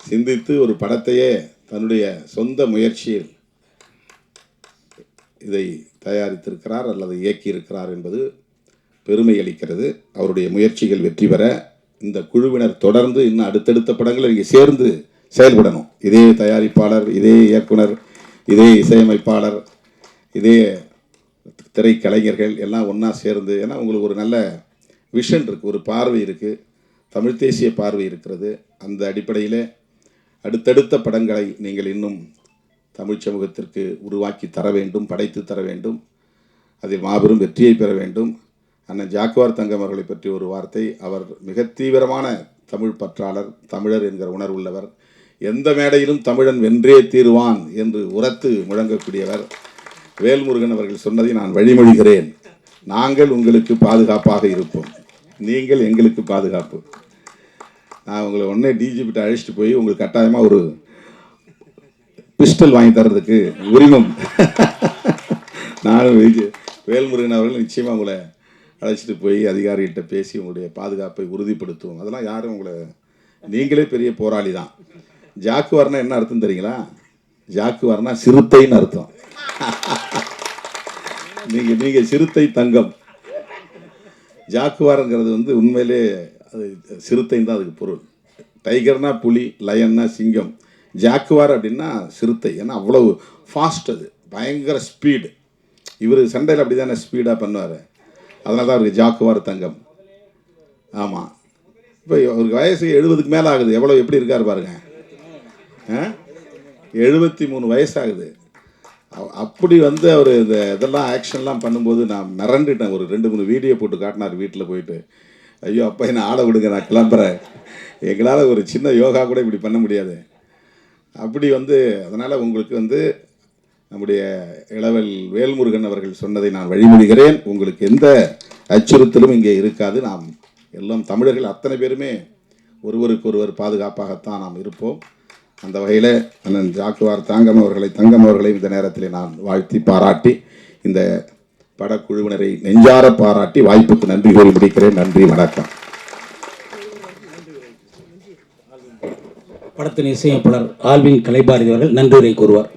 சிந்தித்து ஒரு படத்தையே தன்னுடைய சொந்த முயற்சியில் இதை தயாரித்திருக்கிறார் அல்லது இயக்கியிருக்கிறார் என்பது பெருமை அளிக்கிறது. அவருடைய முயற்சிகள் வெற்றி பெற இந்த குழுவினர் தொடர்ந்து இன்னும் அடுத்தடுத்த படங்களை இங்கே சேர்ந்து செயல்படணும். இதே தயாரிப்பாளர், இதே இயக்குனர், இதே இசையமைப்பாளர், இதே திரைக்கலைஞர்கள் எல்லாம் ஒன்றா சேர்ந்து, ஏன்னா உங்களுக்கு ஒரு நல்ல விஷன் இருக்குது, ஒரு பார்வை இருக்குது, தமிழ் தேசிய பார்வை இருக்கிறது. அந்த அடிப்படையில் அடுத்தடுத்த படங்களை நீங்கள் இன்னும் தமிழ் சமூகத்திற்கு உருவாக்கி தர வேண்டும், படைத்து தர வேண்டும். அதில் மாபெரும் வெற்றியை பெற வேண்டும். அண்ணன் ஜாக்குவார் தங்கம் அவர்களை பற்றி ஒரு வார்த்தை, அவர் மிக தீவிரமான தமிழ் பற்றாளர், தமிழர் என்கிற உணர்வுள்ளவர், எந்த மேடையிலும் தமிழன் வென்றே தீருவான் என்று உரத்து முழங்கக்கூடியவர். வேல்முருகன் அவர்கள் சொன்னதை நான் வழிமொழிகிறேன், நாங்கள் உங்களுக்கு பாதுகாப்பாக இருப்போம், நீங்கள் எங்களுக்கு பாதுகாப்பு. நான் உங்களை உடனே டிஜிபிட்ட அழைச்சிட்டு போய் உங்களுக்கு கட்டாயமாக ஒரு பிஸ்டல் வாங்கி தர்றதுக்கு உரிமம் நானும் வேல்முருகன் அவர்கள் நிச்சயமாக உங்களை அழைச்சிட்டு போய் அதிகாரிகிட்ட பேசி உங்களுடைய பாதுகாப்பை உறுதிப்படுத்துவோம். அதெல்லாம் யாரும் உங்களை, நீங்களே பெரிய போராளி தான். ஜாக்குவார்னா என்ன அர்த்தம் தெரியுங்களா? ஜாக்குவார்னா சிறுத்தைன்னு அர்த்தம். நீங்கள் சிறுத்தை தங்கம். ஜாக்குவாருங்கிறது உண்மையிலே அது சிறுத்தைன்னு தான் அதுக்கு பொருள். டைகர்னா புலி, லயன்னா சிங்கம், ஜாக்குவார் அப்படின்னா சிறுத்தை. ஏன்னா அவ்வளவு ஃபாஸ்ட், அது பயங்கர ஸ்பீடு. இவர் சண்டையில் அப்படி தானே ஸ்பீடாக பண்ணுவார், அதனால தான் அவருக்கு ஜாக்குவார் தங்கம். ஆமாம், இப்போ அவருக்கு வயசு 70க்கு மேலே ஆகுது. எவ்வளோ எப்படி இருக்கார் பாருங்க. 73 வயசாகுது. அப்படி வந்து அவர் இந்த இதெல்லாம் ஆக்ஷன்லாம் பண்ணும்போது நான் மிரண்டுட்டேன். ஒரு 2-3 வீடியோ போட்டு காட்டினார் வீட்டில் போயிட்டு. ஐயோ அப்பா என்ன ஆளை விடுங்க, நான் கிளம்புறேன், எங்களால் ஒரு சின்ன யோகா கூட இப்படி பண்ண முடியாது. அப்படி வந்து அதனால் உங்களுக்கு வந்து நம்முடைய இளவல் வேல்முருகன் அவர்கள் சொன்னதை நான் வழிமொழிகிறேன். உங்களுக்கு எந்த அச்சுறுத்தலும் இங்கே இருக்காது. நாம் எல்லாம் தமிழர்கள் அத்தனை பேருமே ஒருவருக்கு ஒருவர் பாதுகாப்பாகத்தான் நாம் இருப்போம். அந்த வகையில் அண்ணன் ஜாக்குவார் தங்கம் அவர்களை இந்த நேரத்தில் நான் வாழ்த்தி பாராட்டி இந்த படக்குழுவினரை நெஞ்சார பாராட்டி வாய்ப்புக்கு நன்றி கூறி முடிக்கிறேன். நன்றி, வணக்கம். படத்தின் இசையமைப்பாளர் ஆல்வின் கலைபாரதி அவர்கள் நன்றியுரை கூறுவார்.